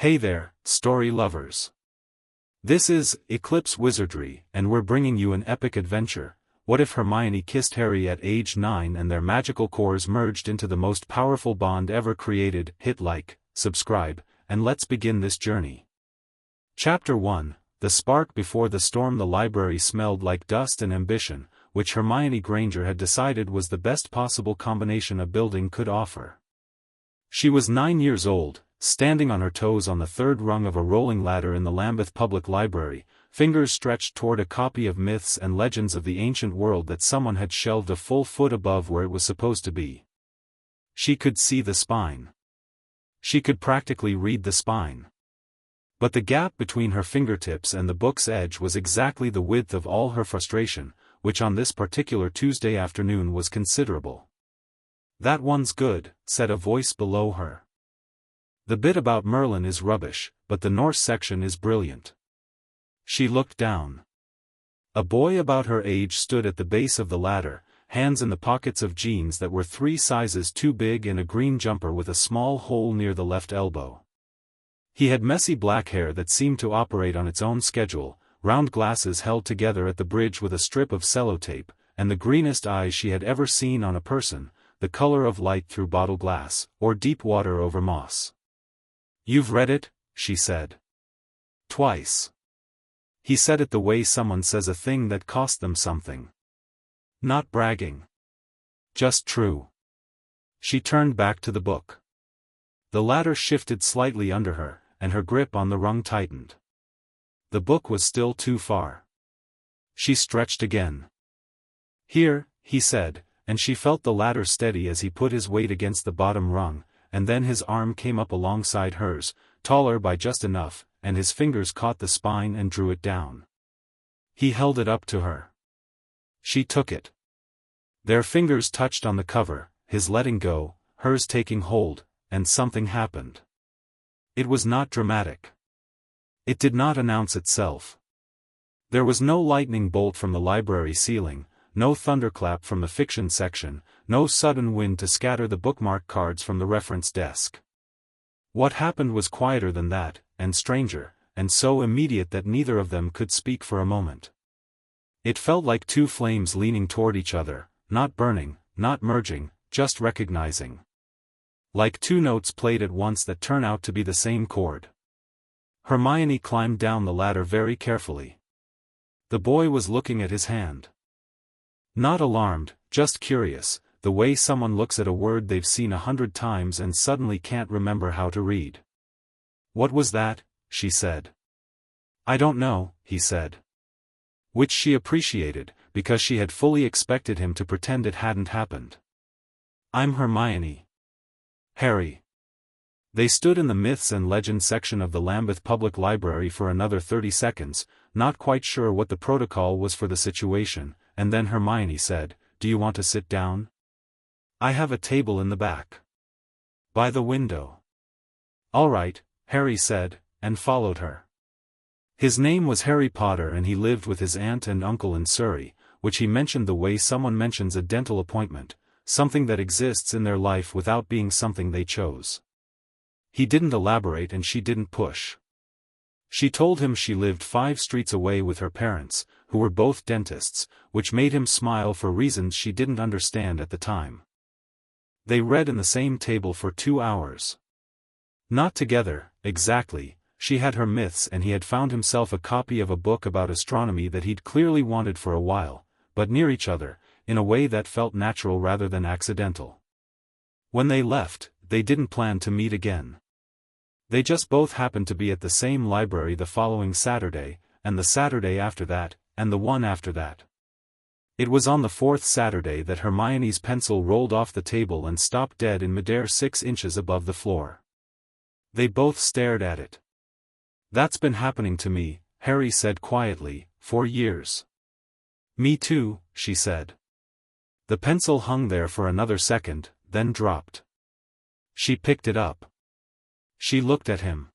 Hey there, story lovers. This is Eclipse Wizardry, and we're bringing you an epic adventure. What if Hermione kissed Harry at age 9 and their magical cores merged into the most powerful bond ever created? Hit like, subscribe, and let's begin this journey. Chapter 1, The Spark Before the Storm. The library smelled like dust and ambition, which Hermione Granger had decided was the best possible combination a building could offer. She was 9 years old, standing on her toes on the third rung of a rolling ladder in the Lambeth Public Library, fingers stretched toward a copy of Myths and Legends of the Ancient World that someone had shelved a full foot above where it was supposed to be. She could see the spine. She could practically read the spine. But the gap between her fingertips and the book's edge was exactly the width of all her frustration, which on this particular Tuesday afternoon was considerable. "That one's good," said a voice below her. "The bit about Merlin is rubbish, but the Norse section is brilliant." She looked down. A boy about her age stood at the base of the ladder, hands in the pockets of jeans that were 3 sizes too big and a green jumper with a small hole near the left elbow. He had messy black hair that seemed to operate on its own schedule, round glasses held together at the bridge with a strip of sellotape, and the greenest eyes she had ever seen on a person, the color of light through bottle glass, or deep water over moss. "You've read it?" she said. "Twice." He said it the way someone says a thing that cost them something. Not bragging. Just true. She turned back to the book. The ladder shifted slightly under her, and her grip on the rung tightened. The book was still too far. She stretched again. "Here," he said, and she felt the ladder steady as he put his weight against the bottom rung, and then his arm came up alongside hers, taller by just enough, and his fingers caught the spine and drew it down. He held it up to her. She took it. Their fingers touched on the cover, his letting go, hers taking hold, and something happened. It was not dramatic. It did not announce itself. There was no lightning bolt from the library ceiling, no thunderclap from the fiction section, no sudden wind to scatter the bookmark cards from the reference desk. What happened was quieter than that, and stranger, and so immediate that neither of them could speak for a moment. It felt like 2 flames leaning toward each other, not burning, not merging, just recognizing. Like 2 notes played at once that turn out to be the same chord. Hermione climbed down the ladder very carefully. The boy was looking at his hand. Not alarmed, just curious, the way someone looks at a word they've seen 100 times and suddenly can't remember how to read. "What was that?" she said. "I don't know," he said. Which she appreciated, because she had fully expected him to pretend it hadn't happened. "I'm Hermione." "Harry." They stood in the Myths and Legends section of the Lambeth Public Library for another 30 seconds, not quite sure what the protocol was for the situation, and then Hermione said, "Do you want to sit down? I have a table in the back. By the window." "All right," Harry said, and followed her. His name was Harry Potter and he lived with his aunt and uncle in Surrey, which he mentioned the way someone mentions a dental appointment, something that exists in their life without being something they chose. He didn't elaborate and she didn't push. She told him she lived 5 streets away with her parents, who were both dentists, which made him smile for reasons she didn't understand at the time. They read in the same table for 2 hours. Not together, exactly. She had her myths and he had found himself a copy of a book about astronomy that he'd clearly wanted for a while, but near each other, in a way that felt natural rather than accidental. When they left, they didn't plan to meet again. They just both happened to be at the same library the following Saturday, and the Saturday after that, and the one after that. It was on the 4th Saturday that Hermione's pencil rolled off the table and stopped dead in midair 6 inches above the floor. They both stared at it. "That's been happening to me," Harry said quietly, "for years." "Me too," she said. The pencil hung there for another second, then dropped. She picked it up. She looked at him.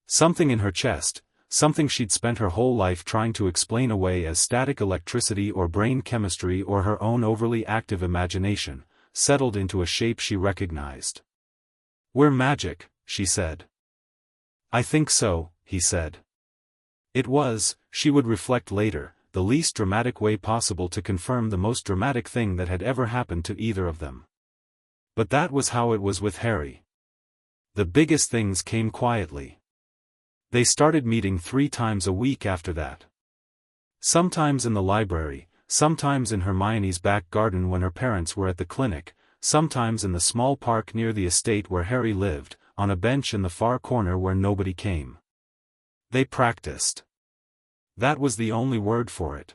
Something in her chest, something she'd spent her whole life trying to explain away as static electricity or brain chemistry or her own overly active imagination, settled into a shape she recognized. "We're magic," she said. I think so, he said. It was, she would reflect later, the least dramatic way possible to confirm the most dramatic thing that had ever happened to either of them. But that was how it was with Harry. The biggest things came quietly. They started meeting 3 times a week after that. Sometimes in the library, sometimes in Hermione's back garden when her parents were at the clinic, sometimes in the small park near the estate where Harry lived, on a bench in the far corner where nobody came. They practiced. That was the only word for it.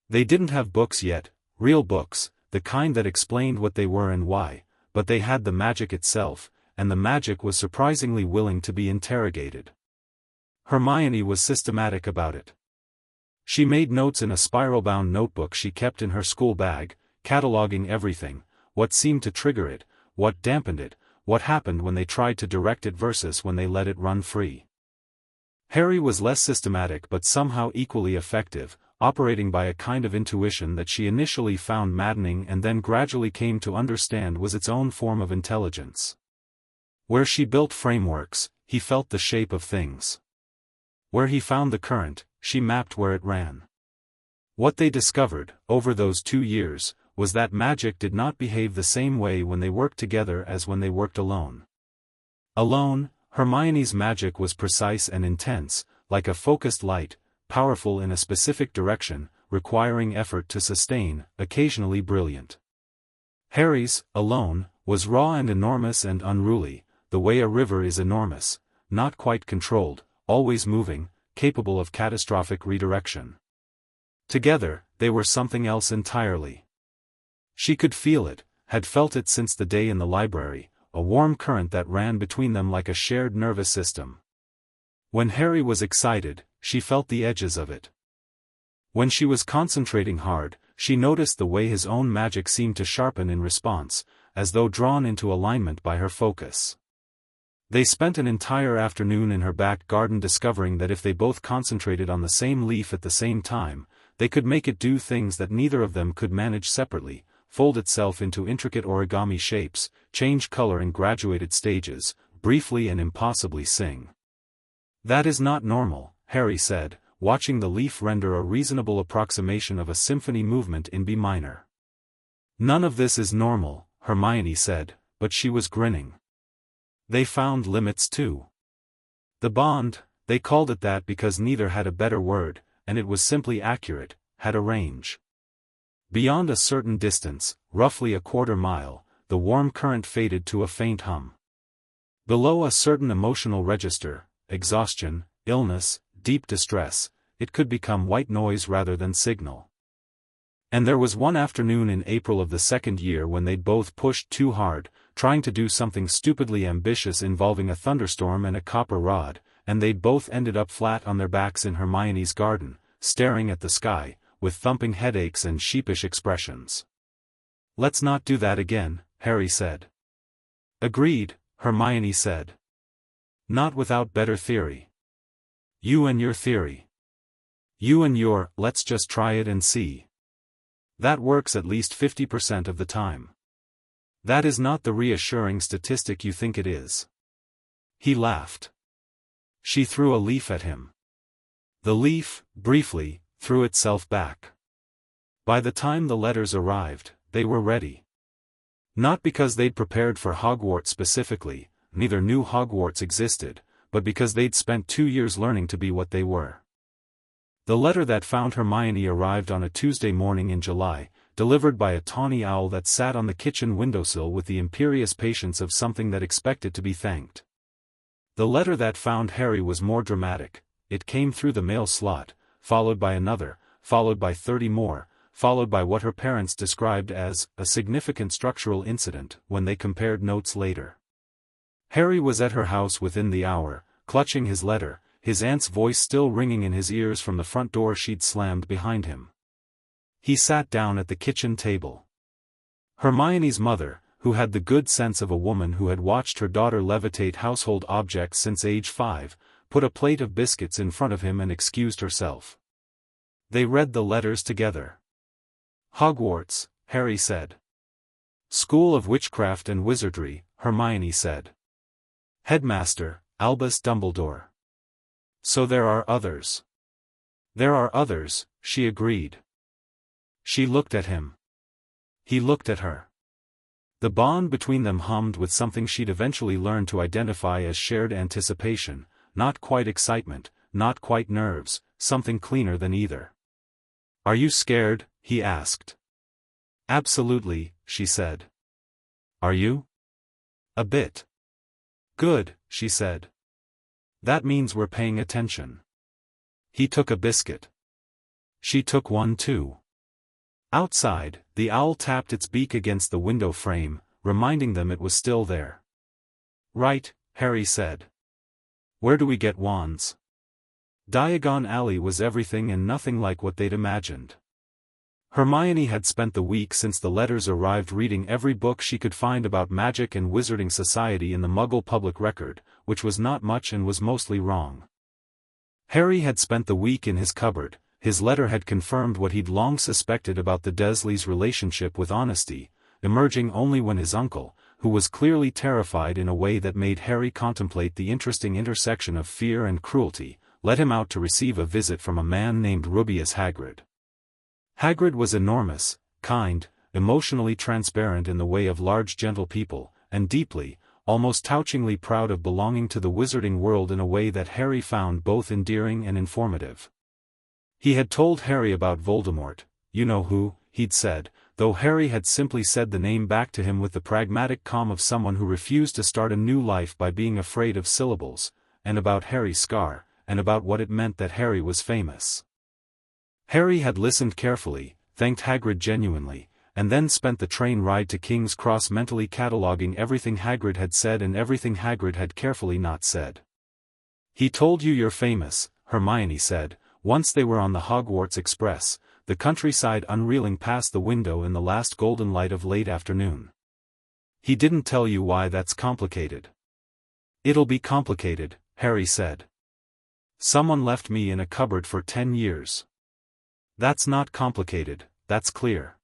They didn't have books yet, real books, the kind that explained what they were and why, but they had the magic itself, and the magic was surprisingly willing to be interrogated. Hermione was systematic about it. She made notes in a spiral-bound notebook she kept in her school bag, cataloging everything, what seemed to trigger it, what dampened it, what happened when they tried to direct it versus when they let it run free. Harry was less systematic but somehow equally effective, operating by a kind of intuition that she initially found maddening and then gradually came to understand was its own form of intelligence. Where she built frameworks, he felt the shape of things. Where he found the current, she mapped where it ran. What they discovered, over those 2 years, was that magic did not behave the same way when they worked together as when they worked alone. Alone, Hermione's magic was precise and intense, like a focused light, powerful in a specific direction, requiring effort to sustain, occasionally brilliant. Harry's, alone, was raw and enormous and unruly, the way a river is enormous, not quite controlled, always moving, capable of catastrophic redirection. Together, they were something else entirely. She could feel it, had felt it since the day in the library, a warm current that ran between them like a shared nervous system. When Harry was excited, she felt the edges of it. When she was concentrating hard, she noticed the way his own magic seemed to sharpen in response, as though drawn into alignment by her focus. They spent an entire afternoon in her back garden discovering that if they both concentrated on the same leaf at the same time, they could make it do things that neither of them could manage separately, fold itself into intricate origami shapes, change color in graduated stages, briefly and impossibly sing. That is not normal, Harry said, watching the leaf render a reasonable approximation of a symphony movement in B minor. None of this is normal, Hermione said, but she was grinning. They found limits too. The bond, they called it that because neither had a better word, and it was simply accurate, had a range. Beyond a certain distance, roughly a quarter mile, the warm current faded to a faint hum. Below a certain emotional register, exhaustion, illness, deep distress, it could become white noise rather than signal. And there was one afternoon in April of the second year when they'd both pushed too hard, trying to do something stupidly ambitious involving a thunderstorm and a copper rod, and they'd both ended up flat on their backs in Hermione's garden, staring at the sky, with thumping headaches and sheepish expressions. Let's not do that again, Harry said. Agreed, Hermione said. Not without better theory. You and your theory. You and your, let's just try it and see. That works at least 50% of the time. That is not the reassuring statistic you think it is. He laughed. She threw a leaf at him. The leaf, briefly, threw itself back. By the time the letters arrived, they were ready. Not because they'd prepared for Hogwarts specifically, neither knew Hogwarts existed, but because they'd spent 2 years learning to be what they were. The letter that found Hermione arrived on a Tuesday morning in July, delivered by a tawny owl that sat on the kitchen windowsill with the imperious patience of something that expected to be thanked. The letter that found Harry was more dramatic. It came through the mail slot, followed by another, followed by 30 more, followed by what her parents described as a significant structural incident when they compared notes later. Harry was at her house within the hour, clutching his letter, his aunt's voice still ringing in his ears from the front door she'd slammed behind him. He sat down at the kitchen table. Hermione's mother, who had the good sense of a woman who had watched her daughter levitate household objects since age 5, put a plate of biscuits in front of him and excused herself. They read the letters together. Hogwarts, Harry said. School of Witchcraft and Wizardry, Hermione said. Headmaster, Albus Dumbledore. So there are others. There are others, she agreed. She looked at him. He looked at her. The bond between them hummed with something she'd eventually learn to identify as shared anticipation, not quite excitement, not quite nerves, something cleaner than either. Are you scared? He asked. Absolutely, she said. Are you? A bit. Good, she said. That means we're paying attention. He took a biscuit. She took one too. Outside, the owl tapped its beak against the window frame, reminding them it was still there. Right, Harry said. Where do we get wands? Diagon Alley was everything and nothing like what they'd imagined. Hermione had spent the week since the letters arrived reading every book she could find about magic and wizarding society in the Muggle public record, which was not much and was mostly wrong. Harry had spent the week in his cupboard. His letter had confirmed what he'd long suspected about the Dursleys' relationship with honesty, emerging only when his uncle, who was clearly terrified in a way that made Harry contemplate the interesting intersection of fear and cruelty, let him out to receive a visit from a man named Rubeus Hagrid. Hagrid was enormous, kind, emotionally transparent in the way of large gentle people, and deeply, almost touchingly proud of belonging to the wizarding world in a way that Harry found both endearing and informative. He had told Harry about Voldemort, you know who, he'd said, though Harry had simply said the name back to him with the pragmatic calm of someone who refused to start a new life by being afraid of syllables, and about Harry's scar, and about what it meant that Harry was famous. Harry had listened carefully, thanked Hagrid genuinely, and then spent the train ride to King's Cross mentally cataloguing everything Hagrid had said and everything Hagrid had carefully not said. He told you you're famous, Hermione said, once they were on the Hogwarts Express, the countryside unreeling past the window in the last golden light of late afternoon. He didn't tell you why that's complicated. It'll be complicated, Harry said. Someone left me in a cupboard for 10 years. That's not complicated, that's clear.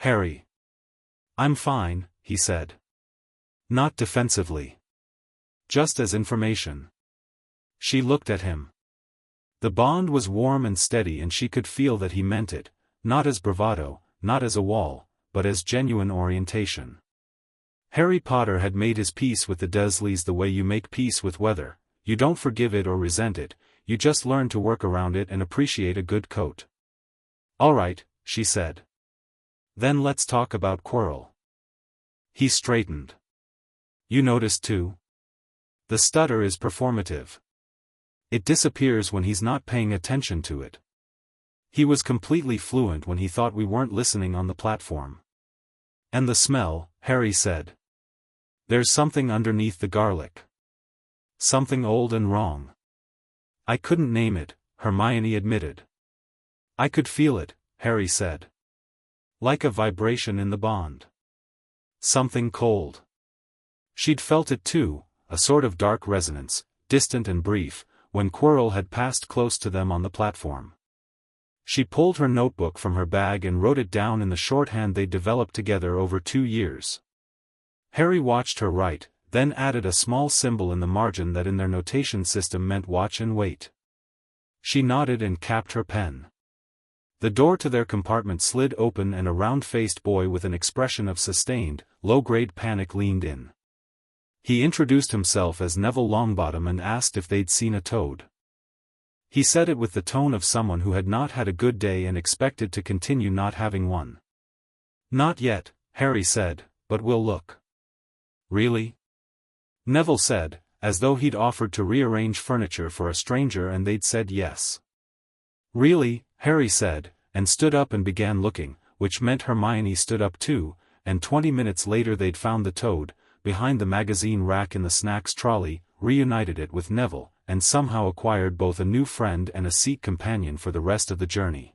Harry. I'm fine, he said. Not defensively. Just as information. She looked at him. The bond was warm and steady and she could feel that he meant it, not as bravado, not as a wall, but as genuine orientation. Harry Potter had made his peace with the Dursleys the way you make peace with weather. You don't forgive it or resent it, you just learn to work around it and appreciate a good coat. All right, she said. Then let's talk about Quirrell. He straightened. You noticed too? The stutter is performative. It disappears when he's not paying attention to it. He was completely fluent when he thought we weren't listening on the platform. And the smell, Harry said. There's something underneath the garlic. Something old and wrong. I couldn't name it, Hermione admitted. I could feel it, Harry said. Like a vibration in the bond. Something cold. She'd felt it too, a sort of dark resonance, distant and brief, when Quirrell had passed close to them on the platform. She pulled her notebook from her bag and wrote it down in the shorthand they'd developed together over 2 years. Harry watched her write, then added a small symbol in the margin that in their notation system meant watch and wait. She nodded and capped her pen. The door to their compartment slid open and a round-faced boy with an expression of sustained, low-grade panic leaned in. He introduced himself as Neville Longbottom and asked if they'd seen a toad. He said it with the tone of someone who had not had a good day and expected to continue not having one. Not yet, Harry said, but we'll look. Really? Neville said, as though he'd offered to rearrange furniture for a stranger and they'd said yes. Really, Harry said, and stood up and began looking, which meant Hermione stood up too, and 20 minutes later they'd found the toad, behind the magazine rack in the snacks trolley, reunited it with Neville, and somehow acquired both a new friend and a seat companion for the rest of the journey.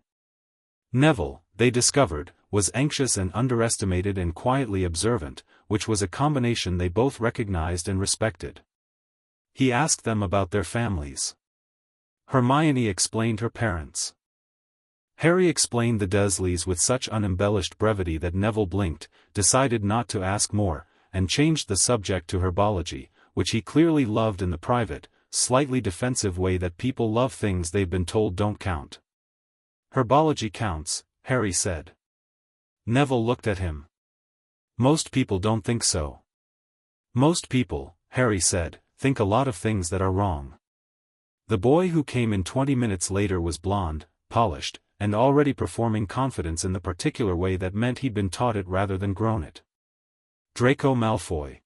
Neville, they discovered, was anxious and underestimated and quietly observant, which was a combination they both recognized and respected. He asked them about their families. Hermione explained her parents. Harry explained the Dursleys with such unembellished brevity that Neville blinked, decided not to ask more, and changed the subject to herbology, which he clearly loved in the private, slightly defensive way that people love things they've been told don't count. Herbology counts, Harry said. Neville looked at him. Most people don't think so. Most people, Harry said, think a lot of things that are wrong. The boy who came in 20 minutes later was blonde, polished, and already performing confidence in the particular way that meant he'd been taught it rather than grown it. Draco Malfoy.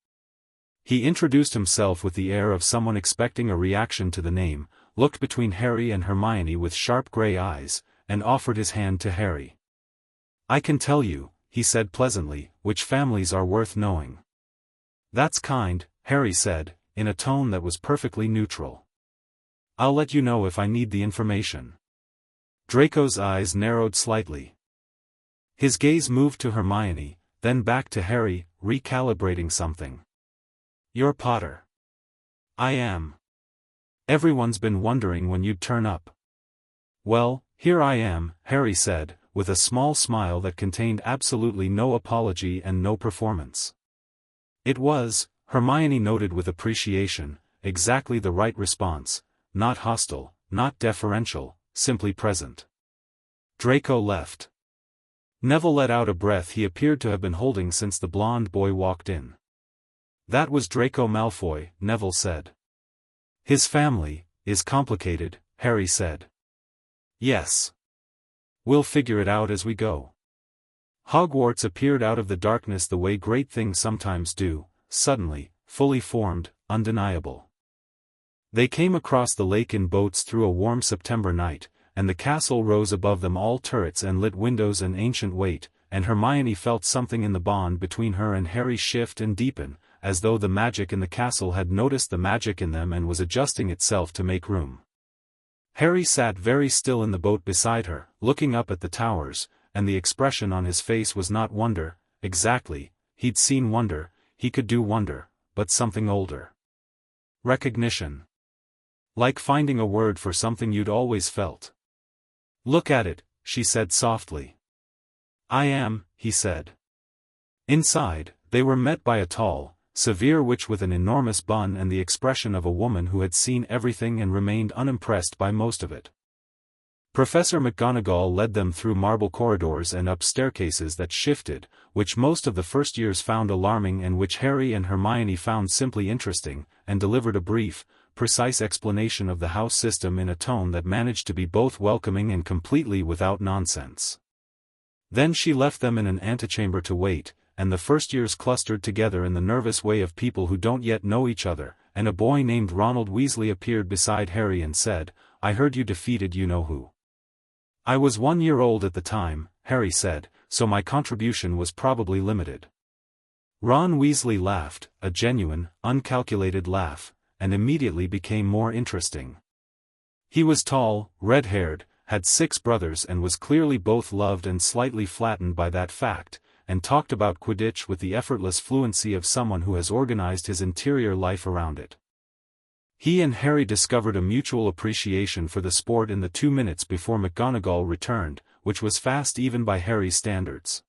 He introduced himself with the air of someone expecting a reaction to the name, looked between Harry and Hermione with sharp grey eyes, and offered his hand to Harry. I can tell you, he said pleasantly, which families are worth knowing. That's kind, Harry said, in a tone that was perfectly neutral. I'll let you know if I need the information. Draco's eyes narrowed slightly. His gaze moved to Hermione, then back to Harry, recalibrating something. You're Potter. I am. Everyone's been wondering when you'd turn up. Well, here I am, Harry said, with a small smile that contained absolutely no apology and no performance. It was, Hermione noted with appreciation, exactly the right response, not hostile, not deferential, simply present. Draco left. Neville let out a breath he appeared to have been holding since the blonde boy walked in. That was Draco Malfoy, Neville said. His family is complicated, Harry said. Yes. We'll figure it out as we go. Hogwarts appeared out of the darkness the way great things sometimes do, suddenly, fully formed, undeniable. They came across the lake in boats through a warm September night, and the castle rose above them, all turrets and lit windows and ancient weight, and Hermione felt something in the bond between her and Harry shift and deepen, as though the magic in the castle had noticed the magic in them and was adjusting itself to make room. Harry sat very still in the boat beside her, looking up at the towers, and the expression on his face was not wonder, exactly, he'd seen wonder, he could do wonder, but something older. Recognition. Like finding a word for something you'd always felt. Look at it, she said softly. I am, he said. Inside, they were met by a tall, severe witch with an enormous bun and the expression of a woman who had seen everything and remained unimpressed by most of it. Professor McGonagall led them through marble corridors and up staircases that shifted, which most of the first years found alarming and which Harry and Hermione found simply interesting, and delivered a brief, precise explanation of the house system in a tone that managed to be both welcoming and completely without nonsense. Then she left them in an antechamber to wait, and the first years clustered together in the nervous way of people who don't yet know each other, and a boy named Ronald Weasley appeared beside Harry and said, I heard you defeated you-know-who. I was 1 year old at the time, Harry said, so my contribution was probably limited. Ron Weasley laughed, a genuine, uncalculated laugh, and immediately became more interesting. He was tall, red-haired, had 6 brothers and was clearly both loved and slightly flattened by that fact, and talked about Quidditch with the effortless fluency of someone who has organized his interior life around it. He and Harry discovered a mutual appreciation for the sport in the 2 minutes before McGonagall returned, which was fast even by Harry's standards.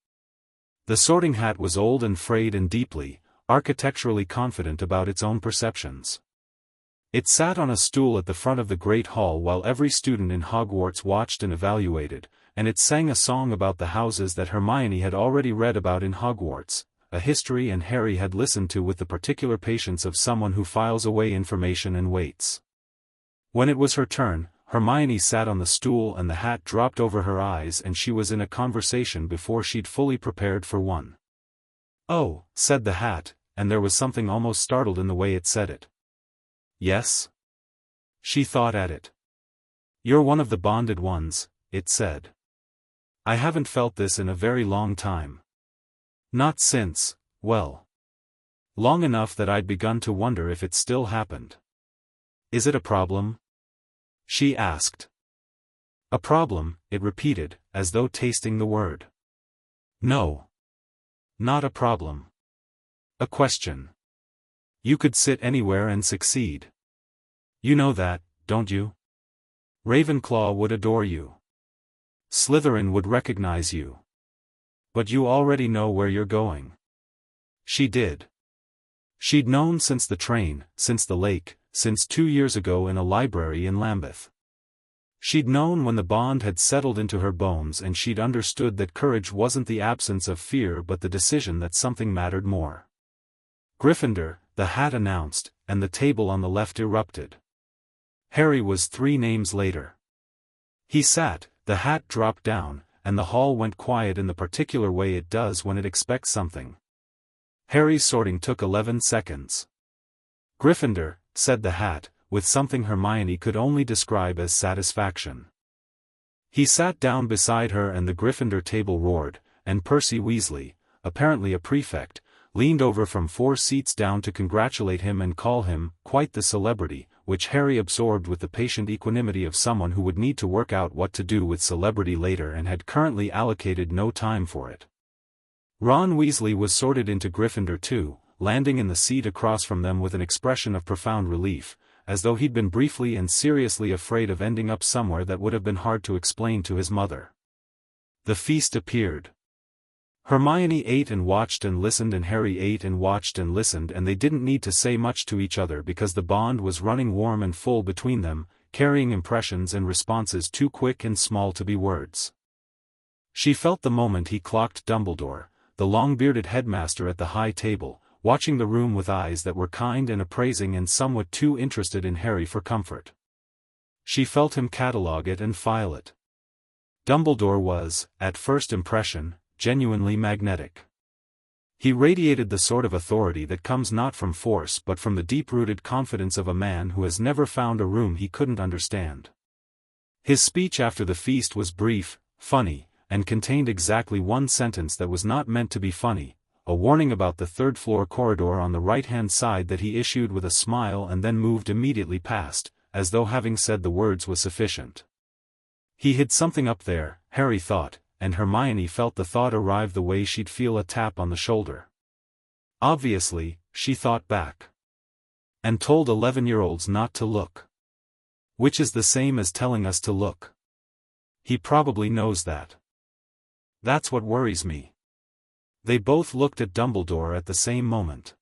The Sorting Hat was old and frayed and deeply, architecturally confident about its own perceptions. It sat on a stool at the front of the Great Hall while every student in Hogwarts watched and evaluated, and it sang a song about the houses that Hermione had already read about in Hogwarts, a history and Harry had listened to with the particular patience of someone who files away information and waits. When it was her turn, Hermione sat on the stool and the hat dropped over her eyes and she was in a conversation before she'd fully prepared for one. Oh, said the hat, and there was something almost startled in the way it said it. Yes? She thought at it. You're one of the bonded ones, it said. I haven't felt this in a very long time. Not since, well. Long enough that I'd begun to wonder if it still happened. Is it a problem? She asked. A problem, it repeated, as though tasting the word. No. Not a problem. A question. You could sit anywhere and succeed. You know that, don't you? Ravenclaw would adore you. Slytherin would recognize you. But you already know where you're going. She did. She'd known since the train, since the lake, since 2 years ago in a library in Lambeth. She'd known when the bond had settled into her bones, and she'd understood that courage wasn't the absence of fear but the decision that something mattered more. Gryffindor, the hat announced, and the table on the left erupted. Harry was 3 names later. He sat, the hat dropped down, and the hall went quiet in the particular way it does when it expects something. Harry's sorting took 11 seconds. Gryffindor, said the hat, with something Hermione could only describe as satisfaction. He sat down beside her and the Gryffindor table roared, and Percy Weasley, apparently a prefect, leaned over from 4 seats down to congratulate him and call him quite the celebrity, which Harry absorbed with the patient equanimity of someone who would need to work out what to do with celebrity later and had currently allocated no time for it. Ron Weasley was sorted into Gryffindor too, landing in the seat across from them with an expression of profound relief, as though he'd been briefly and seriously afraid of ending up somewhere that would have been hard to explain to his mother. The feast appeared. Hermione ate and watched and listened, and Harry ate and watched and listened, and they didn't need to say much to each other because the bond was running warm and full between them, carrying impressions and responses too quick and small to be words. She felt the moment he clocked Dumbledore, the long-bearded headmaster at the high table, watching the room with eyes that were kind and appraising and somewhat too interested in Harry for comfort. She felt him catalogue it and file it. Dumbledore was, at first impression, genuinely magnetic. He radiated the sort of authority that comes not from force but from the deep-rooted confidence of a man who has never found a room he couldn't understand. His speech after the feast was brief, funny, and contained exactly one sentence that was not meant to be funny, a warning about the third-floor corridor on the right-hand side that he issued with a smile and then moved immediately past, as though having said the words was sufficient. He hid something up there, Harry thought, and Hermione felt the thought arrive the way she'd feel a tap on the shoulder. Obviously, she thought back. And told 11-year-olds not to look. Which is the same as telling us to look. He probably knows that. That's what worries me. They both looked at Dumbledore at the same moment.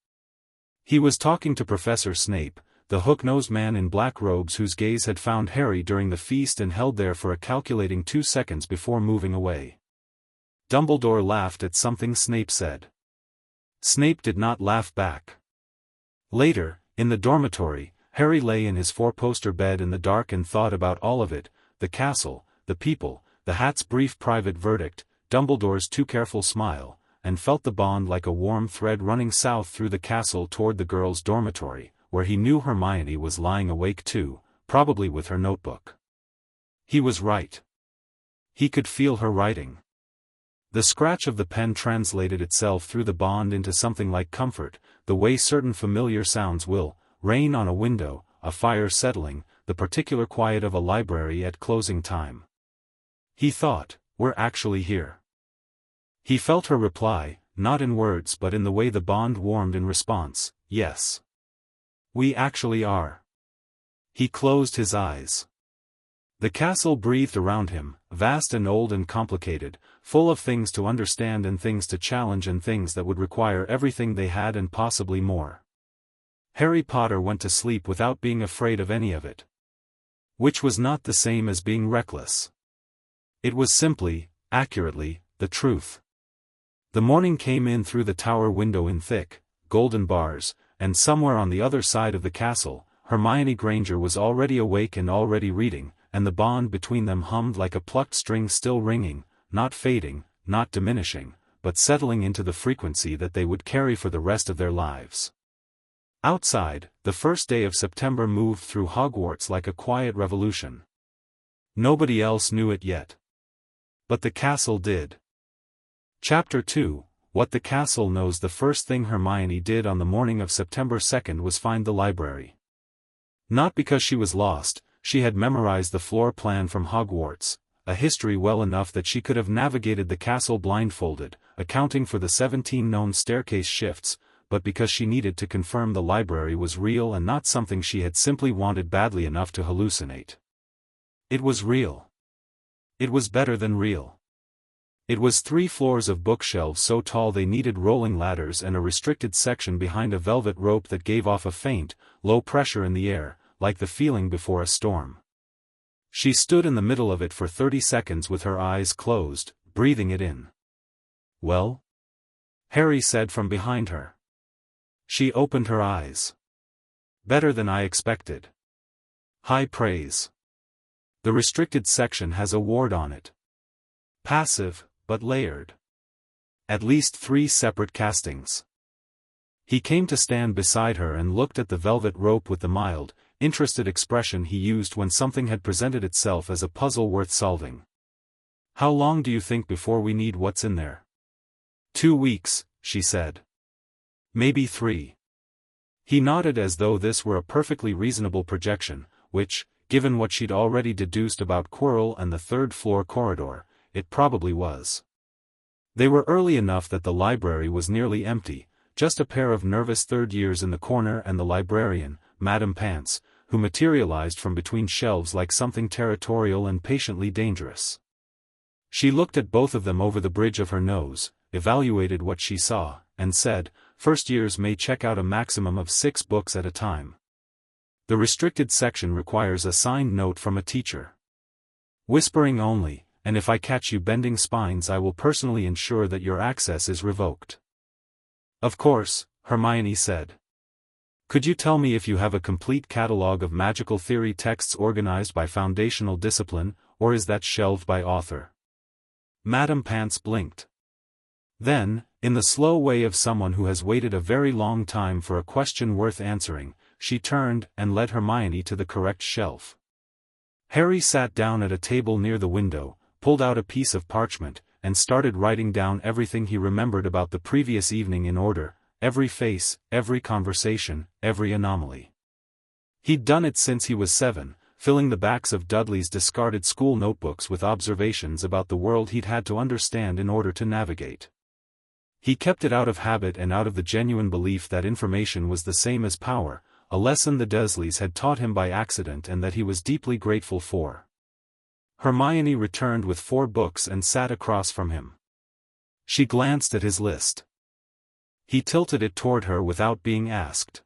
He was talking to Professor Snape, the hook-nosed man in black robes whose gaze had found Harry during the feast and held there for a calculating 2 seconds before moving away. Dumbledore laughed at something Snape said. Snape did not laugh back. Later, in the dormitory, Harry lay in his 4-poster bed in the dark and thought about all of it, the castle, the people, the hat's brief private verdict, Dumbledore's too careful smile, and felt the bond like a warm thread running south through the castle toward the girls' dormitory, where he knew Hermione was lying awake too, probably with her notebook. He was right. He could feel her writing. The scratch of the pen translated itself through the bond into something like comfort, the way certain familiar sounds will, rain on a window, a fire settling, the particular quiet of a library at closing time. He thought, we're actually here. He felt her reply, not in words but in the way the bond warmed in response, yes. We actually are. He closed his eyes. The castle breathed around him, vast and old and complicated, full of things to understand and things to challenge and things that would require everything they had and possibly more. Harry Potter went to sleep without being afraid of any of it. Which was not the same as being reckless. It was simply, accurately, the truth. The morning came in through the tower window in thick, golden bars, and somewhere on the other side of the castle, Hermione Granger was already awake and already reading, and the bond between them hummed like a plucked string still ringing, not fading, not diminishing, but settling into the frequency that they would carry for the rest of their lives. Outside, the first day of September moved through Hogwarts like a quiet revolution. Nobody else knew it yet. But the castle did. Chapter 2, What the Castle Knows. The first thing Hermione did on the morning of September 2nd was find the library. Not because she was lost, she had memorized the floor plan from Hogwarts, a history well enough that she could have navigated the castle blindfolded, accounting for the 17 known staircase shifts, but because she needed to confirm the library was real and not something she had simply wanted badly enough to hallucinate. It was real. It was better than real. It was 3 floors of bookshelves so tall they needed rolling ladders and a restricted section behind a velvet rope that gave off a faint, low pressure in the air, like the feeling before a storm. She stood in the middle of it for 30 seconds with her eyes closed, breathing it in. "Well?" Harry said from behind her. She opened her eyes. "Better than I expected." "High praise." "The restricted section has a ward on it. Passive, but layered. At least 3 separate castings." He came to stand beside her and looked at the velvet rope with the mild, interested expression he used when something had presented itself as a puzzle worth solving. "How long do you think before we need what's in there?" 2 weeks, she said. "Maybe 3. He nodded as though this were a perfectly reasonable projection, which, given what she'd already deduced about Quirrell and the 3rd-floor corridor, it probably was. They were early enough that the library was nearly empty, just a pair of nervous third-years in the corner and the librarian, Madame Pants, who materialized from between shelves like something territorial and patiently dangerous. She looked at both of them over the bridge of her nose, evaluated what she saw, and said, "First years may check out a maximum of 6 books at a time. The restricted section requires a signed note from a teacher. Whispering only, and if I catch you bending spines I will personally ensure that your access is revoked." "Of course," Hermione said. "Could you tell me if you have a complete catalogue of magical theory texts organized by foundational discipline, or is that shelved by author?" Madame Pants blinked. Then, in the slow way of someone who has waited a very long time for a question worth answering, she turned and led Hermione to the correct shelf. Harry sat down at a table near the window, pulled out a piece of parchment, and started writing down everything he remembered about the previous evening in order, every face, every conversation, every anomaly. He'd done it since he was 7, filling the backs of Dudley's discarded school notebooks with observations about the world he'd had to understand in order to navigate. He kept it out of habit and out of the genuine belief that information was the same as power, a lesson the Dursleys had taught him by accident and that he was deeply grateful for. Hermione returned with 4 books and sat across from him. She glanced at his list. He tilted it toward her without being asked.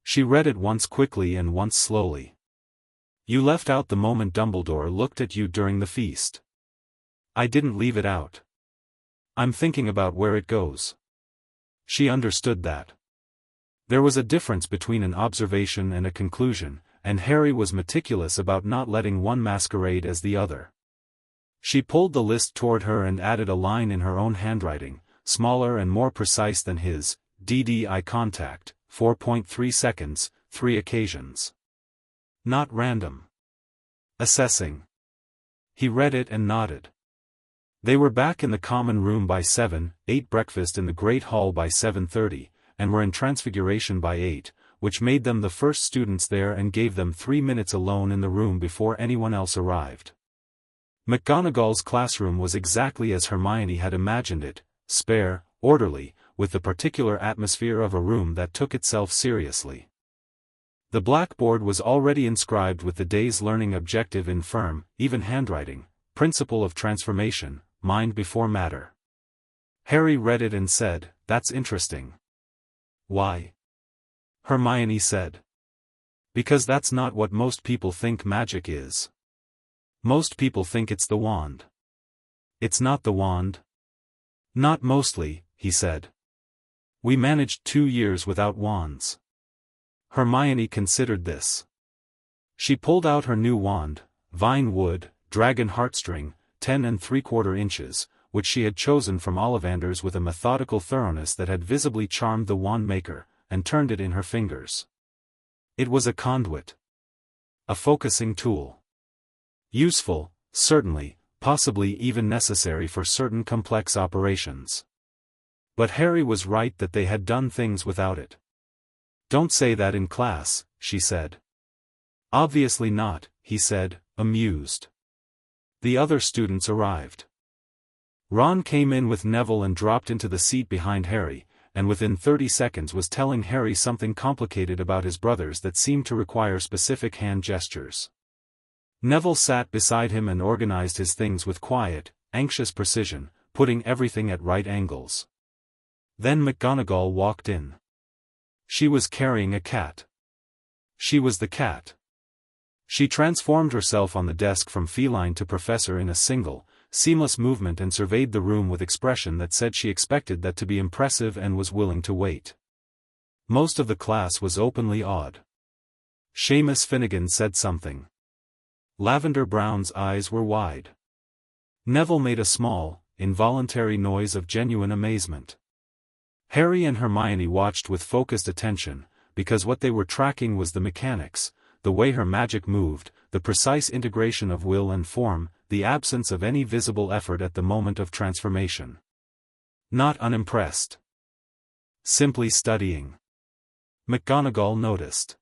She read it once quickly and once slowly. "You left out the moment Dumbledore looked at you during the feast." "I didn't leave it out. I'm thinking about where it goes." She understood that. There was a difference between an observation and a conclusion, and Harry was meticulous about not letting one masquerade as the other. She pulled the list toward her and added a line in her own handwriting, smaller and more precise than his, DD eye contact, 4.3 seconds, 3 occasions. Not random. Assessing. He read it and nodded. They were back in the common room by 7, ate breakfast in the Great Hall by 7:30, and were in Transfiguration by 8, which made them the first students there and gave them 3 minutes alone in the room before anyone else arrived. McGonagall's classroom was exactly as Hermione had imagined it, spare, orderly, with the particular atmosphere of a room that took itself seriously. The blackboard was already inscribed with the day's learning objective in firm, even handwriting, principle of transformation, mind before matter. Harry read it and said, "That's interesting." "Why?" Hermione said. "Because that's not what most people think magic is. Most people think it's the wand." "It's not the wand?" "Not mostly," he said. "We managed 2 years without wands." Hermione considered this. She pulled out her new wand, vine wood, dragon heartstring, 10 3/4 inches, which she had chosen from Ollivander's with a methodical thoroughness that had visibly charmed the wand maker, and turned it in her fingers. It was a conduit. A focusing tool. Useful, certainly, possibly even necessary for certain complex operations. But Harry was right that they had done things without it. "Don't say that in class," she said. "Obviously not," he said, amused. The other students arrived. Ron came in with Neville and dropped into the seat behind Harry, and within 30 seconds was telling Harry something complicated about his brothers that seemed to require specific hand gestures. Neville sat beside him and organized his things with quiet, anxious precision, putting everything at right angles. Then McGonagall walked in. She was carrying a cat. She was the cat. She transformed herself on the desk from feline to professor in a single, seamless movement and surveyed the room with expression that said she expected that to be impressive and was willing to wait. Most of the class was openly awed. Seamus Finnegan said something. Lavender Brown's eyes were wide. Neville made a small, involuntary noise of genuine amazement. Harry and Hermione watched with focused attention, because what they were tracking was the mechanics, the way her magic moved, the precise integration of will and form, the absence of any visible effort at the moment of transformation. Not unimpressed. Simply studying. McGonagall noticed.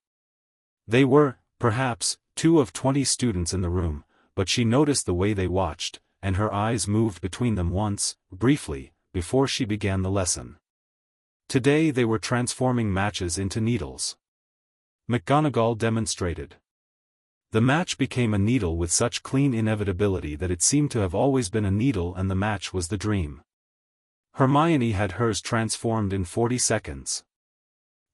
They were, perhaps, 2 of 20 students in the room, but she noticed the way they watched, and her eyes moved between them once, briefly, before she began the lesson. Today they were transforming matches into needles. McGonagall demonstrated. The match became a needle with such clean inevitability that it seemed to have always been a needle and the match was the dream. Hermione had hers transformed in 40 seconds.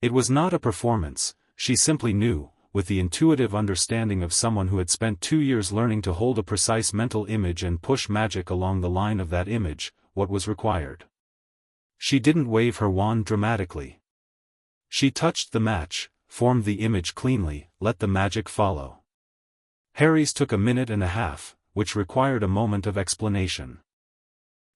It was not a performance, she simply knew, with the intuitive understanding of someone who had spent 2 years learning to hold a precise mental image and push magic along the line of that image, what was required. She didn't wave her wand dramatically. She touched the match, formed the image cleanly, let the magic follow. Harry's took a minute and a half, which required a moment of explanation.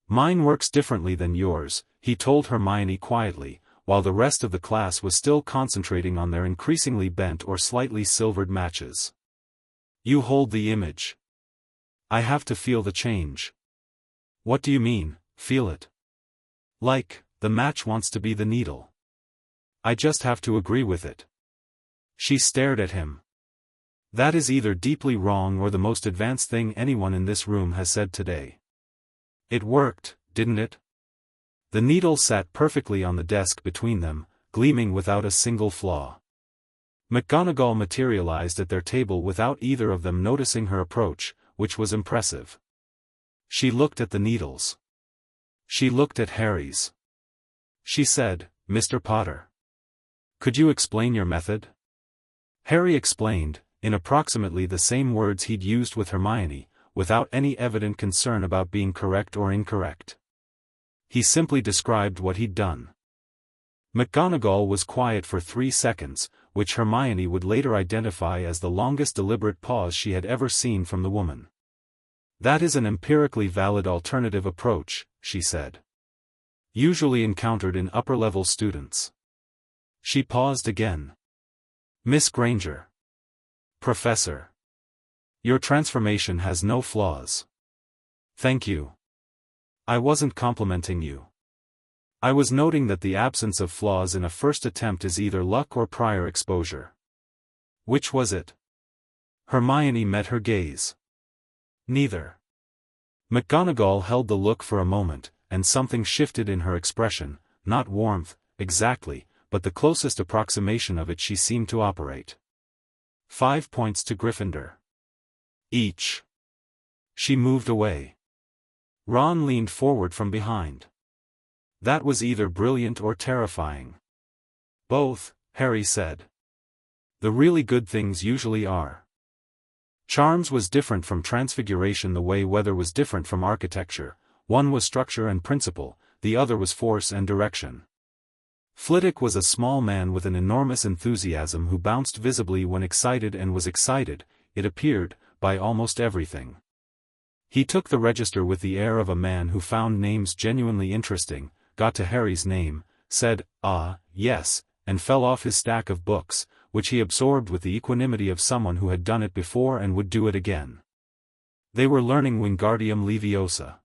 Mine works differently than yours, he told Hermione quietly, while the rest of the class was still concentrating on their increasingly bent or slightly silvered matches. You hold the image. I have to feel the change. What do you mean, feel it? Like, the match wants to be the needle. I just have to agree with it. She stared at him. That is either deeply wrong or the most advanced thing anyone in this room has said today. It worked, didn't it? The needle sat perfectly on the desk between them, gleaming without a single flaw. McGonagall materialized at their table without either of them noticing her approach, which was impressive. She looked at the needles. She looked at Harry's. She said, Mr. Potter. Could you explain your method? Harry explained, in approximately the same words he'd used with Hermione, without any evident concern about being correct or incorrect. He simply described what he'd done. McGonagall was quiet for 3 seconds, which Hermione would later identify as the longest deliberate pause she had ever seen from the woman. That is an empirically valid alternative approach, she said. Usually encountered in upper-level students. She paused again. Miss Granger. Professor. Your transformation has no flaws. Thank you. I wasn't complimenting you. I was noting that the absence of flaws in a first attempt is either luck or prior exposure. Which was it? Hermione met her gaze. Neither. McGonagall held the look for a moment, and something shifted in her expression, not warmth, exactly, but the closest approximation of it she seemed to operate. 5 points to Gryffindor. Each. She moved away. Ron leaned forward from behind. That was either brilliant or terrifying. Both, Harry said. The really good things usually are. Charms was different from transfiguration the way weather was different from architecture, one was structure and principle, the other was force and direction. Flitwick was a small man with an enormous enthusiasm who bounced visibly when excited and was excited, it appeared, by almost everything. He took the register with the air of a man who found names genuinely interesting, got to Harry's name, said, "Ah, yes," and fell off his stack of books, which he absorbed with the equanimity of someone who had done it before and would do it again. They were learning Wingardium Leviosa.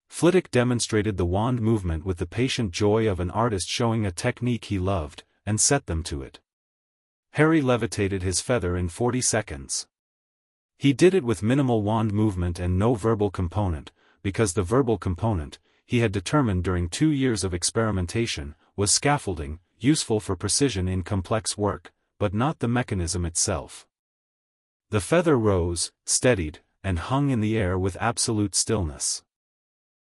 Flitwick demonstrated the wand movement with the patient joy of an artist showing a technique he loved, and set them to it. Harry levitated his feather in 40 seconds. He did it with minimal wand movement and no verbal component, because the verbal component, he had determined during 2 years of experimentation, was scaffolding, useful for precision in complex work, but not the mechanism itself. The feather rose, steadied, and hung in the air with absolute stillness.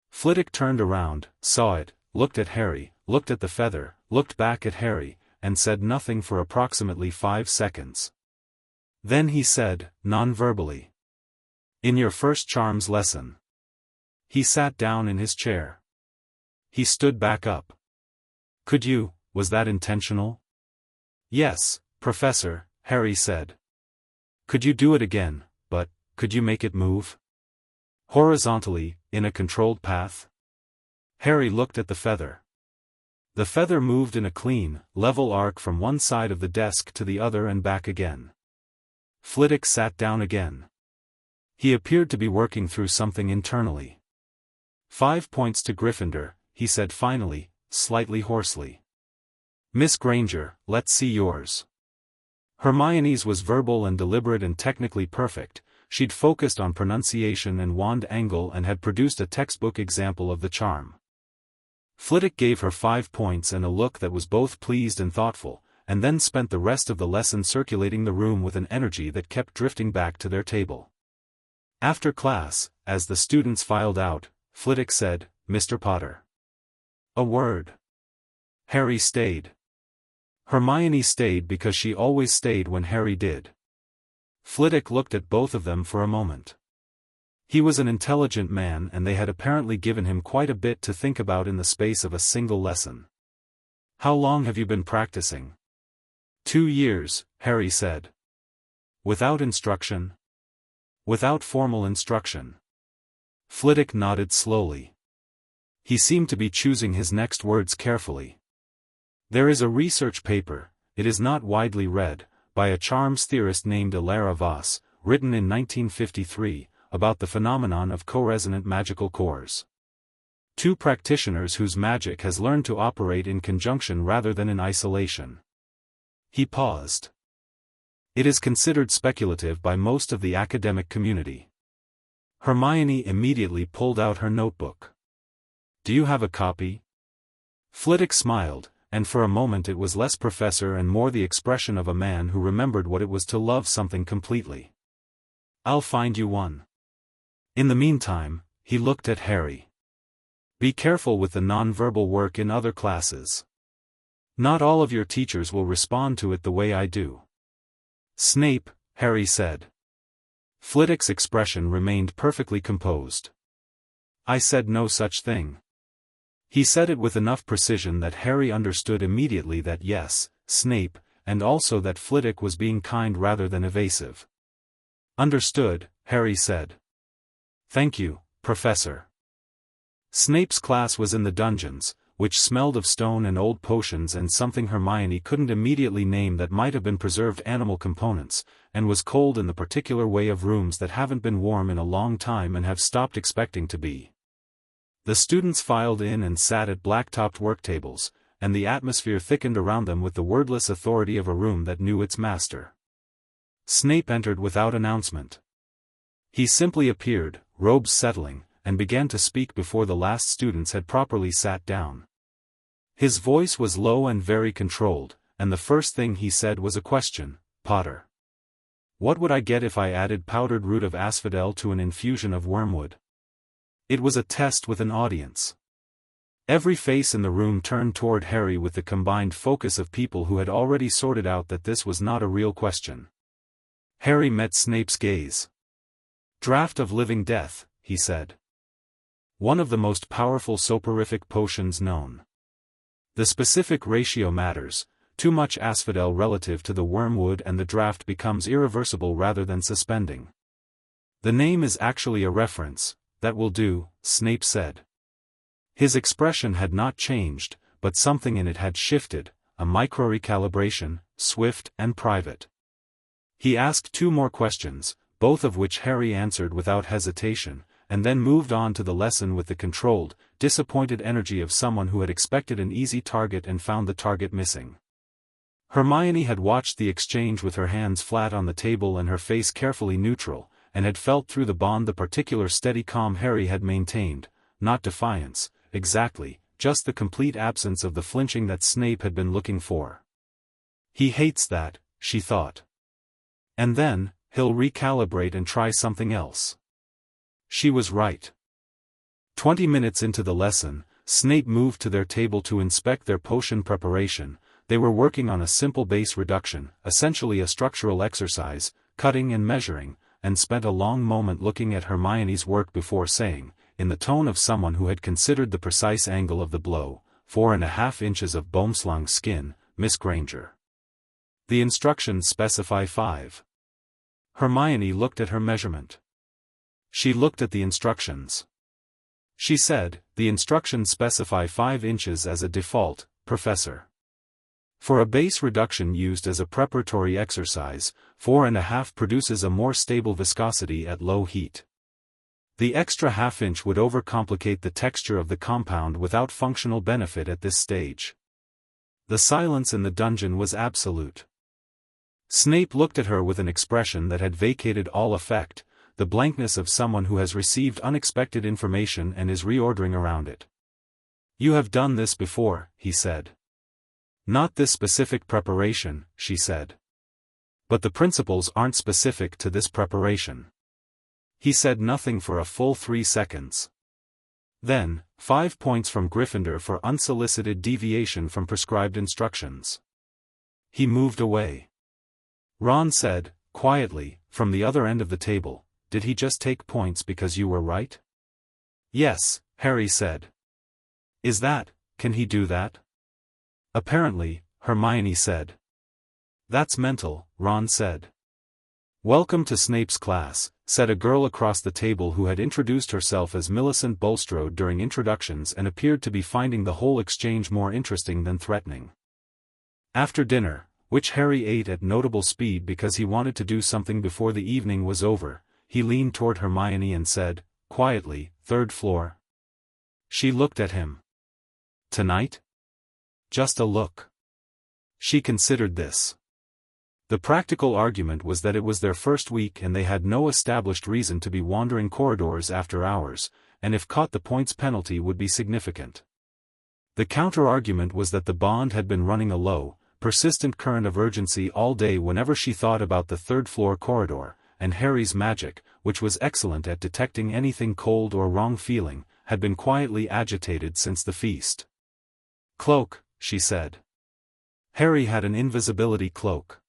Flitwick turned around, saw it, looked at Harry, looked at the feather, looked back at Harry, and said nothing for approximately 5 seconds. Then he said, non-verbally, "In your first charms lesson." He sat down in his chair. He stood back up. Was that intentional?" "Yes, Professor," Harry said. "Could you do it again, but, could you make it move? Horizontally, in a controlled path?" Harry looked at the feather. The feather moved in a clean, level arc from one side of the desk to the other and back again. Flitwick sat down again. He appeared to be working through something internally. 5 points to Gryffindor, he said finally, slightly hoarsely. "Miss Granger, let's see yours." Hermione's was verbal and deliberate and technically perfect. She'd focused on pronunciation and wand angle and had produced a textbook example of the charm. Flitwick gave her 5 points and a look that was both pleased and thoughtful, and then spent the rest of the lesson circulating the room with an energy that kept drifting back to their table. After class, as the students filed out, Flitwick said, "Mr. Potter." "A word." Harry stayed. Hermione stayed because she always stayed when Harry did. Flitwick looked at both of them for a moment. He was an intelligent man and they had apparently given him quite a bit to think about in the space of a single lesson. "How long have you been practicing?" 2 years, Harry said. "Without instruction?" "Without formal instruction." Flitwick nodded slowly. He seemed to be choosing his next words carefully. "There is a research paper, it is not widely read, by a charms theorist named Ilara Voss, written in 1953, about the phenomenon of co-resonant magical cores. 2 practitioners whose magic has learned to operate in conjunction rather than in isolation." He paused. "It is considered speculative by most of the academic community." Hermione immediately pulled out her notebook. "Do you have a copy?" Flitwick smiled, and for a moment it was less professor and more the expression of a man who remembered what it was to love something completely. "I'll find you one." In the meantime, he looked at Harry. "Be careful with the non-verbal work in other classes. Not all of your teachers will respond to it the way I do." "Snape," Harry said. Flitwick's expression remained perfectly composed. "I said no such thing." He said it with enough precision that Harry understood immediately that yes, Snape, and also that Flitwick was being kind rather than evasive. "Understood," Harry said. "Thank you, Professor." Snape's class was in the dungeons, which smelled of stone and old potions and something Hermione couldn't immediately name that might have been preserved animal components, and was cold in the particular way of rooms that haven't been warm in a long time and have stopped expecting to be. The students filed in and sat at black-topped work tables, and the atmosphere thickened around them with the wordless authority of a room that knew its master. Snape entered without announcement. He simply appeared, robes settling, and began to speak before the last students had properly sat down. His voice was low and very controlled, and the first thing he said was a question, "Potter, what would I get if I added powdered root of asphodel to an infusion of wormwood?" It was a test with an audience. Every face in the room turned toward Harry with the combined focus of people who had already sorted out that this was not a real question. Harry met Snape's gaze. "Draught of living death," he said. "One of the most powerful soporific potions known. The specific ratio matters, too much asphodel relative to the wormwood and the draught becomes irreversible rather than suspending. The name is actually a reference." "That will do," Snape said. His expression had not changed, but something in it had shifted, a micro-recalibration, swift and private. He asked 2 more questions, both of which Harry answered without hesitation, and then moved on to the lesson with the controlled, disappointed energy of someone who had expected an easy target and found the target missing. Hermione had watched the exchange with her hands flat on the table and her face carefully neutral, and had felt through the bond the particular steady calm Harry had maintained, not defiance, exactly, just the complete absence of the flinching that Snape had been looking for. "He hates that," she thought. "And then, he'll recalibrate and try something else." She was right. 20 minutes into the lesson, Snape moved to their table to inspect their potion preparation. They were working on a simple base reduction, essentially a structural exercise, cutting and measuring, and spent a long moment looking at Hermione's work before saying, in the tone of someone who had considered the precise angle of the blow, 4.5 inches of boneslung skin, Miss Granger. The instructions specify 5. Hermione looked at her measurement. She looked at the instructions. She said, the instructions specify 5 inches as a default, Professor. For a base reduction used as a preparatory exercise, 4.5 produces a more stable viscosity at low heat. The extra half-inch would overcomplicate the texture of the compound without functional benefit at this stage. The silence in the dungeon was absolute. Snape looked at her with an expression that had vacated all effect, the blankness of someone who has received unexpected information and is reordering around it. You have done this before, he said. Not this specific preparation, she said. But the principles aren't specific to this preparation. He said nothing for a full 3 seconds. Then, 5 points from Gryffindor for unsolicited deviation from prescribed instructions. He moved away. Ron said, quietly, from the other end of the table, did he just take points because you were right? Yes, Harry said. Can he do that? Apparently, Hermione said. That's mental, Ron said. Welcome to Snape's class, said a girl across the table who had introduced herself as Millicent Bulstrode during introductions and appeared to be finding the whole exchange more interesting than threatening. After dinner, which Harry ate at notable speed because he wanted to do something before the evening was over, he leaned toward Hermione and said, quietly, 3rd floor. She looked at him. Tonight? Just a look. She considered this. The practical argument was that it was their first week and they had no established reason to be wandering corridors after hours, and if caught the points penalty would be significant. The counter-argument was that the bond had been running a low, persistent current of urgency all day whenever she thought about the 3rd-floor corridor, and Harry's magic, which was excellent at detecting anything cold or wrong feeling, had been quietly agitated since the feast. Cloak, she said. Harry had an invisibility cloak.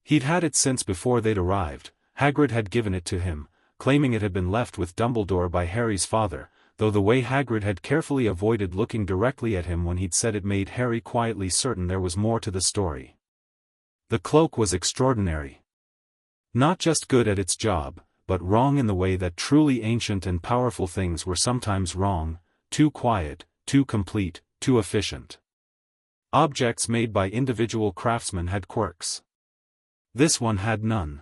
He'd had it since before they'd arrived. Hagrid had given it to him, claiming it had been left with Dumbledore by Harry's father, though the way Hagrid had carefully avoided looking directly at him when he'd said it made Harry quietly certain there was more to the story. The cloak was extraordinary. Not just good at its job, but wrong in the way that truly ancient and powerful things were sometimes wrong, too quiet, too complete, too efficient. Objects made by individual craftsmen had quirks. This one had none.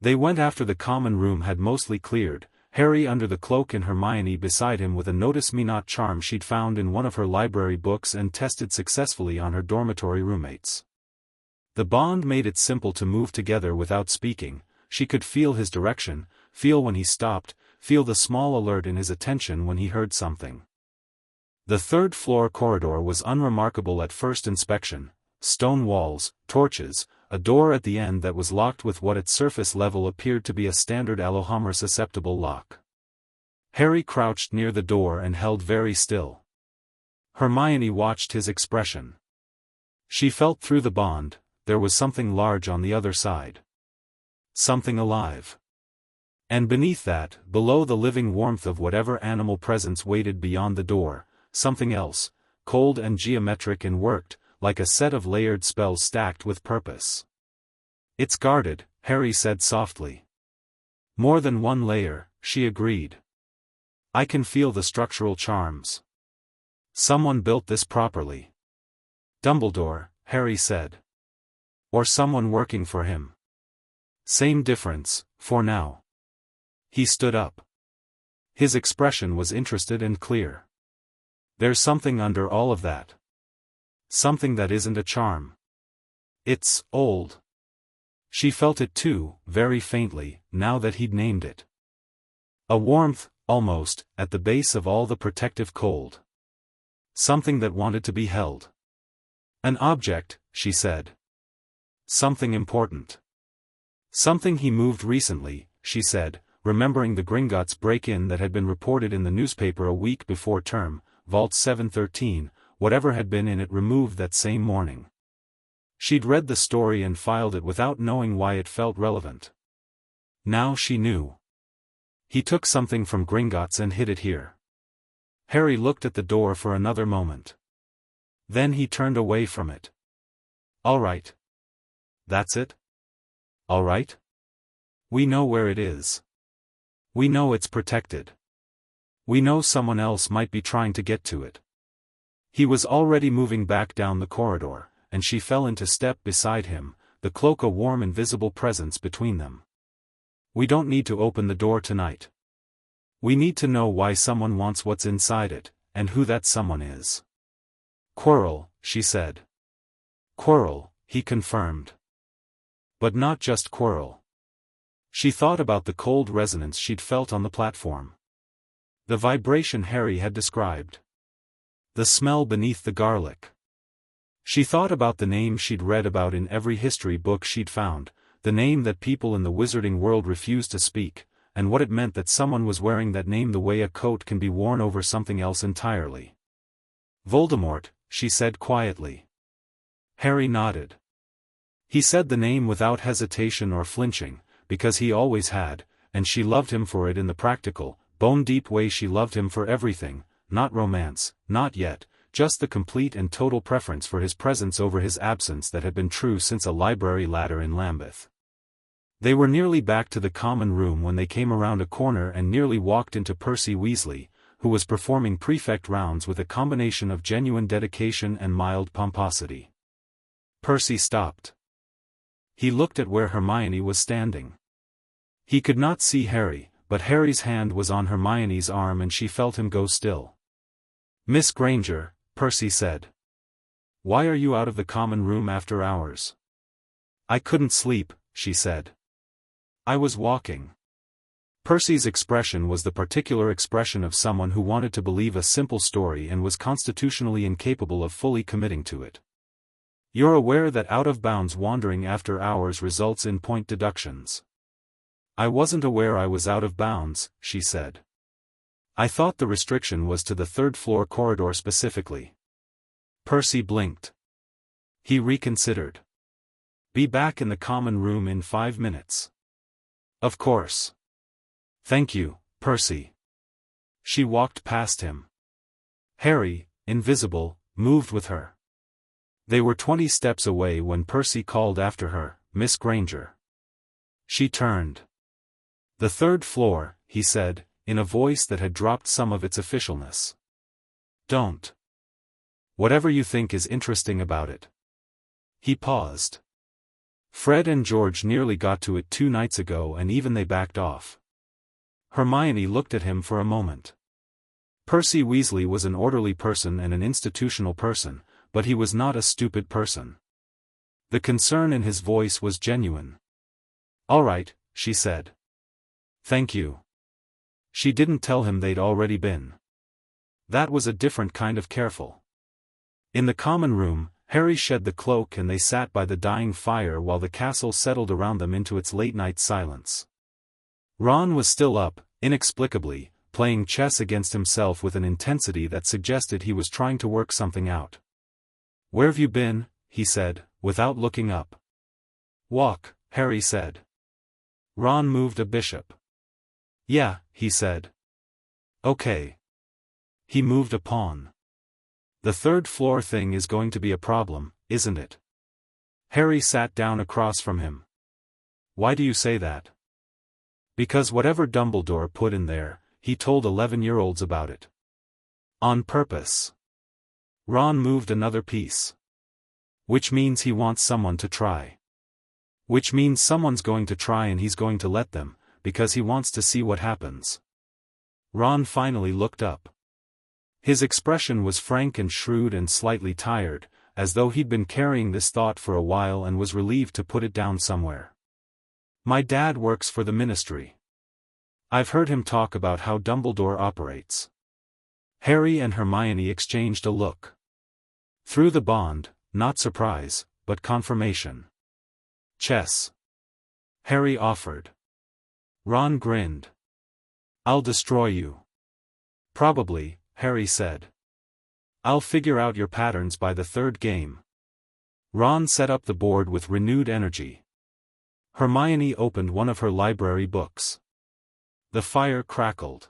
They went after the common room had mostly cleared, Harry under the cloak and Hermione beside him with a notice-me-not charm she'd found in one of her library books and tested successfully on her dormitory roommates. The bond made it simple to move together without speaking. She could feel his direction, feel when he stopped, feel the small alert in his attention when he heard something. The 3rd-floor corridor was unremarkable at first inspection: stone walls, torches, a door at the end that was locked with what at surface level appeared to be a standard Allohammer-susceptible lock. Harry crouched near the door and held very still. Hermione watched his expression. She felt through the bond, there was something large on the other side. Something alive. And beneath that, below the living warmth of whatever animal presence waited beyond the door, something else, cold and geometric and worked, like a set of layered spells stacked with purpose. It's guarded, Harry said softly. More than one layer, she agreed. I can feel the structural charms. Someone built this properly. Dumbledore, Harry said. Or someone working for him. Same difference, for now. He stood up. His expression was interested and clear. There's something under all of that. Something that isn't a charm. It's old. She felt it too, very faintly, now that he'd named it. A warmth, almost, at the base of all the protective cold. Something that wanted to be held. An object, she said. Something important. Something he moved recently, she said, remembering the Gringotts break-in that had been reported in the newspaper a week before term, Vault 713, whatever had been in it removed that same morning. She'd read the story and filed it without knowing why it felt relevant. Now she knew. He took something from Gringotts and hid it here. Harry looked at the door for another moment. Then he turned away from it. All right. That's it? All right? We know where it is. We know it's protected. We know someone else might be trying to get to it. He was already moving back down the corridor, and she fell into step beside him, the cloak a warm invisible presence between them. We don't need to open the door tonight. We need to know why someone wants what's inside it, and who that someone is. Quirrell, she said. Quirrell, he confirmed. But not just Quirrell. She thought about the cold resonance she'd felt on the platform. The vibration Harry had described. The smell beneath the garlic. She thought about the name she'd read about in every history book she'd found, the name that people in the wizarding world refused to speak, and what it meant that someone was wearing that name the way a coat can be worn over something else entirely. Voldemort, she said quietly. Harry nodded. He said the name without hesitation or flinching, because he always had, and she loved him for it in the practical, bone-deep way she loved him for everything, not romance, not yet, just the complete and total preference for his presence over his absence that had been true since a library ladder in Lambeth. They were nearly back to the common room when they came around a corner and nearly walked into Percy Weasley, who was performing prefect rounds with a combination of genuine dedication and mild pomposity. Percy stopped. He looked at where Hermione was standing. He could not see Harry, but Harry's hand was on Hermione's arm and she felt him go still. Miss Granger, Percy said. Why are you out of the common room after hours? I couldn't sleep, she said. I was walking. Percy's expression was the particular expression of someone who wanted to believe a simple story and was constitutionally incapable of fully committing to it. You're aware that out-of-bounds wandering after hours results in point deductions. I wasn't aware I was out of bounds, she said. I thought the restriction was to the third-floor corridor specifically. Percy blinked. He reconsidered. Be back in the common room in 5 minutes. Of course. Thank you, Percy. She walked past him. Harry, invisible, moved with her. They were 20 steps away when Percy called after her, Miss Granger. She turned. The third floor, he said, in a voice that had dropped some of its officialness. Don't. Whatever you think is interesting about it. He paused. Fred and George nearly got to it 2 nights ago and even they backed off. Hermione looked at him for a moment. Percy Weasley was an orderly person and an institutional person, but he was not a stupid person. The concern in his voice was genuine. All right, she said. Thank you. She didn't tell him they'd already been. That was a different kind of careful. In the common room, Harry shed the cloak and they sat by the dying fire while the castle settled around them into its late-night silence. Ron was still up, inexplicably, playing chess against himself with an intensity that suggested he was trying to work something out. Where've you been? He said, without looking up. Walk, Harry said. Ron moved a bishop. Yeah, he said. Okay. He moved a pawn. The third floor thing is going to be a problem, isn't it? Harry sat down across from him. Why do you say that? Because whatever Dumbledore put in there, he told 11-year-olds about it. On purpose. Ron moved another piece. Which means he wants someone to try. Which means someone's going to try and he's going to let them, because he wants to see what happens. Ron finally looked up. His expression was frank and shrewd and slightly tired, as though he'd been carrying this thought for a while and was relieved to put it down somewhere. My dad works for the ministry. I've heard him talk about how Dumbledore operates. Harry and Hermione exchanged a look. Through the bond, not surprise, but confirmation. Chess. Harry offered. Ron grinned. I'll destroy you. Probably, Harry said. I'll figure out your patterns by the third game. Ron set up the board with renewed energy. Hermione opened one of her library books. The fire crackled.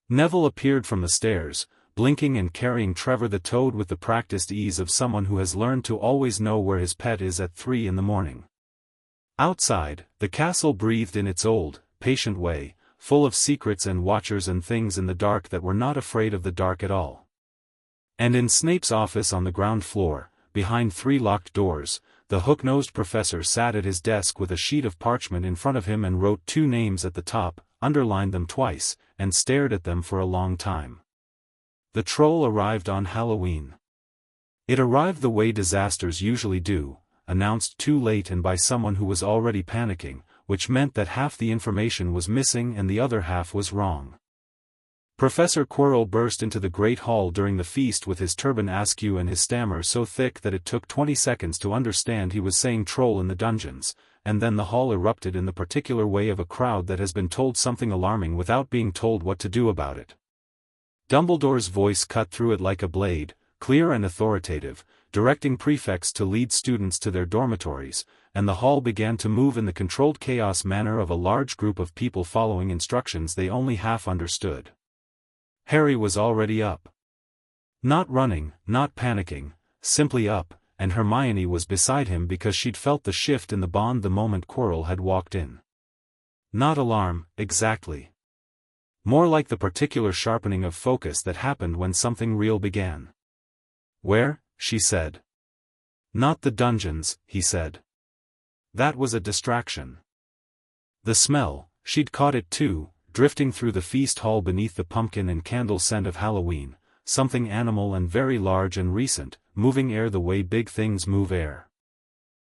Neville appeared from the stairs, blinking and carrying Trevor the Toad with the practiced ease of someone who has learned to always know where his pet is at 3 in the morning. Outside, the castle breathed in its old, patient way, full of secrets and watchers and things in the dark that were not afraid of the dark at all. And in Snape's office on the ground floor, behind 3 locked doors, the hook-nosed professor sat at his desk with a sheet of parchment in front of him and wrote 2 names at the top, underlined them twice, and stared at them for a long time. The troll arrived on Halloween. It arrived the way disasters usually do, announced too late and by someone who was already panicking, which meant that half the information was missing and the other half was wrong. Professor Quirrell burst into the great hall during the feast with his turban askew and his stammer so thick that it took 20 seconds to understand he was saying troll in the dungeons, and then the hall erupted in the particular way of a crowd that has been told something alarming without being told what to do about it. Dumbledore's voice cut through it like a blade, clear and authoritative, directing prefects to lead students to their dormitories, and the hall began to move in the controlled chaos manner of a large group of people following instructions they only half understood. Harry was already up. Not running, not panicking, simply up, and Hermione was beside him because she'd felt the shift in the bond the moment Quirrell had walked in. Not alarm, exactly. More like the particular sharpening of focus that happened when something real began. Where? She said. Not the dungeons, he said. That was a distraction. The smell, she'd caught it too, drifting through the feast hall beneath the pumpkin and candle scent of Halloween, something animal and very large and recent, moving air the way big things move air.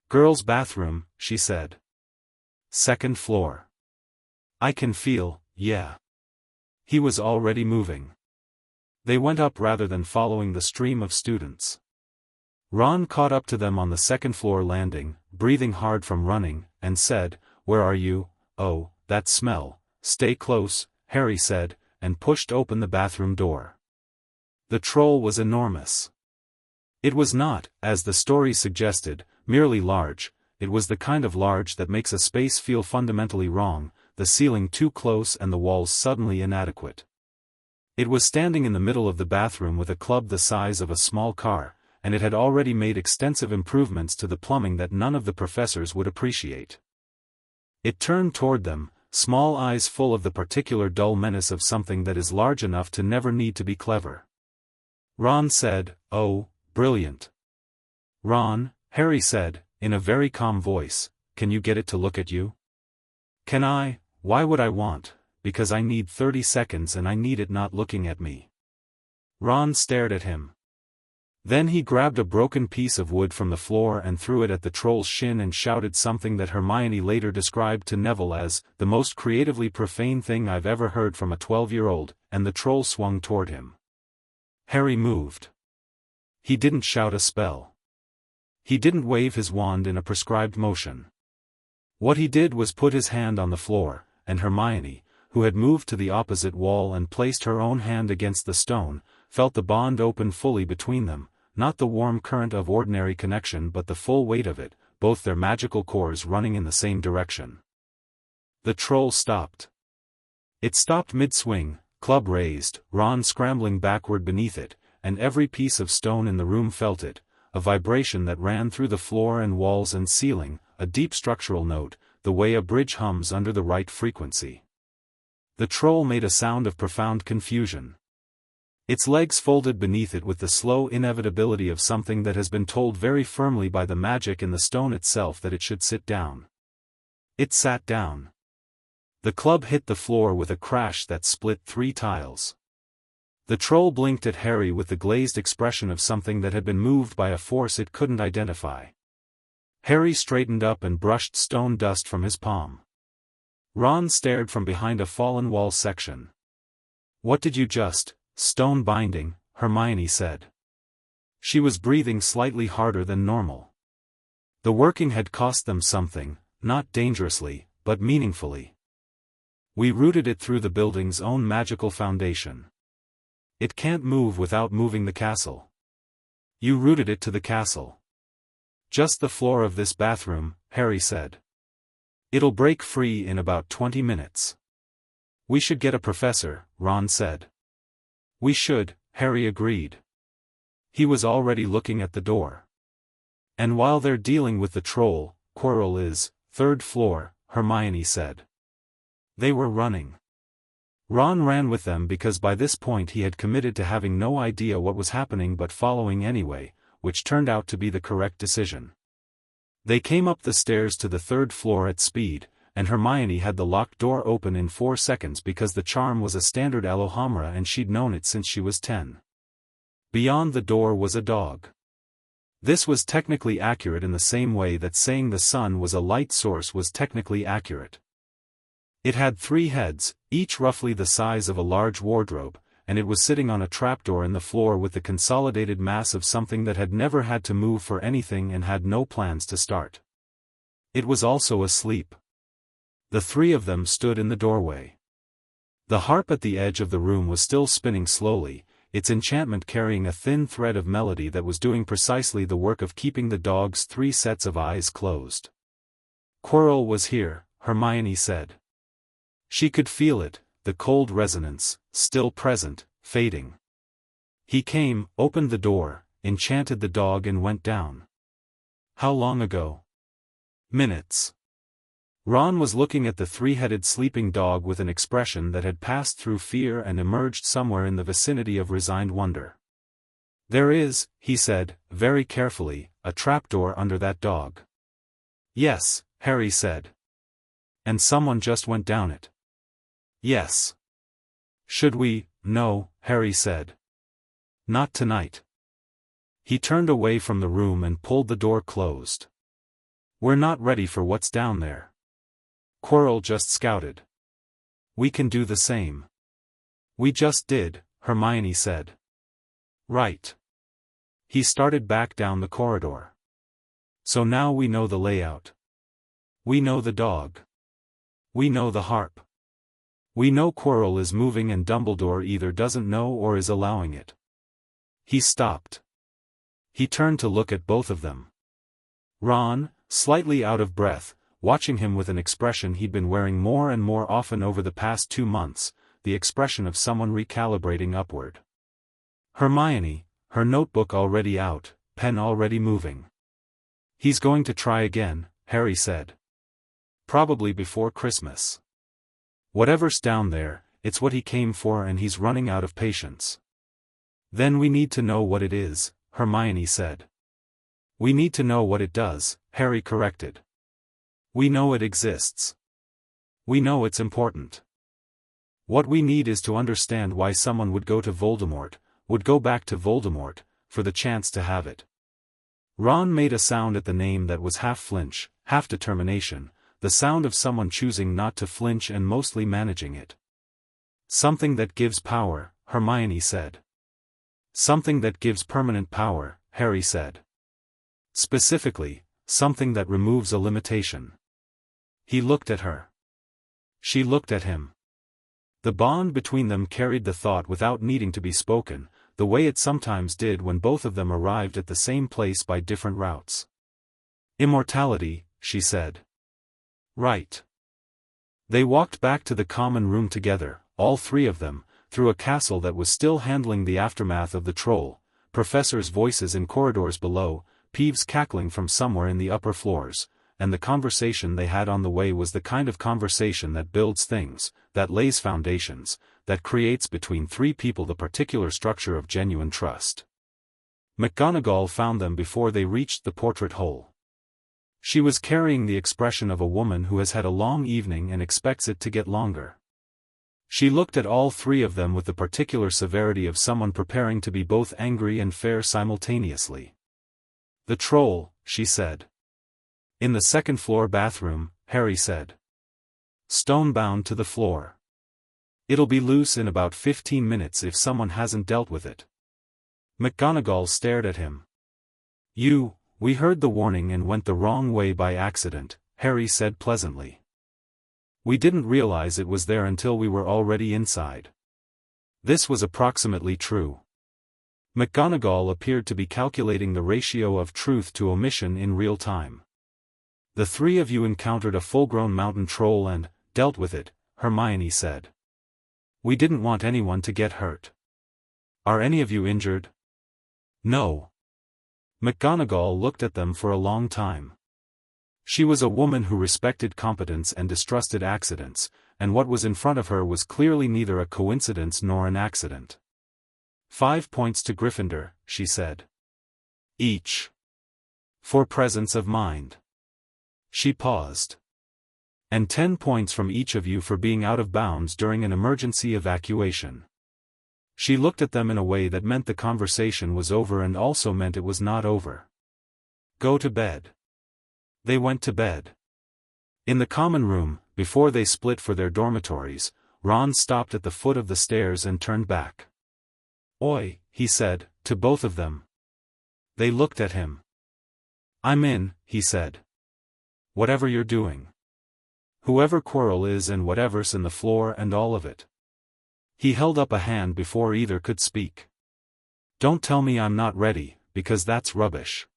Girls' bathroom, she said. 2nd floor. I can feel, yeah. He was already moving. They went up rather than following the stream of students. Ron caught up to them on the 2nd floor landing, breathing hard from running, and said, "Where are you? Oh, that smell. Stay close," Harry said, and pushed open the bathroom door. The troll was enormous. It was not, as the story suggested, merely large, it was the kind of large that makes a space feel fundamentally wrong, the ceiling too close and the walls suddenly inadequate. It was standing in the middle of the bathroom with a club the size of a small car, and it had already made extensive improvements to the plumbing that none of the professors would appreciate. It turned toward them, small eyes full of the particular dull menace of something that is large enough to never need to be clever. Ron said, "Oh, brilliant." "Ron," Harry said, in a very calm voice, "can you get it to look at you?" "Can I? Why would I want? Because I need 30 seconds and I need it not looking at me." Ron stared at him. Then he grabbed a broken piece of wood from the floor and threw it at the troll's shin and shouted something that Hermione later described to Neville as, "the most creatively profane thing I've ever heard from a 12-year-old, and the troll swung toward him. Harry moved. He didn't shout a spell. He didn't wave his wand in a prescribed motion. What he did was put his hand on the floor, and Hermione, who had moved to the opposite wall and placed her own hand against the stone, felt the bond open fully between them, not the warm current of ordinary connection but the full weight of it, both their magical cores running in the same direction. The troll stopped. It stopped mid-swing, club raised, Ron scrambling backward beneath it, and every piece of stone in the room felt it, a vibration that ran through the floor and walls and ceiling, a deep structural note, the way a bridge hums under the right frequency. The troll made a sound of profound confusion. Its legs folded beneath it with the slow inevitability of something that has been told very firmly by the magic in the stone itself that it should sit down. It sat down. The club hit the floor with a crash that split 3 tiles. The troll blinked at Harry with the glazed expression of something that had been moved by a force it couldn't identify. Harry straightened up and brushed stone dust from his palm. Ron stared from behind a fallen wall section. "What did you just..." "Stone binding," Hermione said. She was breathing slightly harder than normal. The working had cost them something, not dangerously, but meaningfully. We rooted it through the building's own magical foundation. It can't move without moving the castle. You rooted it to the castle. Just the floor of this bathroom, Harry said. It'll break free in about 20 minutes. We should get a professor, Ron said. We should, Harry agreed. He was already looking at the door. And while they're dealing with the troll, Quirrell is, 3rd floor, Hermione said. They were running. Ron ran with them because by this point he had committed to having no idea what was happening but following anyway, which turned out to be the correct decision. They came up the stairs to the 3rd floor at speed, and Hermione had the locked door open in 4 seconds because the charm was a standard Alohomora and she'd known it since she was 10. Beyond the door was a dog. This was technically accurate in the same way that saying the sun was a light source was technically accurate. It had 3 heads, each roughly the size of a large wardrobe, and it was sitting on a trapdoor in the floor with the consolidated mass of something that had never had to move for anything and had no plans to start. It was also asleep. The 3 of them stood in the doorway. The harp at the edge of the room was still spinning slowly, its enchantment carrying a thin thread of melody that was doing precisely the work of keeping the dog's 3 sets of eyes closed. Quirrell was here, Hermione said. She could feel it, the cold resonance, still present, fading. He came, opened the door, enchanted the dog and went down. How long ago? Minutes. Ron was looking at the 3-headed sleeping dog with an expression that had passed through fear and emerged somewhere in the vicinity of resigned wonder. There is, he said, very carefully, a trapdoor under that dog. Yes, Harry said. And someone just went down it. Yes. Should we? No, Harry said. Not tonight. He turned away from the room and pulled the door closed. We're not ready for what's down there. Quirrell just scouted. We can do the same. We just did, Hermione said. Right. He started back down the corridor. So now we know the layout. We know the dog. We know the harp. We know Quirrell is moving and Dumbledore either doesn't know or is allowing it. He stopped. He turned to look at both of them. Ron, slightly out of breath, watching him with an expression he'd been wearing more and more often over the past 2 months, the expression of someone recalibrating upward. Hermione, her notebook already out, pen already moving. He's going to try again, Harry said. Probably before Christmas. Whatever's down there, it's what he came for and he's running out of patience. Then we need to know what it is, Hermione said. We need to know what it does, Harry corrected. We know it exists. We know it's important. What we need is to understand why someone would go to Voldemort, would go back to Voldemort, for the chance to have it. Ron made a sound at the name that was half flinch, half determination, the sound of someone choosing not to flinch and mostly managing it. Something that gives power, Hermione said. Something that gives permanent power, Harry said. Specifically, something that removes a limitation. He looked at her. She looked at him. The bond between them carried the thought without needing to be spoken, the way it sometimes did when both of them arrived at the same place by different routes. Immortality, she said. Right. They walked back to the common room together, all 3 of them, through a castle that was still handling the aftermath of the troll, professors' voices in corridors below, Peeves cackling from somewhere in the upper floors, and the conversation they had on the way was the kind of conversation that builds things, that lays foundations, that creates between 3 people the particular structure of genuine trust. McGonagall found them before they reached the portrait hole. She was carrying the expression of a woman who has had a long evening and expects it to get longer. She looked at all 3 of them with the particular severity of someone preparing to be both angry and fair simultaneously. The troll, she said. In the 2nd floor bathroom, Harry said. Stone-bound to the floor. It'll be loose in about 15 minutes if someone hasn't dealt with it. McGonagall stared at him. We heard the warning and went the wrong way by accident, Harry said pleasantly. We didn't realize it was there until we were already inside. This was approximately true. McGonagall appeared to be calculating the ratio of truth to omission in real time. The three of you encountered a full-grown mountain troll and dealt with it, Hermione said. We didn't want anyone to get hurt. Are any of you injured? No. McGonagall looked at them for a long time. She was a woman who respected competence and distrusted accidents, and what was in front of her was clearly neither a coincidence nor an accident. 5 points to Gryffindor, she said. Each. For presence of mind. She paused. And 10 points from each of you for being out of bounds during an emergency evacuation. She looked at them in a way that meant the conversation was over and also meant it was not over. Go to bed. They went to bed. In the common room, before they split for their dormitories, Ron stopped at the foot of the stairs and turned back. Oi, he said, to both of them. They looked at him. I'm in, he said. Whatever you're doing. Whoever Quirrell is and whatever's in the floor and all of it. He held up a hand before either could speak. Don't tell me I'm not ready, because that's rubbish.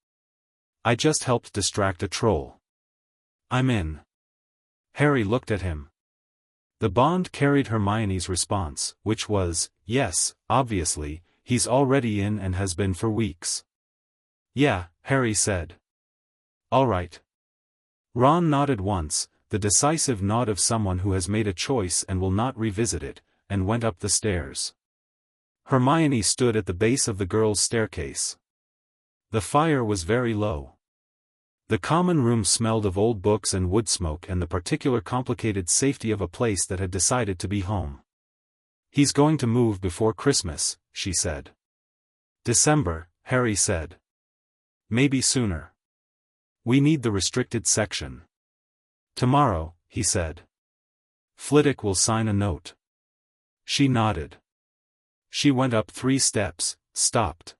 I just helped distract a troll. I'm in. Harry looked at him. The bond carried Hermione's response, which was, yes, obviously, he's already in and has been for weeks. Yeah, Harry said. All right. Ron nodded once, the decisive nod of someone who has made a choice and will not revisit it, and went up the stairs. Hermione stood at the base of the girls' staircase. The fire was very low. The common room smelled of old books and wood smoke and the particular complicated safety of a place that had decided to be home. He's going to move before Christmas, she said. December, Harry said. Maybe sooner. We need the restricted section. Tomorrow, he said. Flitwick will sign a note. She nodded. She went up 3 steps, stopped.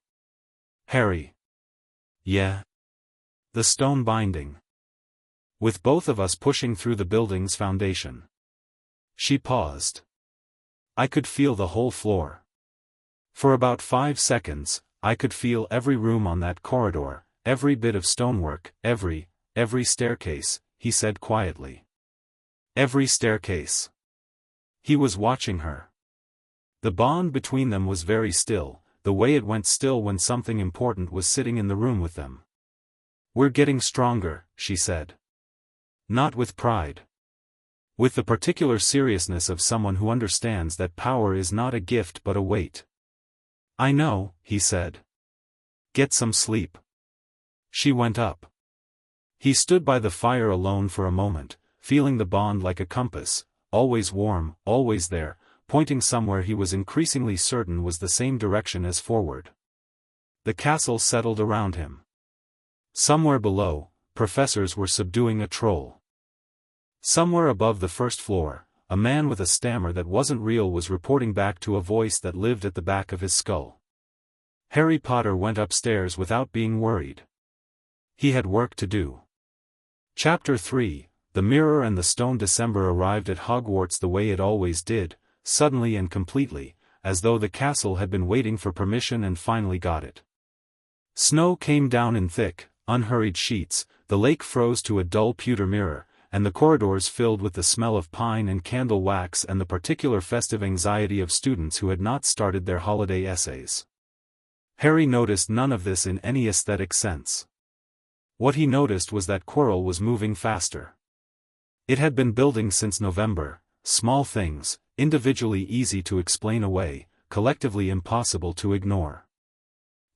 Harry. Yeah. The stone binding. With both of us pushing through the building's foundation. She paused. I could feel the whole floor. For about 5 seconds, I could feel every room on that corridor, every bit of stonework, every staircase, he said quietly. Every staircase. He was watching her. The bond between them was very still, the way it went still when something important was sitting in the room with them. We're getting stronger, she said. Not with pride. With the particular seriousness of someone who understands that power is not a gift but a weight. I know, he said. Get some sleep. She went up. He stood by the fire alone for a moment, feeling the bond like a compass, always warm, always there, pointing somewhere he was increasingly certain was the same direction as forward. The castle settled around him. Somewhere below, professors were subduing a troll. Somewhere above the first floor, a man with a stammer that wasn't real was reporting back to a voice that lived at the back of his skull. Harry Potter went upstairs without being worried. He had work to do. Chapter 3, The Mirror and the Stone. December arrived at Hogwarts the way it always did, suddenly and completely, as though the castle had been waiting for permission and finally got it. Snow came down in thick, unhurried sheets, the lake froze to a dull pewter mirror, and the corridors filled with the smell of pine and candle wax and the particular festive anxiety of students who had not started their holiday essays. Harry noticed none of this in any aesthetic sense. What he noticed was that Quirrell was moving faster. It had been building since November, small things, individually easy to explain away, collectively impossible to ignore.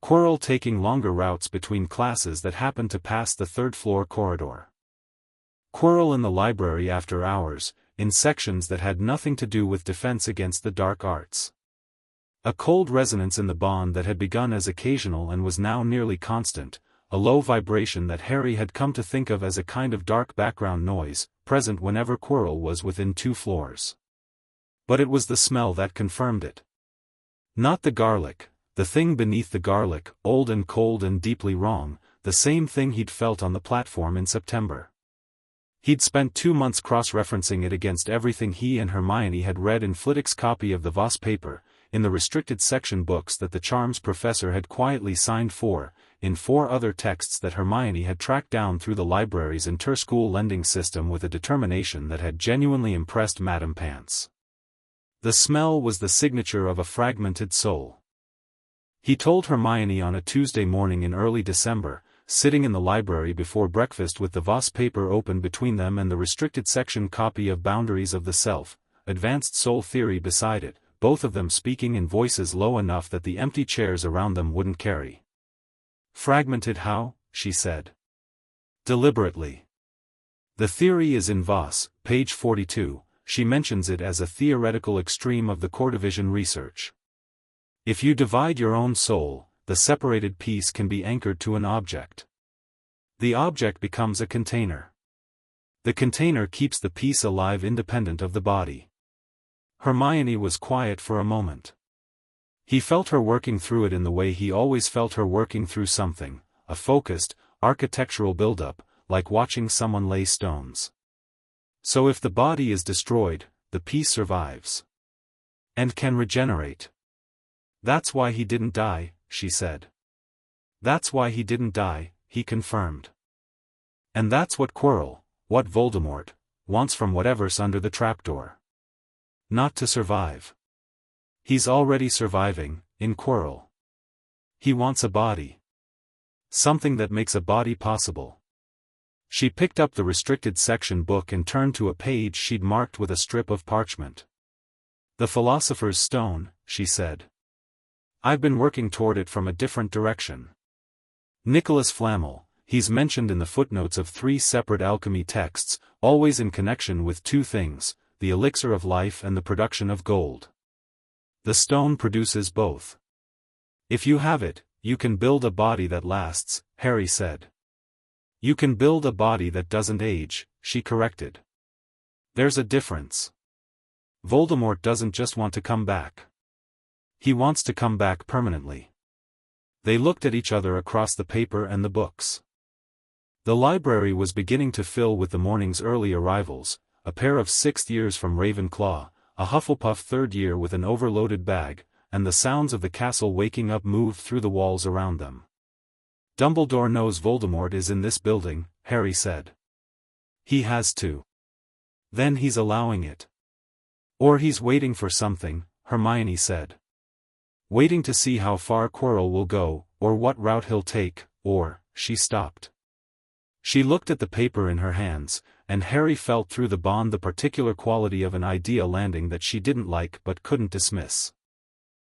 Quirrell taking longer routes between classes that happened to pass the third-floor corridor. Quirrell in the library after hours, in sections that had nothing to do with defense against the dark arts. A cold resonance in the bond that had begun as occasional and was now nearly constant, a low vibration that Harry had come to think of as a kind of dark background noise, present whenever Quirrell was within 2 floors. But it was the smell that confirmed it. Not the garlic, the thing beneath the garlic, old and cold and deeply wrong, the same thing he'd felt on the platform in September. He'd spent 2 months cross-referencing it against everything he and Hermione had read in Flitwick's copy of the Voss paper, in the restricted section books that the charms professor had quietly signed for, in 4 other texts that Hermione had tracked down through the library's inter-school lending system with a determination that had genuinely impressed Madame Pants. The smell was the signature of a fragmented soul. He told Hermione on a Tuesday morning in early December, sitting in the library before breakfast with the Voss paper open between them and the restricted section copy of Boundaries of the Self, Advanced Soul Theory beside it, both of them speaking in voices low enough that the empty chairs around them wouldn't carry. Fragmented how? She said. Deliberately. The theory is in Voss, page 42, she mentions it as a theoretical extreme of the core division research. If you divide your own soul, the separated piece can be anchored to an object. The object becomes a container. The container keeps the piece alive independent of the body. Hermione was quiet for a moment. He felt her working through it in the way he always felt her working through something, a focused, architectural build-up, like watching someone lay stones. So if the body is destroyed, the piece survives. And can regenerate. That's why he didn't die, she said. That's why he didn't die, he confirmed. And that's what Quirrell, what Voldemort, wants from whatever's under the trapdoor. Not to survive. He's already surviving, in Quirrell. He wants a body. Something that makes a body possible. She picked up the restricted section book and turned to a page she'd marked with a strip of parchment. The Philosopher's Stone, she said. I've been working toward it from a different direction. Nicholas Flamel, he's mentioned in the footnotes of 3 separate alchemy texts, always in connection with 2 things, the elixir of life and the production of gold. The stone produces both. If you have it, you can build a body that lasts, Harry said. You can build a body that doesn't age, she corrected. There's a difference. Voldemort doesn't just want to come back. He wants to come back permanently. They looked at each other across the paper and the books. The library was beginning to fill with the morning's early arrivals, a pair of 6th years from Ravenclaw, a Hufflepuff 3rd year with an overloaded bag, and the sounds of the castle waking up moved through the walls around them. Dumbledore knows Voldemort is in this building, Harry said. He has to. Then he's allowing it. Or he's waiting for something, Hermione said. Waiting to see how far Quirrell will go, or what route he'll take, or, she stopped. She looked at the paper in her hands, and Harry felt through the bond the particular quality of an idea landing that she didn't like but couldn't dismiss.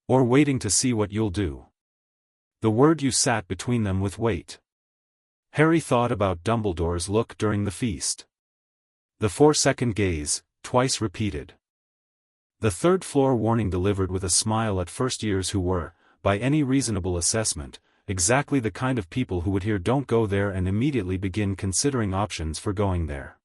Or waiting to see what you'll do. The word you sat between them with wait. Harry thought about Dumbledore's look during the feast. The 4-second gaze, twice repeated. The 3rd floor warning delivered with a smile at first years who were, by any reasonable assessment, exactly the kind of people who would hear "don't go there" and immediately begin considering options for going there.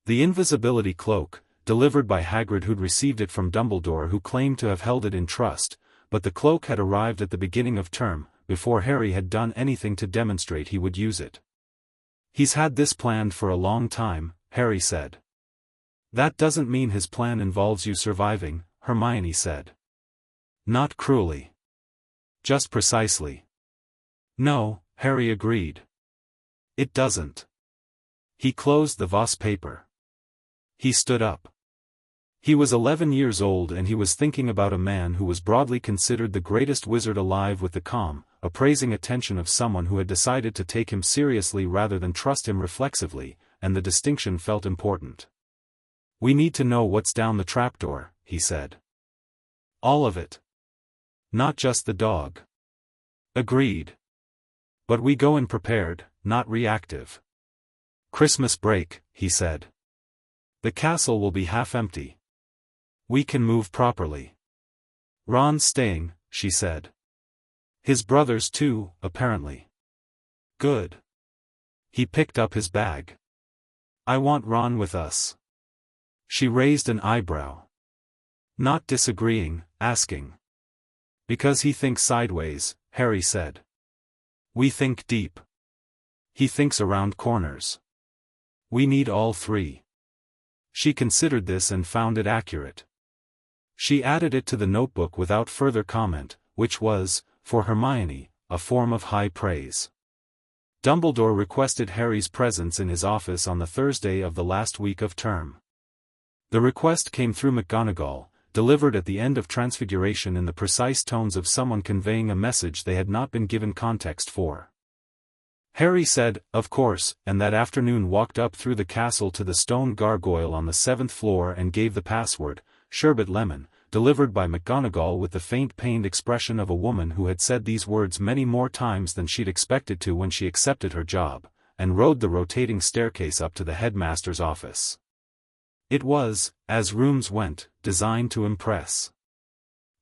The invisibility cloak, delivered by Hagrid who'd received it from Dumbledore who claimed to have held it in trust, but the cloak had arrived at the beginning of term, before Harry had done anything to demonstrate he would use it. He's had this planned for a long time, Harry said. That doesn't mean his plan involves you surviving, Hermione said. Not cruelly. Just precisely. No, Harry agreed. It doesn't. He closed the Voss paper. He stood up. He was 11 years old and he was thinking about a man who was broadly considered the greatest wizard alive with the calm, appraising attention of someone who had decided to take him seriously rather than trust him reflexively, and the distinction felt important. We need to know what's down the trapdoor, he said. All of it. Not just the dog. Agreed. But we go in prepared, not reactive. Christmas break, he said. The castle will be half empty. We can move properly. Ron's staying, she said. His brothers too, apparently. Good. He picked up his bag. I want Ron with us. She raised an eyebrow. Not disagreeing, asking. Because he thinks sideways, Harry said. We think deep. He thinks around corners. We need all three. She considered this and found it accurate. She added it to the notebook without further comment, which was, for Hermione, a form of high praise. Dumbledore requested Harry's presence in his office on the Thursday of the last week of term. The request came through McGonagall, delivered at the end of Transfiguration in the precise tones of someone conveying a message they had not been given context for. Harry said, "Of course," and that afternoon walked up through the castle to the stone gargoyle on the 7th floor and gave the password, "Sherbet Lemon," delivered by McGonagall with the faint pained expression of a woman who had said these words many more times than she'd expected to when she accepted her job, and rode the rotating staircase up to the headmaster's office. It was, as rooms went, designed to impress.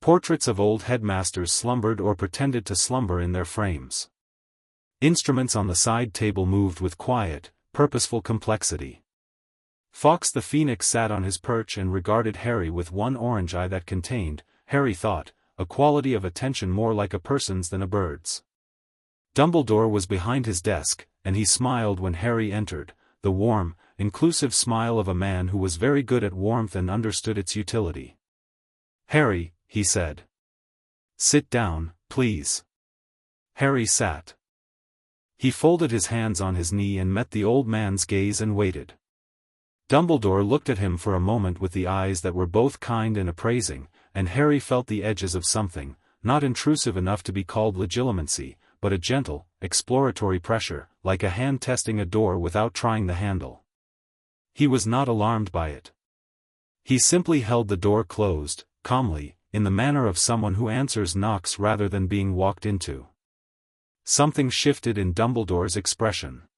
Portraits of old headmasters slumbered or pretended to slumber in their frames. Instruments on the side table moved with quiet, purposeful complexity. Fawkes the Phoenix sat on his perch and regarded Harry with one orange eye that contained, Harry thought, a quality of attention more like a person's than a bird's. Dumbledore was behind his desk, and he smiled when Harry entered, the warm, inclusive smile of a man who was very good at warmth and understood its utility. "Harry," he said. "Sit down, please." Harry sat. He folded his hands on his knee and met the old man's gaze and waited. Dumbledore looked at him for a moment with the eyes that were both kind and appraising, and Harry felt the edges of something, not intrusive enough to be called legitimacy, but a gentle, exploratory pressure, like a hand testing a door without trying the handle. He was not alarmed by it. He simply held the door closed, calmly, in the manner of someone who answers knocks rather than being walked into. Something shifted in Dumbledore's expression.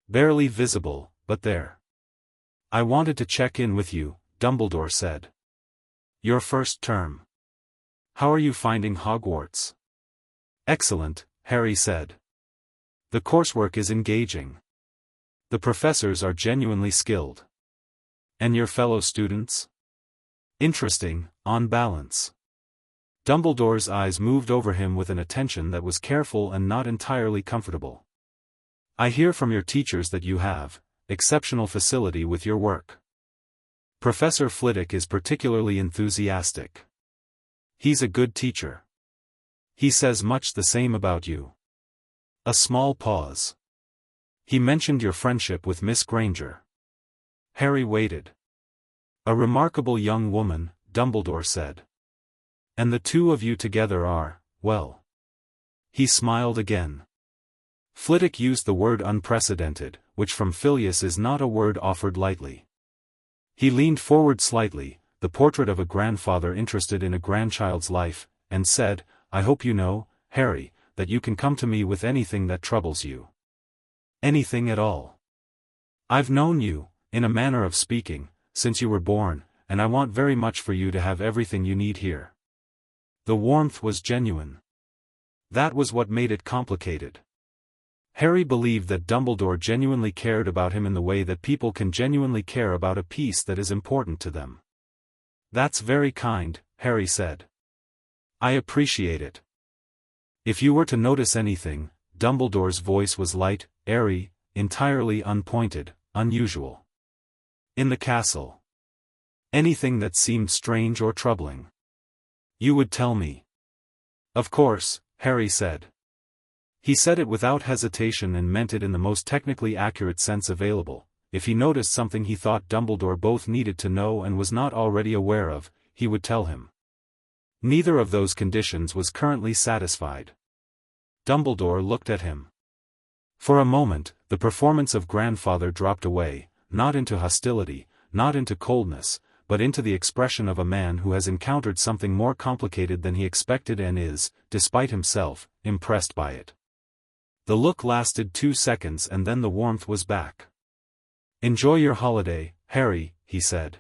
Barely visible, but there. "I wanted to check in with you," Dumbledore said. "Your first term. How are you finding Hogwarts?" "Excellent," Harry said. "The coursework is engaging. The professors are genuinely skilled. And your fellow students?" "Interesting, on balance." Dumbledore's eyes moved over him with an attention that was careful and not entirely comfortable. "I hear from your teachers that you have exceptional facility with your work. Professor Flitwick is particularly enthusiastic. He's a good teacher. He says much the same about you." A small pause. "He mentioned your friendship with Miss Granger." Harry waited. "A remarkable young woman," Dumbledore said. "And the two of you together are, well." He smiled again. Flitwick used the word unprecedented, which from Filius is not a word offered lightly. He leaned forward slightly, the portrait of a grandfather interested in a grandchild's life, and said, "I hope you know, Harry, that you can come to me with anything that troubles you. Anything at all. I've known you, in a manner of speaking, since you were born, and I want very much for you to have everything you need here." The warmth was genuine. That was what made it complicated. Harry believed that Dumbledore genuinely cared about him in the way that people can genuinely care about a piece that is important to them. "That's very kind," Harry said. "I appreciate it. If you were to notice anything," Dumbledore's voice was light, airy, entirely unpointed, unusual. "In the castle. Anything that seemed strange or troubling. You would tell me." "Of course," Harry said. He said it without hesitation and meant it in the most technically accurate sense available. If he noticed something he thought Dumbledore both needed to know and was not already aware of, he would tell him. Neither of those conditions was currently satisfied. Dumbledore looked at him. For a moment, the performance of grandfather dropped away, not into hostility, not into coldness, but into the expression of a man who has encountered something more complicated than he expected and is, despite himself, impressed by it. The look lasted 2 seconds and then the warmth was back. "Enjoy your holiday, Harry," he said.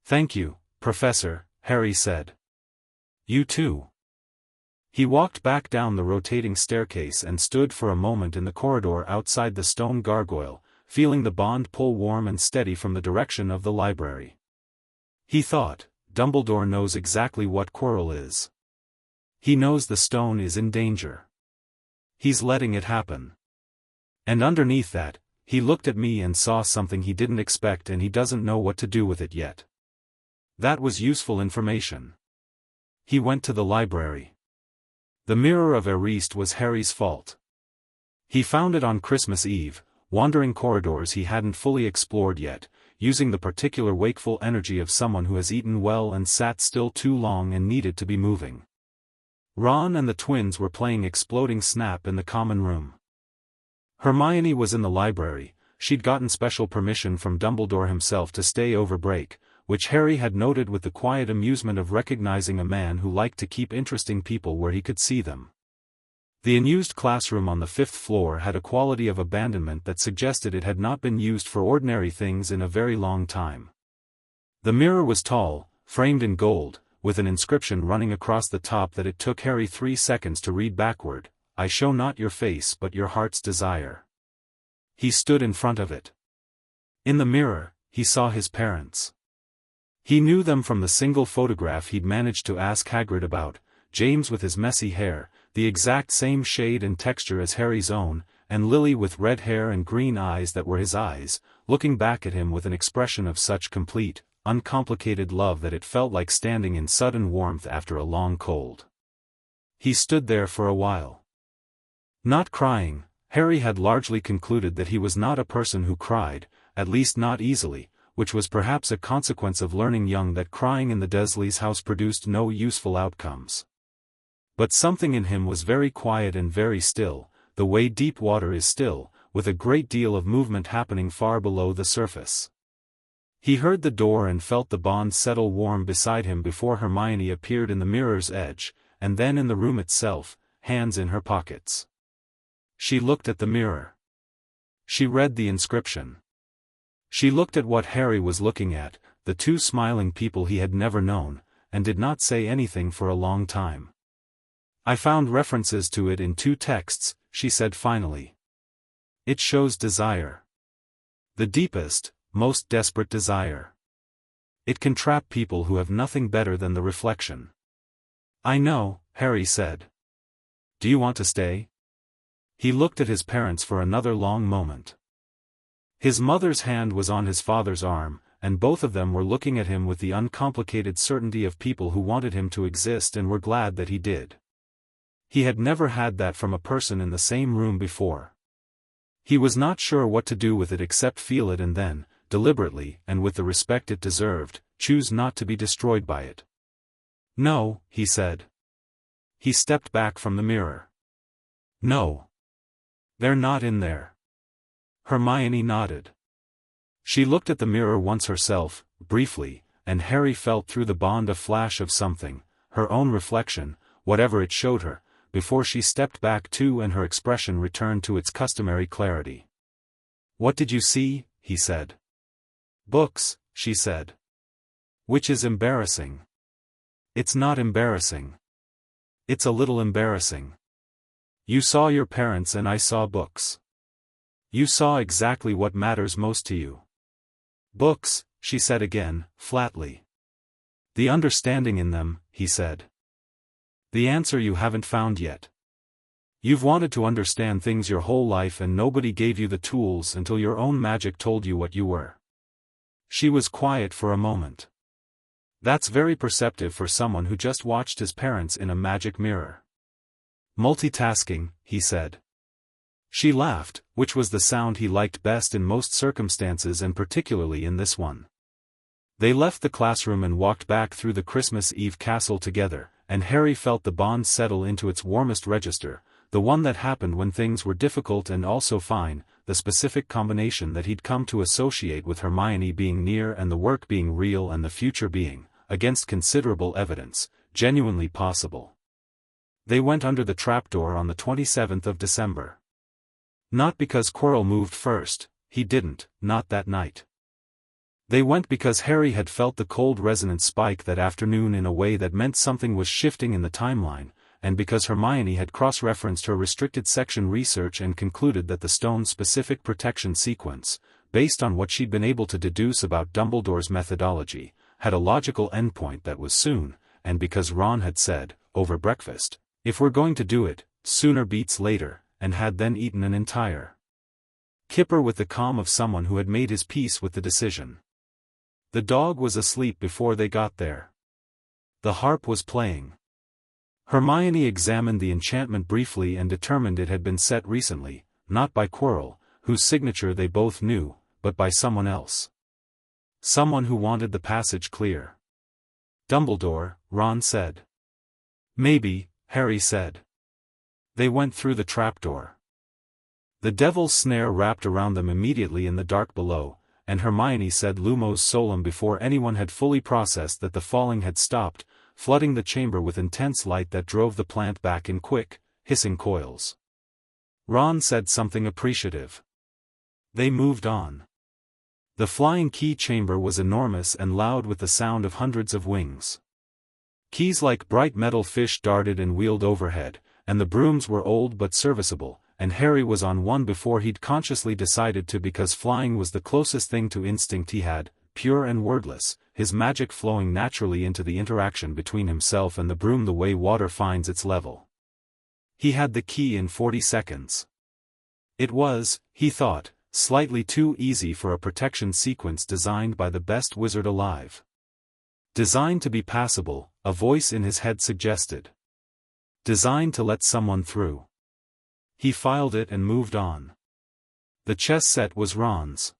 "Thank you, Professor," Harry said. "You too." He walked back down the rotating staircase and stood for a moment in the corridor outside the stone gargoyle, feeling the bond pull warm and steady from the direction of the library. He thought, Dumbledore knows exactly what Quirrell is. He knows the stone is in danger. He's letting it happen. And underneath that, He looked at me and saw something he didn't expect and he doesn't know what to do with it yet. That was useful information. He went to the library. The mirror of Ariste was Harry's fault. He found it on Christmas Eve, wandering corridors he hadn't fully explored yet, using the particular wakeful energy of someone who has eaten well and sat still too long and needed to be moving. Ron and the twins were playing Exploding Snap in the common room. Hermione was in the library. She'd gotten special permission from Dumbledore himself to stay over break, which Harry had noted with the quiet amusement of recognizing a man who liked to keep interesting people where he could see them. The unused classroom on the 5th floor had a quality of abandonment that suggested it had not been used for ordinary things in a very long time. The mirror was tall, framed in gold, with an inscription running across the top that it took Harry 3 seconds to read backward: "I show not your face but your heart's desire." He stood in front of it. In the mirror, he saw his parents. He knew them from the single photograph he'd managed to ask Hagrid about: James with his messy hair, the exact same shade and texture as Harry's own, and Lily with red hair and green eyes that were his eyes, looking back at him with an expression of such complete, uncomplicated love that it felt like standing in sudden warmth after a long cold. He stood there for a while. Not crying. Harry had largely concluded that he was not a person who cried, at least not easily, which was perhaps a consequence of learning young that crying in the Dursleys' house produced no useful outcomes. But something in him was very quiet and very still, the way deep water is still, with a great deal of movement happening far below the surface. He heard the door and felt the bond settle warm beside him before Hermione appeared in the mirror's edge, and then in the room itself, hands in her pockets. She looked at the mirror. She read the inscription. She looked at what Harry was looking at, the two smiling people he had never known, and did not say anything for a long time. "I found references to it in 2 texts," she said finally. "It shows desire. The deepest, most desperate desire. It can trap people who have nothing better than the reflection." "I know," Harry said. "Do you want to stay?" He looked at his parents for another long moment. His mother's hand was on his father's arm, and both of them were looking at him with the uncomplicated certainty of people who wanted him to exist and were glad that he did. He had never had that from a person in the same room before. He was not sure what to do with it except feel it and then, deliberately and with the respect it deserved, choose not to be destroyed by it. "No," he said. He stepped back from the mirror. "No. They're not in there." Hermione nodded. She looked at the mirror once herself, briefly, and Harry felt through the bond a flash of something, her own reflection, whatever it showed her, before she stepped back too and her expression returned to its customary clarity. "What did you see?" he said. "Books," she said. "Which is embarrassing." "It's not embarrassing. It's a little embarrassing. You saw your parents and I saw books. You saw exactly what matters most to you." "Books," she said again, flatly. "The understanding in them," he said. "The answer you haven't found yet. You've wanted to understand things your whole life and nobody gave you the tools until your own magic told you what you were." She was quiet for a moment. "That's very perceptive for someone who just watched his parents in a magic mirror." "Multitasking," he said. She laughed, which was the sound he liked best in most circumstances and particularly in this one. They left the classroom and walked back through the Christmas Eve castle together, and Harry felt the bond settle into its warmest register, the one that happened when things were difficult and also fine, the specific combination that he'd come to associate with Hermione being near and the work being real and the future being, against considerable evidence, genuinely possible. They went under the trapdoor on the 27th of December. Not because Quirrell moved first, he didn't, not that night. They went because Harry had felt the cold resonant spike that afternoon in a way that meant something was shifting in the timeline, and because Hermione had cross-referenced her restricted section research and concluded that the stone-specific protection sequence, based on what she'd been able to deduce about Dumbledore's methodology, had a logical endpoint that was soon, and because Ron had said, over breakfast, "If we're going to do it, sooner beats later," and had then eaten an entire Kipper with the calm of someone who had made his peace with the decision. The dog was asleep before they got there. The harp was playing. Hermione examined the enchantment briefly and determined it had been set recently, not by Quirrell, whose signature they both knew, but by someone else. Someone who wanted the passage clear. Dumbledore, Ron said. Maybe, Harry said. They went through the trapdoor. The devil's snare wrapped around them immediately in the dark below, and Hermione said Lumos Solum before anyone had fully processed that the falling had stopped, flooding the chamber with intense light that drove the plant back in quick, hissing coils. Ron said something appreciative. They moved on. The flying key chamber was enormous and loud with the sound of hundreds of wings. Keys like bright metal fish darted and wheeled overhead, and the brooms were old but serviceable, and Harry was on one before he'd consciously decided to because flying was the closest thing to instinct he had, pure and wordless, his magic flowing naturally into the interaction between himself and the broom the way water finds its level. He had the key in 40 seconds. It was, he thought, slightly too easy for a protection sequence designed by the best wizard alive. Designed to be passable, a voice in his head suggested. Designed to let someone through. He filed it and moved on. The chess set was Ron's.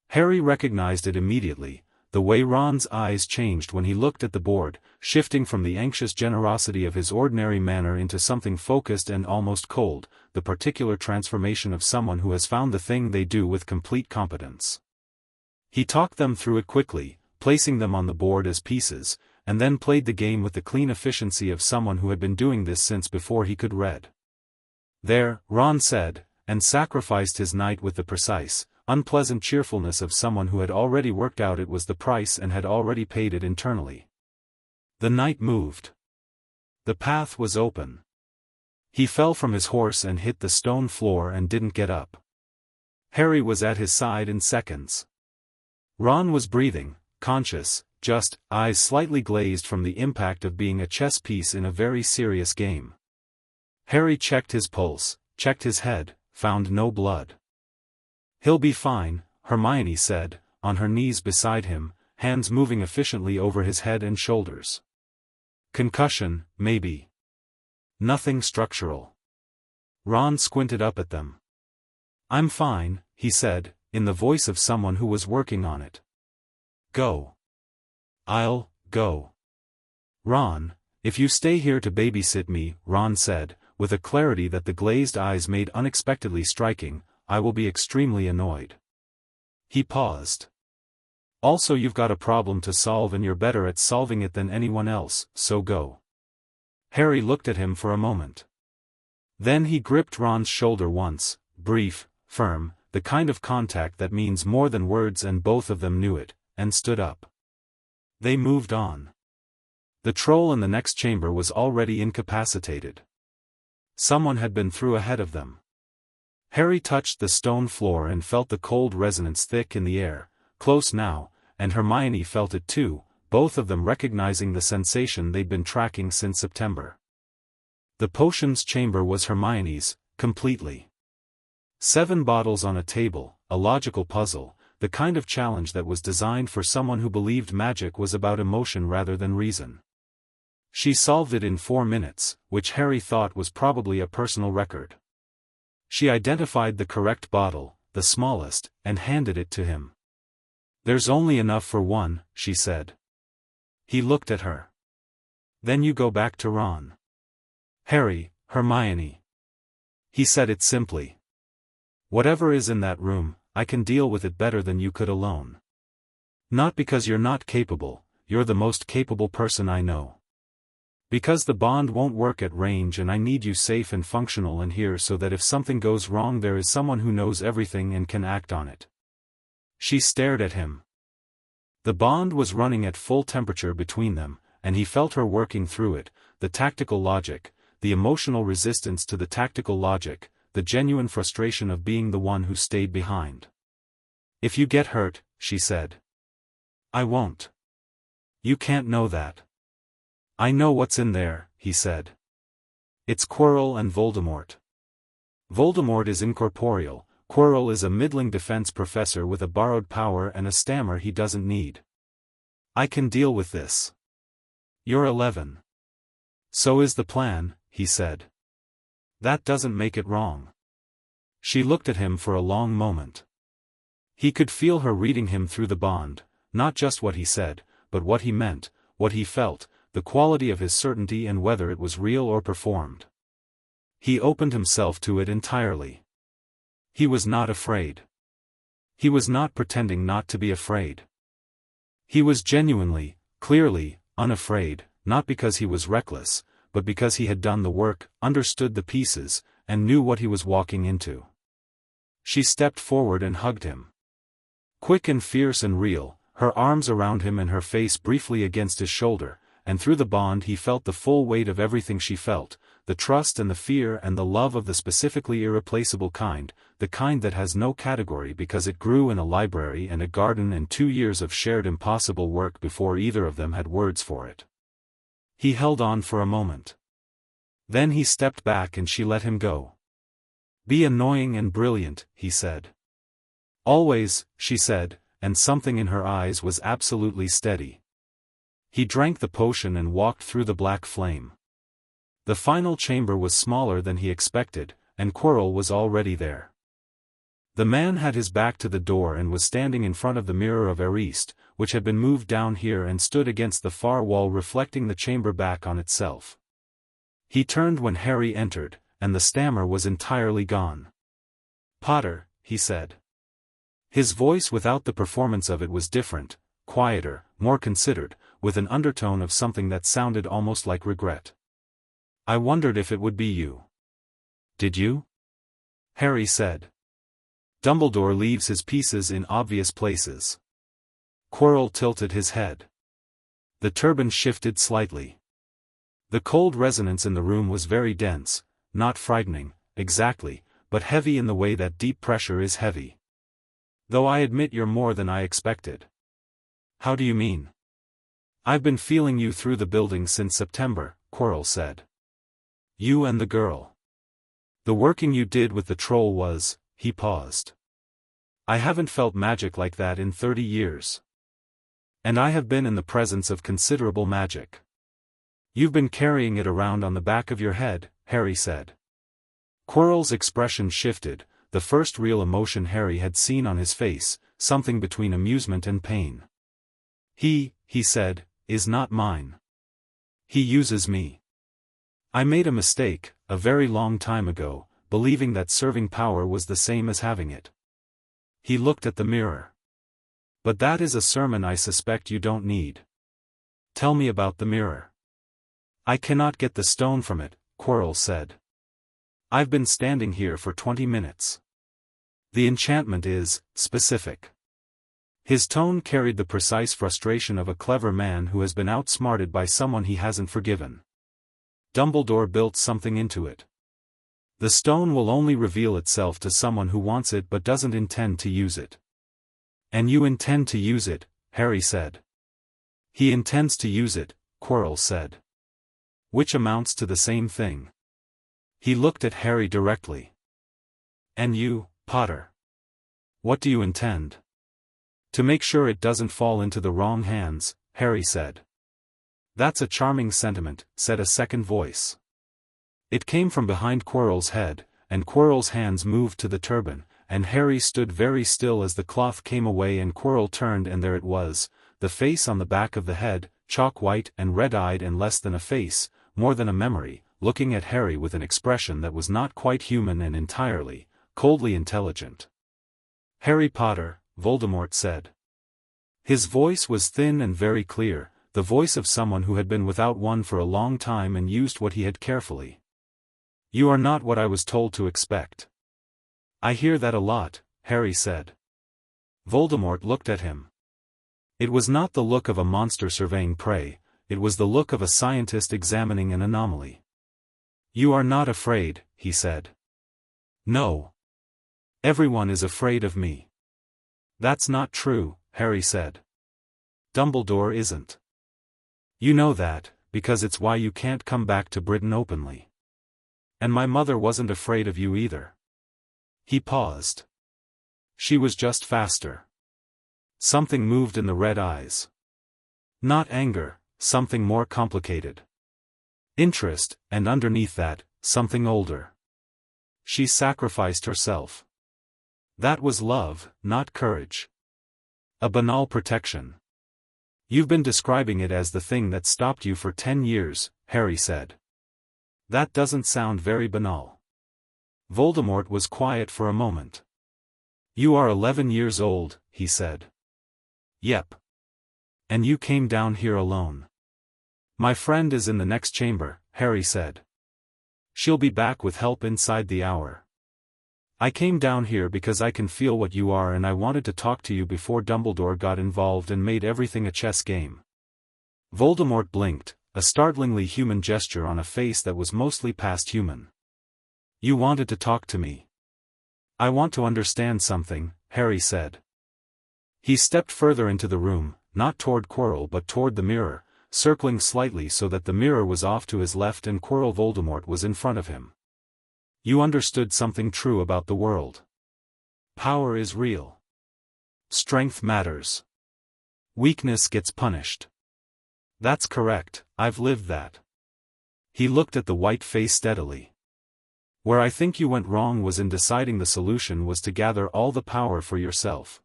Harry recognized it immediately, the way Ron's eyes changed when he looked at the board, shifting from the anxious generosity of his ordinary manner into something focused and almost cold, the particular transformation of someone who has found the thing they do with complete competence. He talked them through it quickly, placing them on the board as pieces, and then played the game with the clean efficiency of someone who had been doing this since before he could read. There, Ron said, and sacrificed his knight with the precise, unpleasant cheerfulness of someone who had already worked out it was the price and had already paid it internally. The knight moved. The path was open. He fell from his horse and hit the stone floor and didn't get up. Harry was at his side in seconds. Ron was breathing, conscious, just, eyes slightly glazed from the impact of being a chess piece in a very serious game. Harry checked his pulse, checked his head, found no blood. He'll be fine, Hermione said, on her knees beside him, hands moving efficiently over his head and shoulders. Concussion, maybe. Nothing structural. Ron squinted up at them. I'm fine, he said, in the voice of someone who was working on it. Go. I'll go. Ron, if you stay here to babysit me, Ron said, with a clarity that the glazed eyes made unexpectedly striking, I will be extremely annoyed. He paused. Also, you've got a problem to solve and you're better at solving it than anyone else, so go. Harry looked at him for a moment. Then he gripped Ron's shoulder once, brief, firm, the kind of contact that means more than words, and both of them knew it, and stood up. They moved on. The troll in the next chamber was already incapacitated. Someone had been through ahead of them. Harry touched the stone floor and felt the cold resonance thick in the air, close now, and Hermione felt it too, both of them recognizing the sensation they'd been tracking since September. The potions chamber was Hermione's, completely. 7 bottles on a table, a logical puzzle, the kind of challenge that was designed for someone who believed magic was about emotion rather than reason. She solved it in 4 minutes, which Harry thought was probably a personal record. She identified the correct bottle, the smallest, and handed it to him. There's only enough for one, she said. He looked at her. Then you go back to Ron. Harry, Hermione. He said it simply. Whatever is in that room, I can deal with it better than you could alone. Not because you're not capable, you're the most capable person I know. Because the bond won't work at range and I need you safe and functional in here so that if something goes wrong there is someone who knows everything and can act on it. She stared at him. The bond was running at full temperature between them, and he felt her working through it, the tactical logic, the emotional resistance to the tactical logic, the genuine frustration of being the one who stayed behind. If you get hurt, she said. I won't. You can't know that. I know what's in there, he said. It's Quirrell and Voldemort. Voldemort is incorporeal, Quirrell is a middling defense professor with a borrowed power and a stammer he doesn't need. I can deal with this. You're 11. So is the plan, he said. That doesn't make it wrong. She looked at him for a long moment. He could feel her reading him through the bond, not just what he said, but what he meant, what he felt, the quality of his certainty and whether it was real or performed. He opened himself to it entirely. He was not afraid. He was not pretending not to be afraid. He was genuinely, clearly, unafraid, not because he was reckless, but because he had done the work, understood the pieces, and knew what he was walking into. She stepped forward and hugged him. Quick and fierce and real, her arms around him and her face briefly against his shoulder, and through the bond he felt the full weight of everything she felt, the trust and the fear and the love of the specifically irreplaceable kind, the kind that has no category because it grew in a library and a garden and 2 years of shared impossible work before either of them had words for it. He held on for a moment. Then he stepped back and she let him go. Be annoying and brilliant, he said. Always, she said, and something in her eyes was absolutely steady. He drank the potion and walked through the black flame. The final chamber was smaller than he expected, and Quirrell was already there. The man had his back to the door and was standing in front of the mirror of Ariste, which had been moved down here and stood against the far wall reflecting the chamber back on itself. He turned when Harry entered, and the stammer was entirely gone. Potter, he said. His voice without the performance of it was different, quieter, more considered, with an undertone of something that sounded almost like regret. I wondered if it would be you. Did you? Harry said. Dumbledore leaves his pieces in obvious places. Quirrell tilted his head. The turban shifted slightly. The cold resonance in the room was very dense, not frightening, exactly, but heavy in the way that deep pressure is heavy. Though I admit you're more than I expected. How do you mean? I've been feeling you through the building since September, Quirrell said. You and the girl. The working you did with the troll was, he paused. I haven't felt magic like that in 30 years. And I have been in the presence of considerable magic. You've been carrying it around on the back of your head, Harry said. Quirrell's expression shifted, the first real emotion Harry had seen on his face, something between amusement and pain. He said, is not mine. He uses me. I made a mistake, a very long time ago, believing that serving power was the same as having it. He looked at the mirror. But that is a sermon I suspect you don't need. Tell me about the mirror. I cannot get the stone from it, Quirrell said. I've been standing here for 20 minutes. The enchantment is specific. His tone carried the precise frustration of a clever man who has been outsmarted by someone he hasn't forgiven. Dumbledore built something into it. The stone will only reveal itself to someone who wants it but doesn't intend to use it. And you intend to use it, Harry said. He intends to use it, Quirrell said. Which amounts to the same thing. He looked at Harry directly. And you, Potter? What do you intend? To make sure it doesn't fall into the wrong hands, Harry said. That's a charming sentiment, said a second voice. It came from behind Quirrell's head, and Quirrell's hands moved to the turban, and Harry stood very still as the cloth came away and Quirrell turned and there it was, the face on the back of the head, chalk-white and red-eyed and less than a face, more than a memory, looking at Harry with an expression that was not quite human and entirely, coldly intelligent. Harry Potter, Voldemort said. His voice was thin and very clear, the voice of someone who had been without one for a long time and used what he had carefully. You are not what I was told to expect. I hear that a lot, Harry said. Voldemort looked at him. It was not the look of a monster surveying prey, it was the look of a scientist examining an anomaly. You are not afraid, he said. No. Everyone is afraid of me. That's not true, Harry said. Dumbledore isn't. You know that, because it's why you can't come back to Britain openly. And my mother wasn't afraid of you either. He paused. She was just faster. Something moved in the red eyes. Not anger, something more complicated. Interest, and underneath that, something older. She sacrificed herself. That was love, not courage. A banal protection. You've been describing it as the thing that stopped you for 10 years, Harry said. That doesn't sound very banal. Voldemort was quiet for a moment. You are 11 years old, he said. Yep. And you came down here alone. My friend is in the next chamber, Harry said. She'll be back with help inside the hour. I came down here because I can feel what you are and I wanted to talk to you before Dumbledore got involved and made everything a chess game. Voldemort blinked, a startlingly human gesture on a face that was mostly past human. You wanted to talk to me. I want to understand something, Harry said. He stepped further into the room, not toward Quirrell but toward the mirror, circling slightly so that the mirror was off to his left and Quirrell Voldemort was in front of him. You understood something true about the world. Power is real. Strength matters. Weakness gets punished. That's correct, I've lived that. He looked at the white face steadily. Where I think you went wrong was in deciding the solution was to gather all the power for yourself.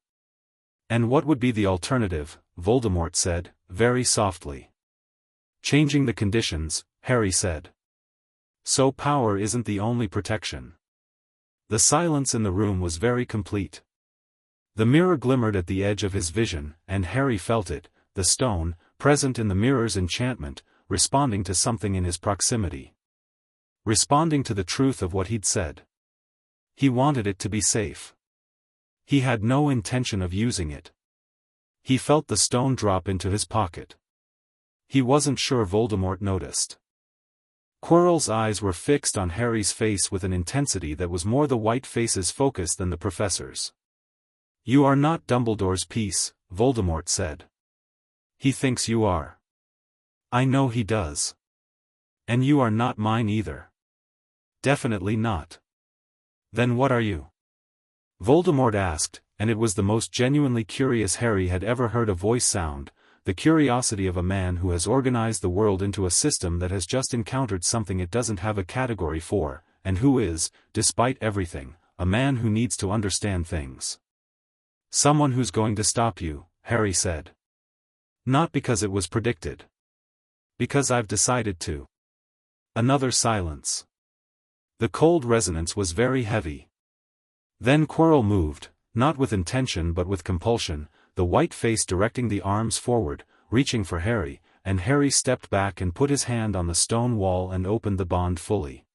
And what would be the alternative, Voldemort said, very softly. Changing the conditions, Harry said. So power isn't the only protection. The silence in the room was very complete. The mirror glimmered at the edge of his vision, and Harry felt it, the stone, present in the mirror's enchantment, responding to something in his proximity. Responding to the truth of what he'd said. He wanted it to be safe. He had no intention of using it. He felt the stone drop into his pocket. He wasn't sure Voldemort noticed. Quirrell's eyes were fixed on Harry's face with an intensity that was more the white face's focus than the professor's. You are not Dumbledore's piece, Voldemort said. He thinks you are. I know he does. And you are not mine either. Definitely not. Then what are you? Voldemort asked, and it was the most genuinely curious Harry had ever heard a voice sound, the curiosity of a man who has organized the world into a system that has just encountered something it doesn't have a category for, and who is, despite everything, a man who needs to understand things. Someone who's going to stop you, Harry said. Not because it was predicted. Because I've decided to. Another silence. The cold resonance was very heavy. Then Quirrell moved, not with intention but with compulsion, the white face directing the arms forward, reaching for Harry, and Harry stepped back and put his hand on the stone wall and opened the bond fully.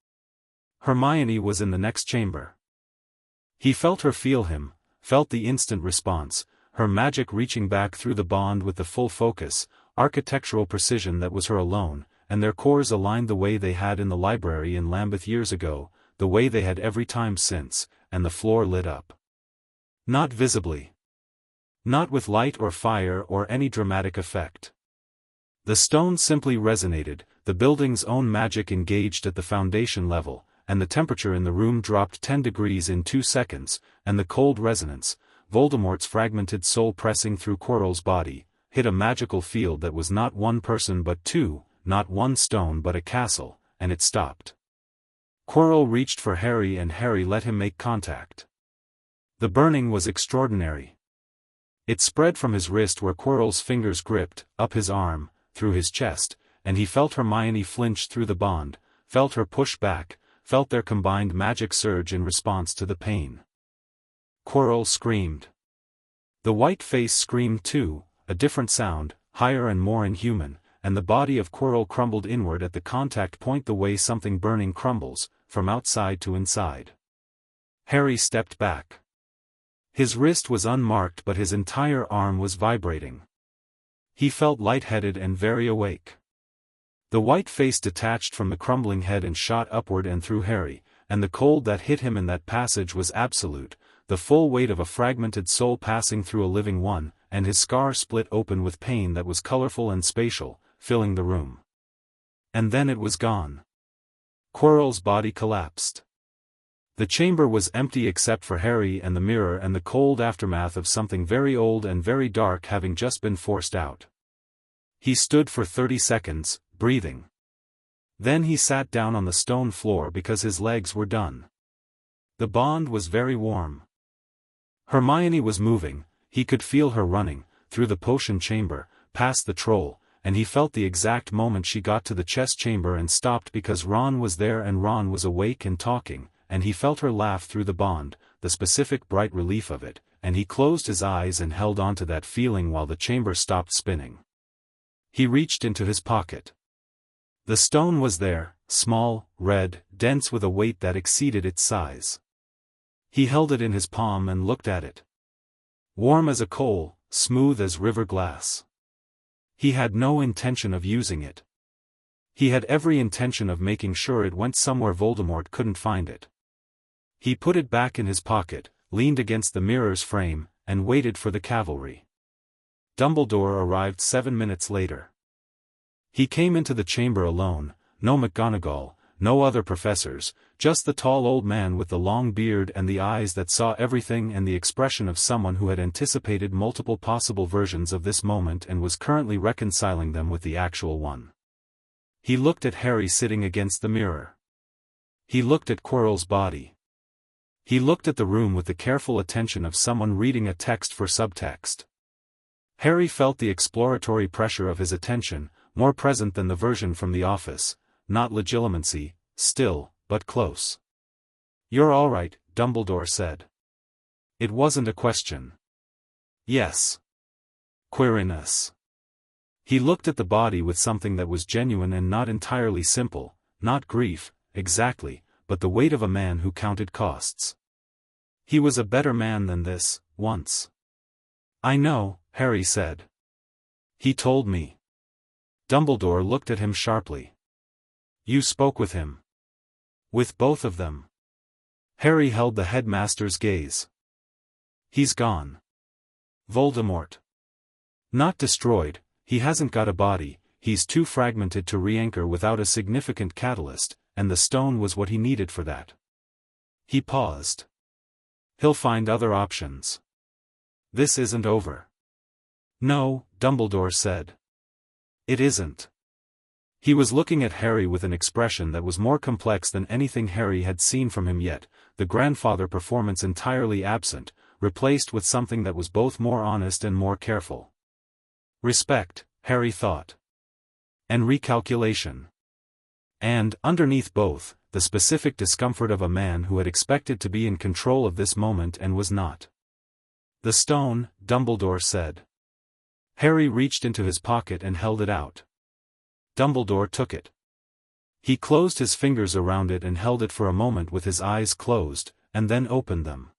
Hermione was in the next chamber. He felt her feel him, felt the instant response, her magic reaching back through the bond with the full focus, architectural precision that was her alone, and their cores aligned the way they had in the library in Lambeth years ago, the way they had every time since, and the floor lit up. Not visibly. Not with light or fire or any dramatic effect. The stone simply resonated, the building's own magic engaged at the foundation level, and the temperature in the room dropped 10 degrees in 2 seconds, and the cold resonance, Voldemort's fragmented soul pressing through Quirrell's body, hit a magical field that was not one person but two, not one stone but a castle, and it stopped. Quirrell reached for Harry and Harry let him make contact. The burning was extraordinary. It spread from his wrist where Quirrell's fingers gripped, up his arm, through his chest, and he felt Hermione flinch through the bond, felt her push back, felt their combined magic surge in response to the pain. Quirrell screamed. The white face screamed too, a different sound, higher and more inhuman, and the body of Quirrell crumbled inward at the contact point the way something burning crumbles, from outside to inside. Harry stepped back. His wrist was unmarked but his entire arm was vibrating. He felt lightheaded and very awake. The white face detached from the crumbling head and shot upward and through Harry, and the cold that hit him in that passage was absolute, the full weight of a fragmented soul passing through a living one, and his scar split open with pain that was colorful and spatial, filling the room. And then it was gone. Quirrell's body collapsed. The chamber was empty except for Harry and the mirror and the cold aftermath of something very old and very dark having just been forced out. He stood for 30 seconds, breathing. Then he sat down on the stone floor because his legs were done. The bond was very warm. Hermione was moving, he could feel her running, through the potion chamber, past the troll, and he felt the exact moment she got to the chest chamber and stopped because Ron was there and Ron was awake and talking, and he felt her laugh through the bond, the specific bright relief of it, and he closed his eyes and held on to that feeling while the chamber stopped spinning. He reached into his pocket. The stone was there, small, red, dense with a weight that exceeded its size. He held it in his palm and looked at it. Warm as a coal, smooth as river glass. He had no intention of using it. He had every intention of making sure it went somewhere Voldemort couldn't find it. He put it back in his pocket, leaned against the mirror's frame, and waited for the cavalry. Dumbledore arrived 7 minutes later. He came into the chamber alone, no McGonagall, no other professors, just the tall old man with the long beard and the eyes that saw everything and the expression of someone who had anticipated multiple possible versions of this moment and was currently reconciling them with the actual one. He looked at Harry sitting against the mirror. He looked at Quirrell's body. He looked at the room with the careful attention of someone reading a text for subtext. Harry felt the exploratory pressure of his attention, more present than the version from the office, not legilimency, still, but close. "You're all right," Dumbledore said. It wasn't a question. Yes. Queeriness. He looked at the body with something that was genuine and not entirely simple, not grief, exactly, but the weight of a man who counted costs. He was a better man than this, once. "I know," Harry said. "He told me." Dumbledore looked at him sharply. "You spoke with him?" "With both of them." Harry held the headmaster's gaze. "He's gone." "Voldemort." "Not destroyed, he hasn't got a body, he's too fragmented to re-anchor without a significant catalyst, and the stone was what he needed for that." He paused. "He'll find other options. This isn't over." "No," Dumbledore said. "It isn't." He was looking at Harry with an expression that was more complex than anything Harry had seen from him yet, the grandfather performance entirely absent, replaced with something that was both more honest and more careful. Respect, Harry thought. And recalculation. And, underneath both, the specific discomfort of a man who had expected to be in control of this moment and was not. "The stone," Dumbledore said. Harry reached into his pocket and held it out. Dumbledore took it. He closed his fingers around it and held it for a moment with his eyes closed, and then opened them.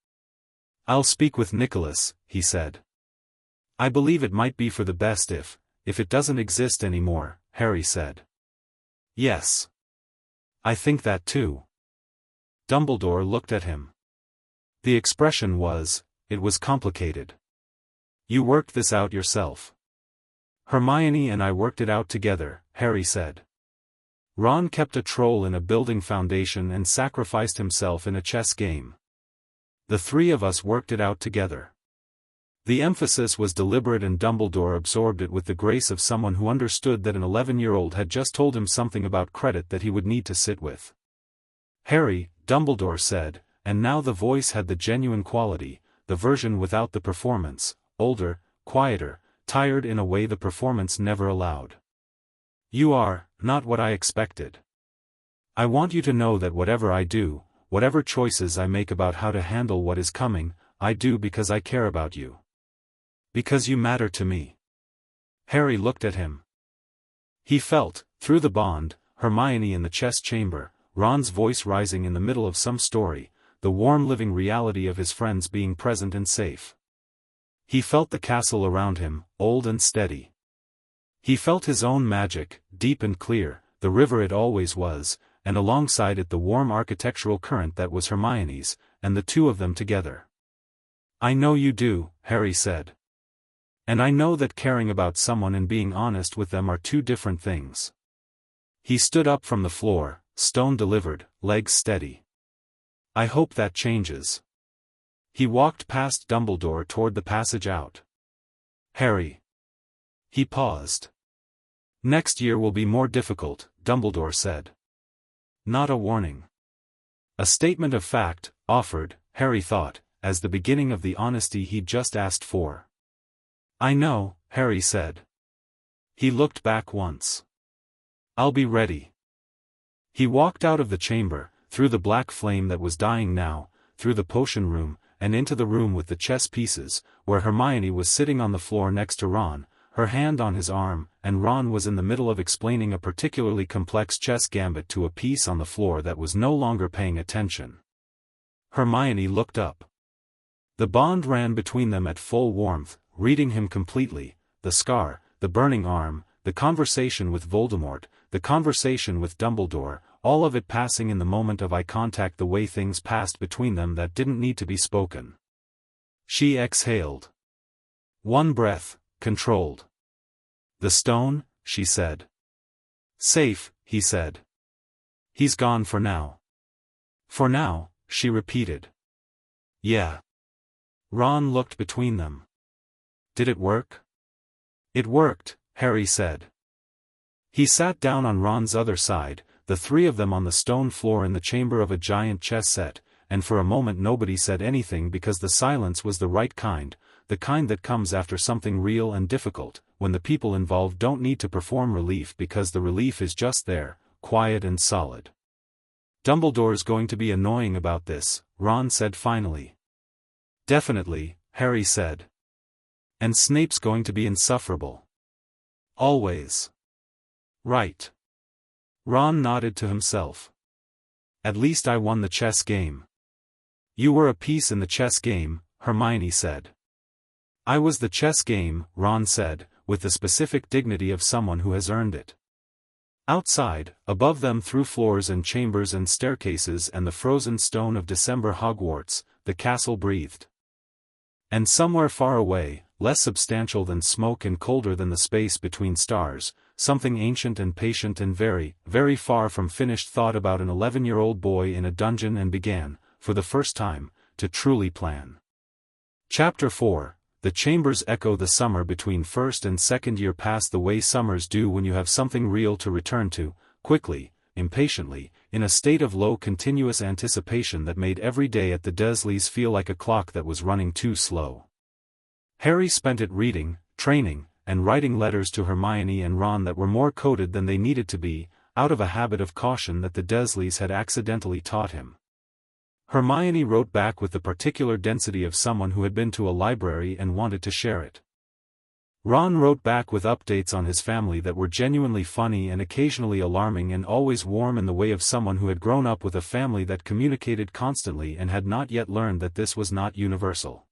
"I'll speak with Nicholas," he said. "I believe it might be for the best if it doesn't exist anymore," Harry said. "Yes. I think that too." Dumbledore looked at him. The expression was, it was complicated. "You worked this out yourself." "Hermione and I worked it out together," Harry said. "Ron kept a troll in a building foundation and sacrificed himself in a chess game. The three of us worked it out together." The emphasis was deliberate and Dumbledore absorbed it with the grace of someone who understood that an 11-year-old had just told him something about credit that he would need to sit with. "Harry," Dumbledore said, and now the voice had the genuine quality, the version without the performance, older, quieter, tired in a way the performance never allowed. "You are not what I expected. I want you to know that whatever I do, whatever choices I make about how to handle what is coming, I do because I care about you. Because you matter to me." Harry looked at him. He felt, through the bond, Hermione in the chess chamber, Ron's voice rising in the middle of some story, the warm living reality of his friends being present and safe. He felt the castle around him, old and steady. He felt his own magic, deep and clear, the river it always was, and alongside it the warm architectural current that was Hermione's, and the two of them together. "I know you do," Harry said. "And I know that caring about someone and being honest with them are two different things." He stood up from the floor, stone delivered, legs steady. I hope that changes. He walked past Dumbledore toward the passage out. Harry. He paused. Next year will be more difficult, Dumbledore said. Not a warning. A statement of fact, offered, Harry thought, as the beginning of the honesty he'd just asked for. I know, Harry said. He looked back once. I'll be ready. He walked out of the chamber, through the black flame that was dying now, through the potion room, and into the room with the chess pieces, where Hermione was sitting on the floor next to Ron, her hand on his arm, and Ron was in the middle of explaining a particularly complex chess gambit to a piece on the floor that was no longer paying attention. Hermione looked up. The bond ran between them at full warmth, reading him completely, the scar, the burning arm, the conversation with Voldemort, the conversation with Dumbledore, all of it passing in the moment of eye contact the way things passed between them that didn't need to be spoken. She exhaled. One breath, controlled. The stone, she said. Safe, he said. He's gone for now. For now, she repeated. Yeah. Ron looked between them. Did it work? It worked, Harry said. He sat down on Ron's other side, the three of them on the stone floor in the chamber of a giant chess set, and for a moment nobody said anything because the silence was the right kind, the kind that comes after something real and difficult, when the people involved don't need to perform relief because the relief is just there, quiet and solid. Dumbledore's going to be annoying about this, Ron said finally. Definitely, Harry said. And Snape's going to be insufferable. Always. Right. Ron nodded to himself. At least I won the chess game. You were a piece in the chess game, Hermione said. I was the chess game, Ron said, with the specific dignity of someone who has earned it. Outside, above them through floors and chambers and staircases and the frozen stone of December Hogwarts, the castle breathed. And somewhere far away, less substantial than smoke and colder than the space between stars, something ancient and patient and very, very far from finished thought about an 11-year-old boy in a dungeon and began, for the first time, to truly plan. Chapter 4. The chambers echo the summer between first and second year pass the way summers do when you have something real to return to, quickly, impatiently, in a state of low continuous anticipation that made every day at the Dursleys feel like a clock that was running too slow. Harry spent it reading, training, and writing letters to Hermione and Ron that were more coded than they needed to be, out of a habit of caution that the Dursleys had accidentally taught him. Hermione wrote back with the particular density of someone who had been to a library and wanted to share it. Ron wrote back with updates on his family that were genuinely funny and occasionally alarming and always warm in the way of someone who had grown up with a family that communicated constantly and had not yet learned that this was not universal.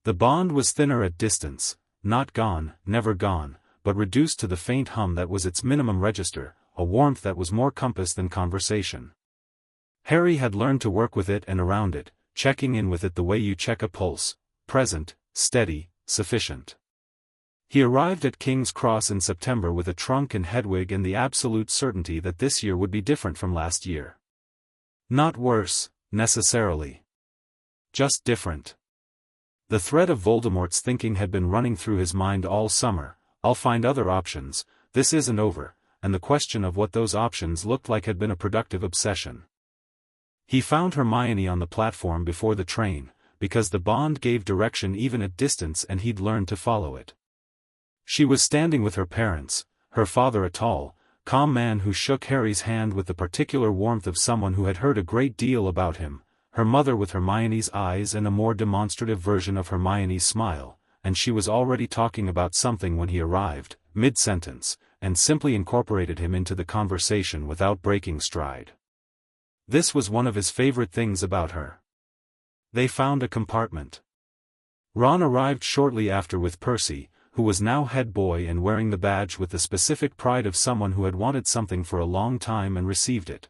The bond was thinner at distance, not gone, never gone, but reduced to the faint hum that was its minimum register, a warmth that was more compass than conversation. Harry had learned to work with it and around it, checking in with it the way you check a pulse, present, steady, sufficient. He arrived at King's Cross in September with a trunk and Hedwig and the absolute certainty that this year would be different from last year. Not worse, necessarily. Just different. The thread of Voldemort's thinking had been running through his mind all summer. I'll find other options, this isn't over, and the question of what those options looked like had been a productive obsession. He found Hermione on the platform before the train, because the bond gave direction even at distance and he'd learned to follow it. She was standing with her parents, her father a tall, calm man who shook Harry's hand with the particular warmth of someone who had heard a great deal about him, her mother with Hermione's eyes and a more demonstrative version of Hermione's smile, and she was already talking about something when he arrived, mid-sentence, and simply incorporated him into the conversation without breaking stride. This was one of his favorite things about her. They found a compartment. Ron arrived shortly after with Percy, who was now head boy and wearing the badge with the specific pride of someone who had wanted something for a long time and received it.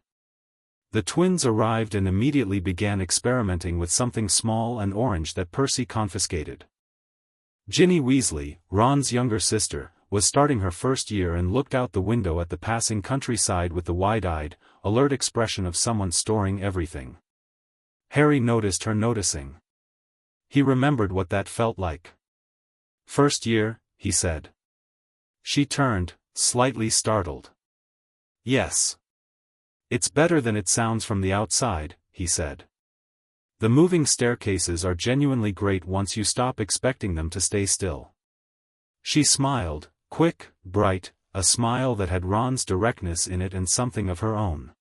The twins arrived and immediately began experimenting with something small and orange that Percy confiscated. Ginny Weasley, Ron's younger sister, was starting her first year and looked out the window at the passing countryside with the wide-eyed, alert expression of someone storing everything. Harry noticed her noticing. He remembered what that felt like. "First year," he said. She turned, slightly startled. "Yes. It's better than it sounds from the outside," he said. "The moving staircases are genuinely great once you stop expecting them to stay still." She smiled, quick, bright, a smile that had Ron's directness in it and something of her own.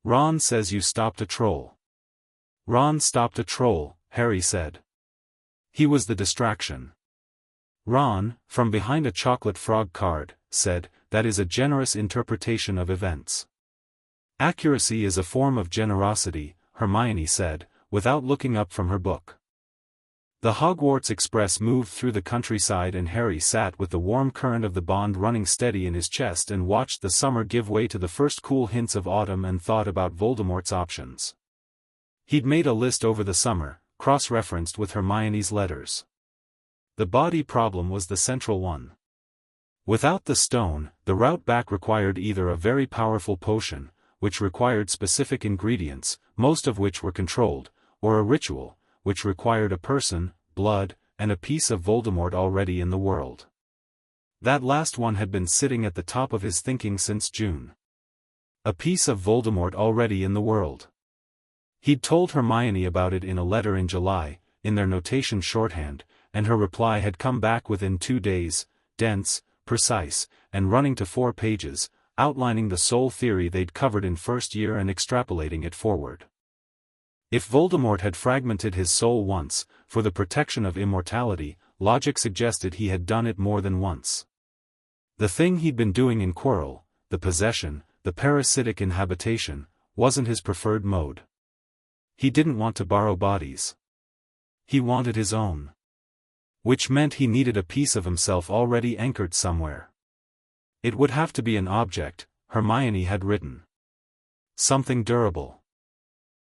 "Ron says you stopped a troll." "Ron stopped a troll," Harry said. He was the distraction. Ron, from behind a chocolate frog card, said, "That is a generous interpretation of events." "Accuracy is a form of generosity," Hermione said, without looking up from her book. The Hogwarts Express moved through the countryside and Harry sat with the warm current of the Bond running steady in his chest and watched the summer give way to the first cool hints of autumn and thought about Voldemort's options. He'd made a list over the summer, cross-referenced with Hermione's letters. The body problem was the central one. Without the stone, the route back required either a very powerful potion, which required specific ingredients, most of which were controlled, or a ritual, which required a person, blood, and a piece of Voldemort already in the world. That last one had been sitting at the top of his thinking since June. A piece of Voldemort already in the world. He'd told Hermione about it in a letter in July, in their notation shorthand, and her reply had come back within 2 days, dense, precise, and running to 4 pages, outlining the sole theory they'd covered in first year and extrapolating it forward. If Voldemort had fragmented his soul once, for the protection of immortality, logic suggested he had done it more than once. The thing he'd been doing in Quirrell, the possession, the parasitic inhabitation, wasn't his preferred mode. He didn't want to borrow bodies. He wanted his own. Which meant he needed a piece of himself already anchored somewhere. It would have to be an object, Hermione had written. Something durable.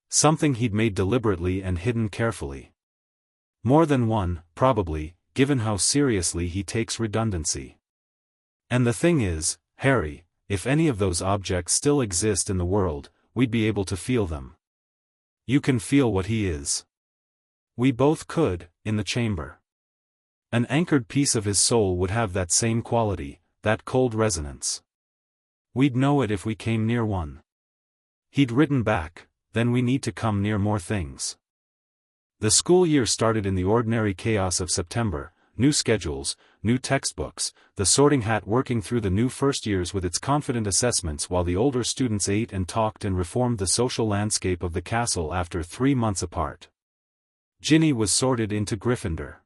Something he'd made deliberately and hidden carefully. More than one, probably, given how seriously he takes redundancy. And the thing is, Harry, if any of those objects still exist in the world, we'd be able to feel them. You can feel what he is. We both could, in the chamber. An anchored piece of his soul would have that same quality, that cold resonance. We'd know it if we came near one. He'd written back, "Then we need to come near more things." The school year started in the ordinary chaos of September, new schedules, new textbooks, the sorting hat working through the new first years with its confident assessments while the older students ate and talked and reformed the social landscape of the castle after 3 months apart. Ginny was sorted into Gryffindor.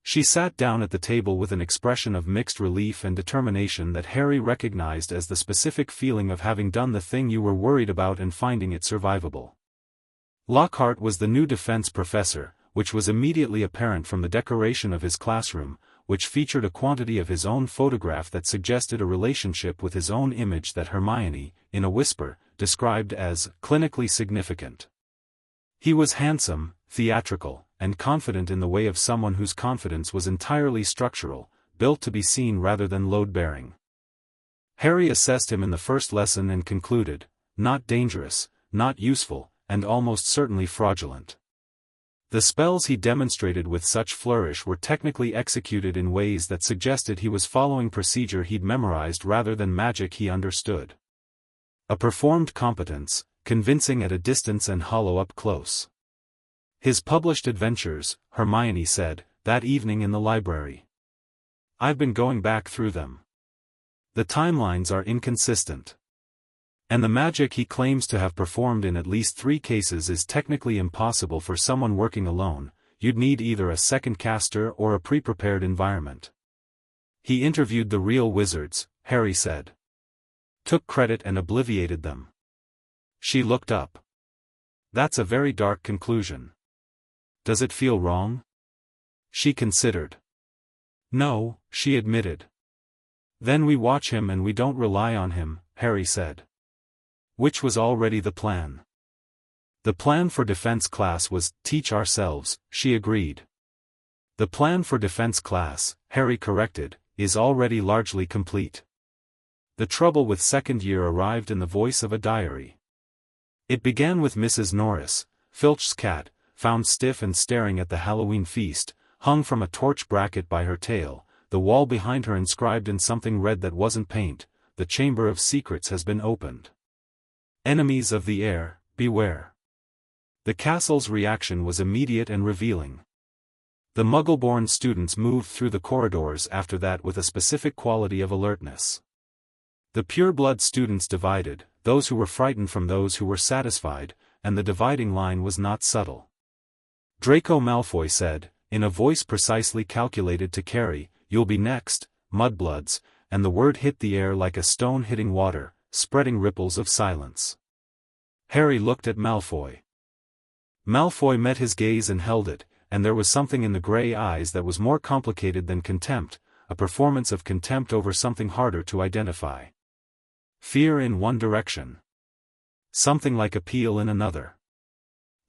She sat down at the table with an expression of mixed relief and determination that Harry recognized as the specific feeling of having done the thing you were worried about and finding it survivable. Lockhart was the new defense professor, which was immediately apparent from the decoration of his classroom, which featured a quantity of his own photograph that suggested a relationship with his own image that Hermione, in a whisper, described as clinically significant. He was handsome, theatrical, and confident in the way of someone whose confidence was entirely structural, built to be seen rather than load-bearing. Harry assessed him in the first lesson and concluded, not dangerous, not useful, and almost certainly fraudulent. The spells he demonstrated with such flourish were technically executed in ways that suggested he was following procedure he'd memorized rather than magic he understood. A performed competence, convincing at a distance and hollow up close. His published adventures, Hermione said, that evening in the library. I've been going back through them. The timelines are inconsistent. And the magic he claims to have performed in at least 3 cases is technically impossible for someone working alone. You'd need either a second caster or a pre-prepared environment. He interviewed the real wizards, Harry said. Took credit and obliviated them. She looked up. That's a very dark conclusion. Does it feel wrong? She considered. No, she admitted. Then we watch him and we don't rely on him, Harry said. Which was already the plan. The plan for defense class was, teach ourselves, she agreed. The plan for defense class, Harry corrected, is already largely complete. The trouble with second year arrived in the voice of a diary. It began with Mrs. Norris, Filch's cat, found stiff and staring at the Halloween feast, hung from a torch bracket by her tail, the wall behind her inscribed in something red that wasn't paint, "The Chamber of Secrets has been opened. Enemies of the air, beware." The castle's reaction was immediate and revealing. The Muggle-born students moved through the corridors after that with a specific quality of alertness. The pure-blood students divided, those who were frightened from those who were satisfied, and the dividing line was not subtle. Draco Malfoy said, in a voice precisely calculated to carry, "You'll be next, mudbloods," and the word hit the air like a stone hitting water, spreading ripples of silence. Harry looked at Malfoy. Malfoy met his gaze and held it, and there was something in the grey eyes that was more complicated than contempt, a performance of contempt over something harder to identify. Fear in one direction. Something like appeal in another.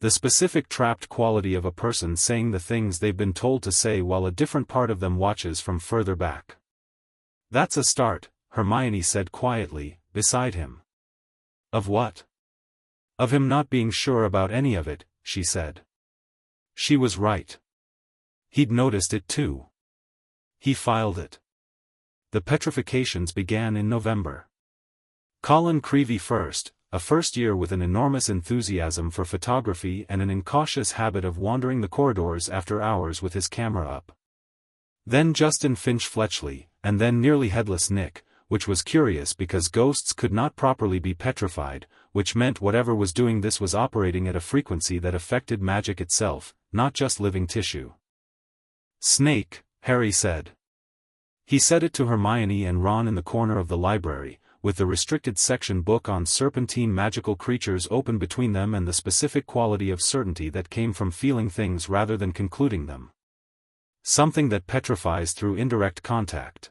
The specific trapped quality of a person saying the things they've been told to say while a different part of them watches from further back. "That's a start," Hermione said quietly, beside him. "Of what?" "Of him not being sure about any of it," she said. She was right. He'd noticed it too. He filed it. The petrifications began in November. Colin Creevey first, a first year with an enormous enthusiasm for photography and an incautious habit of wandering the corridors after hours with his camera up. Then Justin Finch Fletchley, and then nearly headless Nick, which was curious because ghosts could not properly be petrified, which meant whatever was doing this was operating at a frequency that affected magic itself, not just living tissue. "Snake," Harry said. He said it to Hermione and Ron in the corner of the library, with the restricted section book on serpentine magical creatures open between them and the specific quality of certainty that came from feeling things rather than concluding them. Something that petrifies through indirect contact.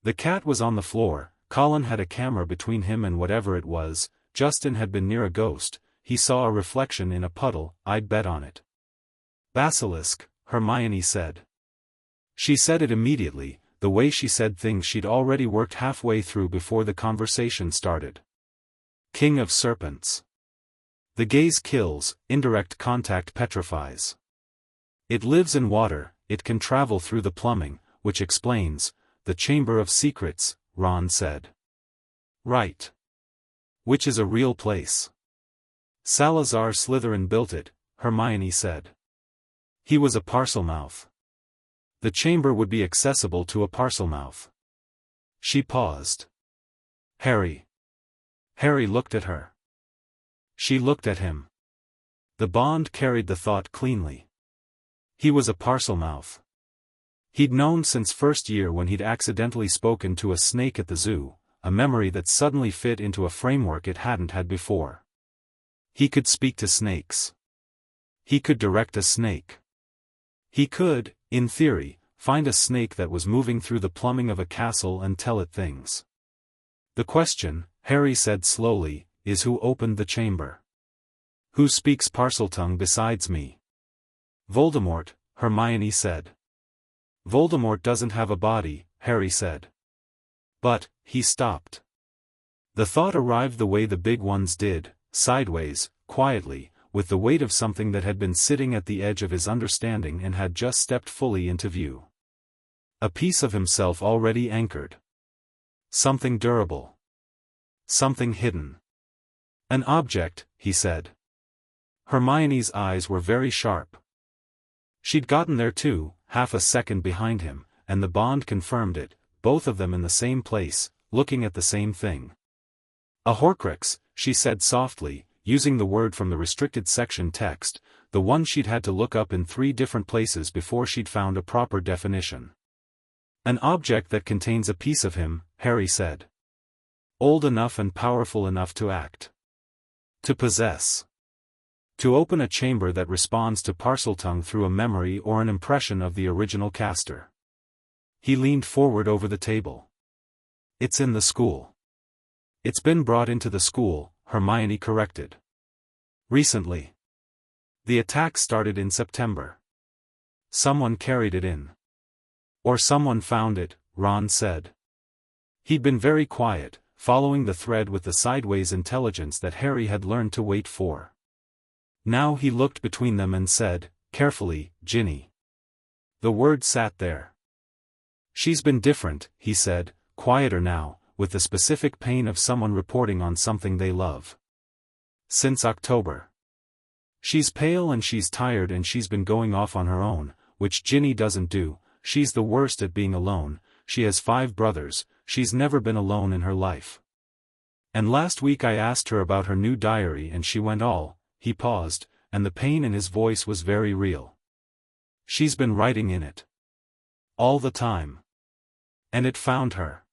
The cat was on the floor, Colin had a camera between him and whatever it was, Justin had been near a ghost, he saw a reflection in a puddle, "I'd bet on it." "Basilisk," Hermione said. She said it immediately, the way she said things she'd already worked halfway through before the conversation started. "King of serpents. The gaze kills, indirect contact petrifies. It lives in water, it can travel through the plumbing, which explains, the Chamber of Secrets," Ron said. "Right. Which is a real place. Salazar Slytherin built it," Hermione said. "He was a Parselmouth. The chamber would be accessible to a Parselmouth." She paused. "Harry." Harry looked at her. She looked at him. The bond carried the thought cleanly. He was a Parselmouth. He'd known since first year when he'd accidentally spoken to a snake at the zoo, a memory that suddenly fit into a framework it hadn't had before. He could speak to snakes. He could direct a snake. He could, in theory, find a snake that was moving through the plumbing of a castle and tell it things. "The question," Harry said slowly, "is who opened the chamber? Who speaks Parseltongue besides me?" "Voldemort," Hermione said. "Voldemort doesn't have a body," Harry said. "But," he stopped. The thought arrived the way the big ones did, sideways, quietly, with the weight of something that had been sitting at the edge of his understanding and had just stepped fully into view. A piece of himself already anchored. Something durable. Something hidden. "An object," he said. Hermione's eyes were very sharp. She'd gotten there too, half a second behind him, and the bond confirmed it, both of them in the same place, looking at the same thing. "A Horcrux," she said softly, using the word from the restricted section text, the one she'd had to look up in 3 different places before she'd found a proper definition. "An object that contains a piece of him," Harry said. "Old enough and powerful enough to act. To possess. To open a chamber that responds to Parseltongue through a memory or an impression of the original caster." He leaned forward over the table. "It's in the school." "It's been brought into the school," Hermione corrected. "Recently. The attack started in September. Someone carried it in. Or someone found it," Ron said. He'd been very quiet, following the thread with the sideways intelligence that Harry had learned to wait for. Now he looked between them and said, carefully, Ginny. The word sat there. She's been different, he said, quieter now, with the specific pain of someone reporting on something they love. Since October. She's pale and she's tired and she's been going off on her own, which Ginny doesn't do. She's the worst at being alone. She has 5 brothers, she's never been alone in her life. And last week I asked her about her new diary and she went all, he paused, and the pain in his voice was very real. She's been writing in it. All the time. And it found her.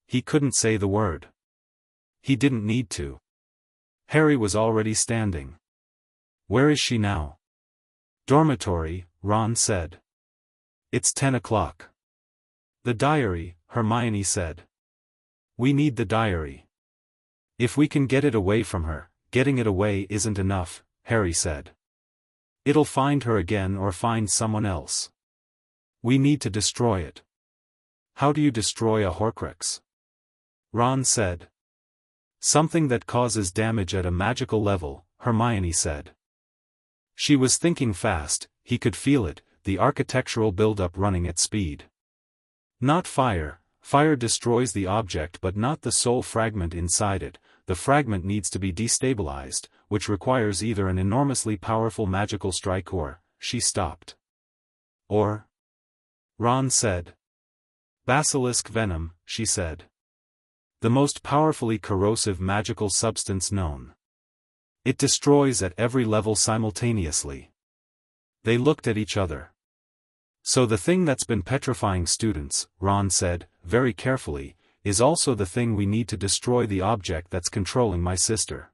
He couldn't say the word. He didn't need to. Harry was already standing. Where is she now? Dormitory, Ron said. It's 10 o'clock. The diary, Hermione said. We need the diary. If we can get it away from her, getting it away isn't enough, Harry said. It'll find her again or find someone else. We need to destroy it. How do you destroy a Horcrux? Ron said. Something that causes damage at a magical level, Hermione said. She was thinking fast, he could feel it, the architectural build-up running at speed. Not fire. Fire destroys the object but not the soul fragment inside it. The fragment needs to be destabilized, which requires either an enormously powerful magical strike or, she stopped. Or? Ron said. Basilisk venom, she said. The most powerfully corrosive magical substance known. It destroys at every level simultaneously. They looked at each other. So the thing that's been petrifying students, Ron said, very carefully, is also the thing we need to destroy the object that's controlling my sister.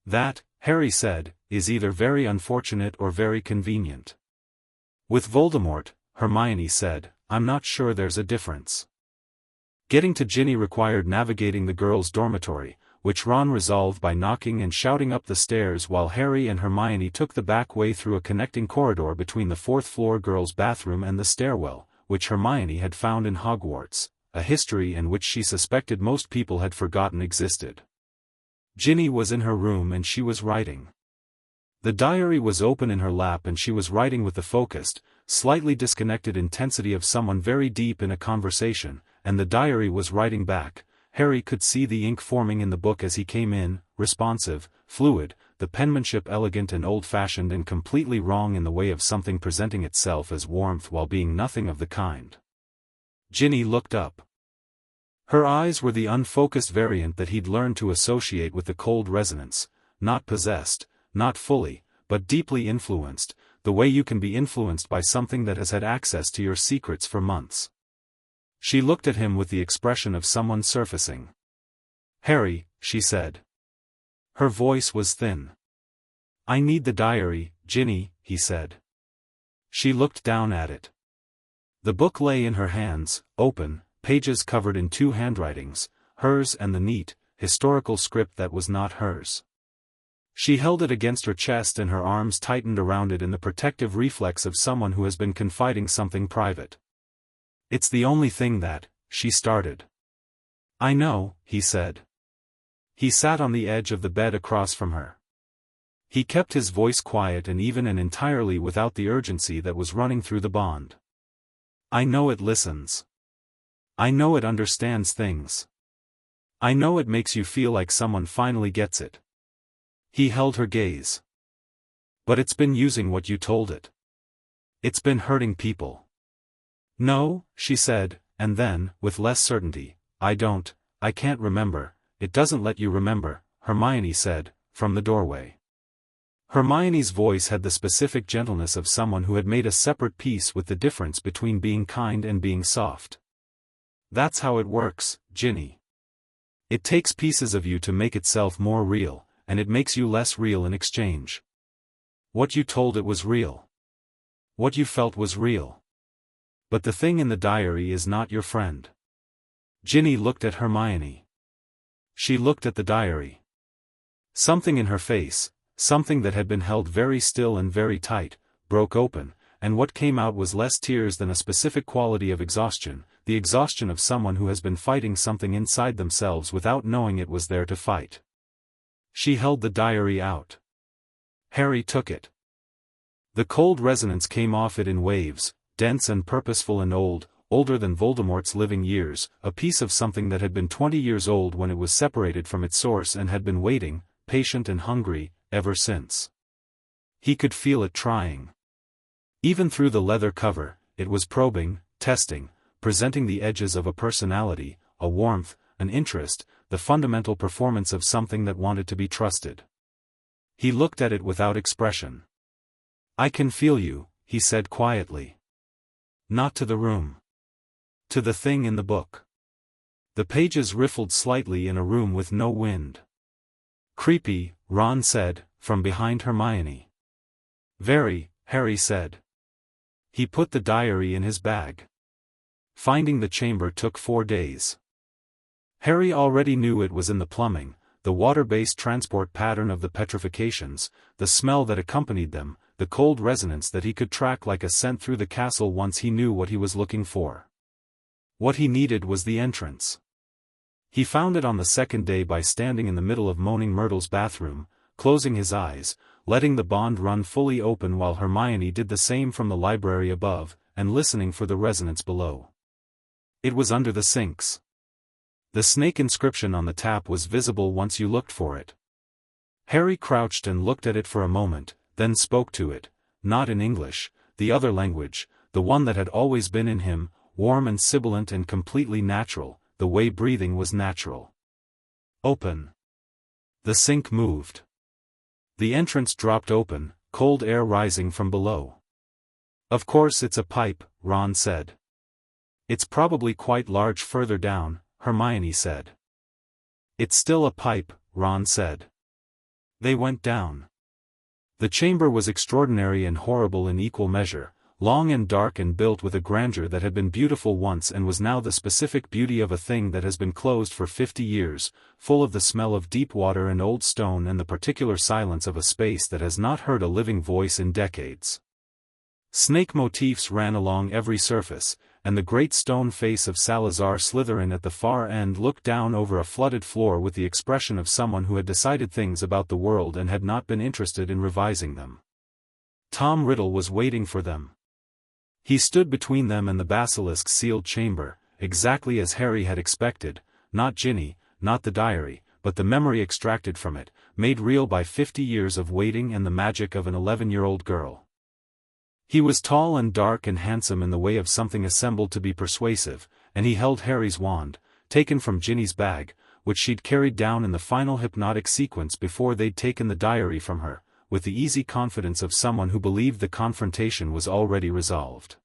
That, Harry said, is either very unfortunate or very convenient. With Voldemort, Hermione said, I'm not sure there's a difference. Getting to Ginny required navigating the girls' dormitory, which Ron resolved by knocking and shouting up the stairs while Harry and Hermione took the back way through a connecting corridor between the 4th-floor girls' bathroom and the stairwell, which Hermione had found in Hogwarts, a history in which she suspected most people had forgotten existed. Ginny was in her room and she was writing. The diary was open in her lap and she was writing with the focused, slightly disconnected intensity of someone very deep in a conversation, and the diary was writing back. Harry could see the ink forming in the book as he came in, responsive, fluid, the penmanship elegant and old-fashioned and completely wrong in the way of something presenting itself as warmth while being nothing of the kind. Ginny looked up. Her eyes were the unfocused variant that he'd learned to associate with the cold resonance, not possessed, not fully, but deeply influenced, the way you can be influenced by something that has had access to your secrets for months. She looked at him with the expression of someone surfacing. Harry, she said. Her voice was thin. I need the diary, Ginny, he said. She looked down at it. The book lay in her hands, open, pages covered in 2 handwritings, hers and the neat, historical script that was not hers. She held it against her chest and her arms tightened around it in the protective reflex of someone who has been confiding something private. It's the only thing that, she started. I know, he said. He sat on the edge of the bed across from her. He kept his voice quiet and even and entirely without the urgency that was running through the bond. I know it listens. I know it understands things. I know it makes you feel like someone finally gets it. He held her gaze. But it's been using what you told it. It's been hurting people. No, she said, and then, with less certainty, I can't remember. It doesn't let you remember, Hermione said, from the doorway. Hermione's voice had the specific gentleness of someone who had made a separate peace with the difference between being kind and being soft. That's how it works, Ginny. It takes pieces of you to make itself more real, and it makes you less real in exchange. What you told it was real. What you felt was real. But the thing in the diary is not your friend. Ginny looked at Hermione. She looked at the diary. Something in her face, something that had been held very still and very tight, broke open, and what came out was less tears than a specific quality of exhaustion, the exhaustion of someone who has been fighting something inside themselves without knowing it was there to fight. She held the diary out. Harry took it. The cold resonance came off it in waves, dense and purposeful and older than Voldemort's living years, a piece of something that had been 20 years old when it was separated from its source and had been waiting, patient and hungry, ever since. He could feel it trying. Even through the leather cover, it was probing, testing, presenting the edges of a personality, a warmth, an interest, the fundamental performance of something that wanted to be trusted. He looked at it without expression. "I can feel you," he said quietly. "Not to the room. To the thing in the book." The pages riffled slightly in a room with no wind. "Creepy," Ron said, from behind Hermione. "Very," Harry said. He put the diary in his bag. Finding the chamber took 4 days. Harry already knew it was in the plumbing, the water-based transport pattern of the petrifications, the smell that accompanied them, the cold resonance that he could track like a scent through the castle once he knew what he was looking for. What he needed was the entrance. He found it on the second day by standing in the middle of Moaning Myrtle's bathroom, closing his eyes, letting the bond run fully open while Hermione did the same from the library above, and listening for the resonance below. It was under the sinks. The snake inscription on the tap was visible once you looked for it. Harry crouched and looked at it for a moment, then spoke to it, not in English, the other language, the one that had always been in him, warm and sibilant and completely natural, the way breathing was natural. "Open." The sink moved. The entrance dropped open, cold air rising from below. "Of course it's a pipe," Ron said. "It's probably quite large further down," Hermione said. "It's still a pipe," Ron said. They went down. The chamber was extraordinary and horrible in equal measure, long and dark and built with a grandeur that had been beautiful once and was now the specific beauty of a thing that has been closed for 50 years, full of the smell of deep water and old stone and the particular silence of a space that has not heard a living voice in decades. Snake motifs ran along every surface, and the great stone face of Salazar Slytherin at the far end looked down over a flooded floor with the expression of someone who had decided things about the world and had not been interested in revising them. Tom Riddle was waiting for them. He stood between them and the basilisk-sealed chamber, exactly as Harry had expected, not Ginny, not the diary, but the memory extracted from it, made real by 50 years of waiting and the magic of an 11-year-old girl. He was tall and dark and handsome in the way of something assembled to be persuasive, and he held Harry's wand, taken from Ginny's bag, which she'd carried down in the final hypnotic sequence before they'd taken the diary from her, with the easy confidence of someone who believed the confrontation was already resolved.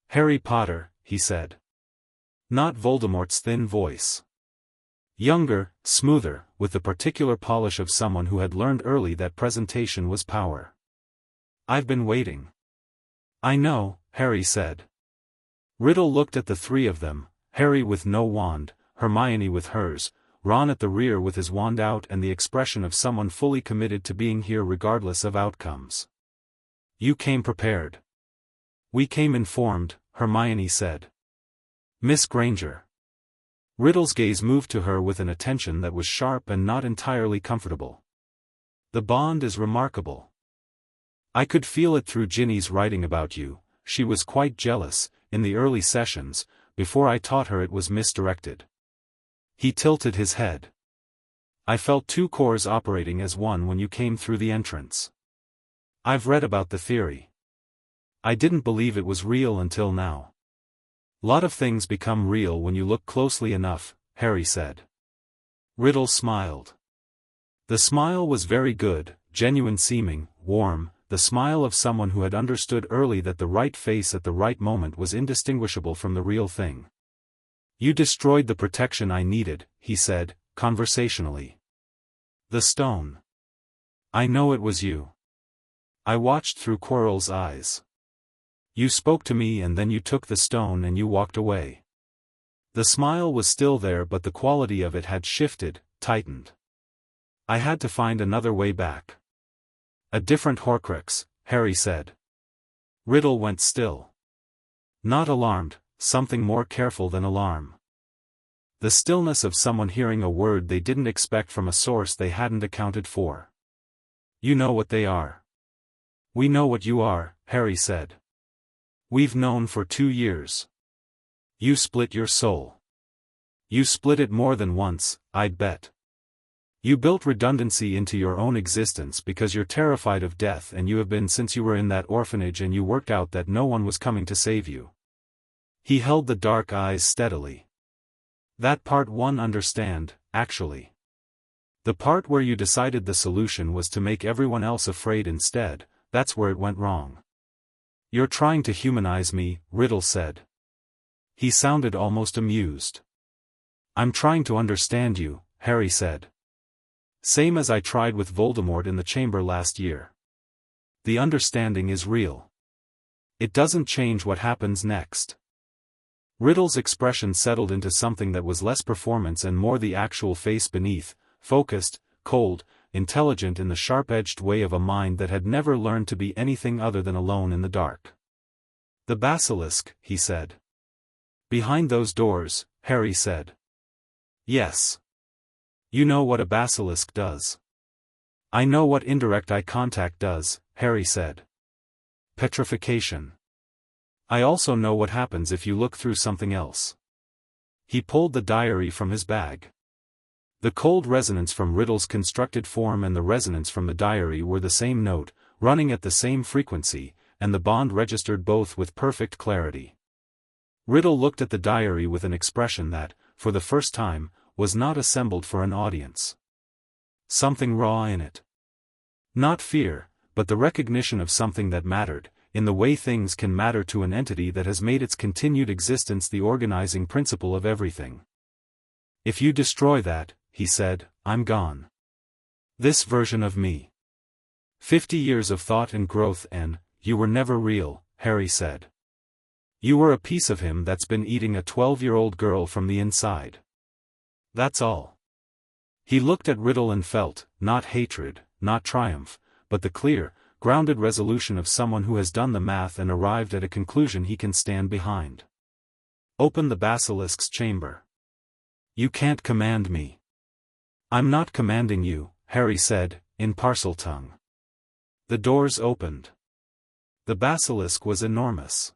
"Harry Potter," he said. Not Voldemort's thin voice. Younger, smoother, with the particular polish of someone who had learned early that presentation was power. "I've been waiting." "I know," Harry said. Riddle looked at the three of them, Harry with no wand, Hermione with hers, Ron at the rear with his wand out and the expression of someone fully committed to being here regardless of outcomes. "You came prepared." "We came informed," Hermione said. "Miss Granger." Riddle's gaze moved to her with an attention that was sharp and not entirely comfortable. "The bond is remarkable. I could feel it through Ginny's writing about you. She was quite jealous, in the early sessions, before I taught her it was misdirected." He tilted his head. "I felt 2 cores operating as one when you came through the entrance. I've read about the theory. I didn't believe it was real until now." "Lot of things become real when you look closely enough," Harry said. Riddle smiled. The smile was very good, genuine seeming, warm, the smile of someone who had understood early that the right face at the right moment was indistinguishable from the real thing. "You destroyed the protection I needed," he said, conversationally. "The stone. I know it was you. I watched through Quirrell's eyes. You spoke to me and then you took the stone and you walked away." The smile was still there but the quality of it had shifted, tightened. "I had to find another way back." "A different Horcrux," Harry said. Riddle went still. Not alarmed, something more careful than alarm. The stillness of someone hearing a word they didn't expect from a source they hadn't accounted for. You know what they are. We know what you are, Harry said. We've known for 2 years. You split your soul. You split it more than once, I'd bet. You built redundancy into your own existence because you're terrified of death, and you have been since you were in that orphanage, and you worked out that no one was coming to save you. He held the dark eyes steadily. That part one understand, actually. The part where you decided the solution was to make everyone else afraid instead, that's where it went wrong. You're trying to humanize me, Riddle said. He sounded almost amused. I'm trying to understand you, Harry said. Same as I tried with Voldemort in the chamber last year. The understanding is real. It doesn't change what happens next. Riddle's expression settled into something that was less performance and more the actual face beneath, focused, cold, intelligent in the sharp-edged way of a mind that had never learned to be anything other than alone in the dark. The basilisk, he said. Behind those doors, Harry said. Yes. You know what a basilisk does. I know what indirect eye contact does, Harry said. Petrification. I also know what happens if you look through something else. He pulled the diary from his bag. The cold resonance from Riddle's constructed form and the resonance from the diary were the same note, running at the same frequency, and the bond registered both with perfect clarity. Riddle looked at the diary with an expression that, for the first time, was not assembled for an audience. Something raw in it. Not fear, but the recognition of something that mattered, in the way things can matter to an entity that has made its continued existence the organizing principle of everything. If you destroy that, he said, I'm gone. This version of me. 50 years of thought and growth, and you were never real, Harry said. You were a piece of him that's been eating a 12-year-old girl from the inside. That's all. He looked at Riddle and felt, not hatred, not triumph, but the clear, grounded resolution of someone who has done the math and arrived at a conclusion he can stand behind. Open the basilisk's chamber. You can't command me. I'm not commanding you, Harry said, in Parseltongue. The doors opened. The basilisk was enormous.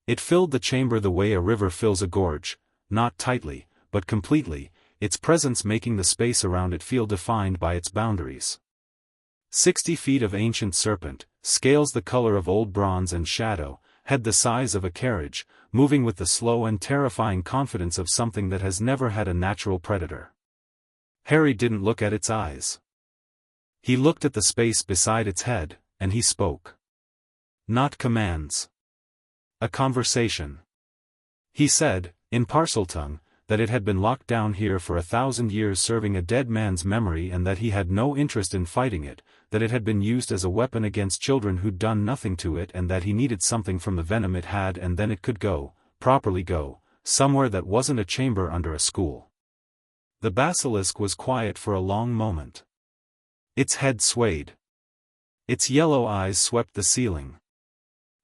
It filled the chamber the way a river fills a gorge, not tightly, but completely, its presence making the space around it feel defined by its boundaries. 60 feet of ancient serpent, scales the color of old bronze and shadow, head the size of a carriage, moving with the slow and terrifying confidence of something that has never had a natural predator. Harry didn't look at its eyes. He looked at the space beside its head, and he spoke. Not commands. A conversation. He said, in Parseltongue, that it had been locked down here for 1,000 years serving a dead man's memory and that he had no interest in fighting it, that it had been used as a weapon against children who'd done nothing to it and that he needed something from the venom it had and then it could go, properly go, somewhere that wasn't a chamber under a school. The basilisk was quiet for a long moment. Its head swayed. Its yellow eyes swept the ceiling.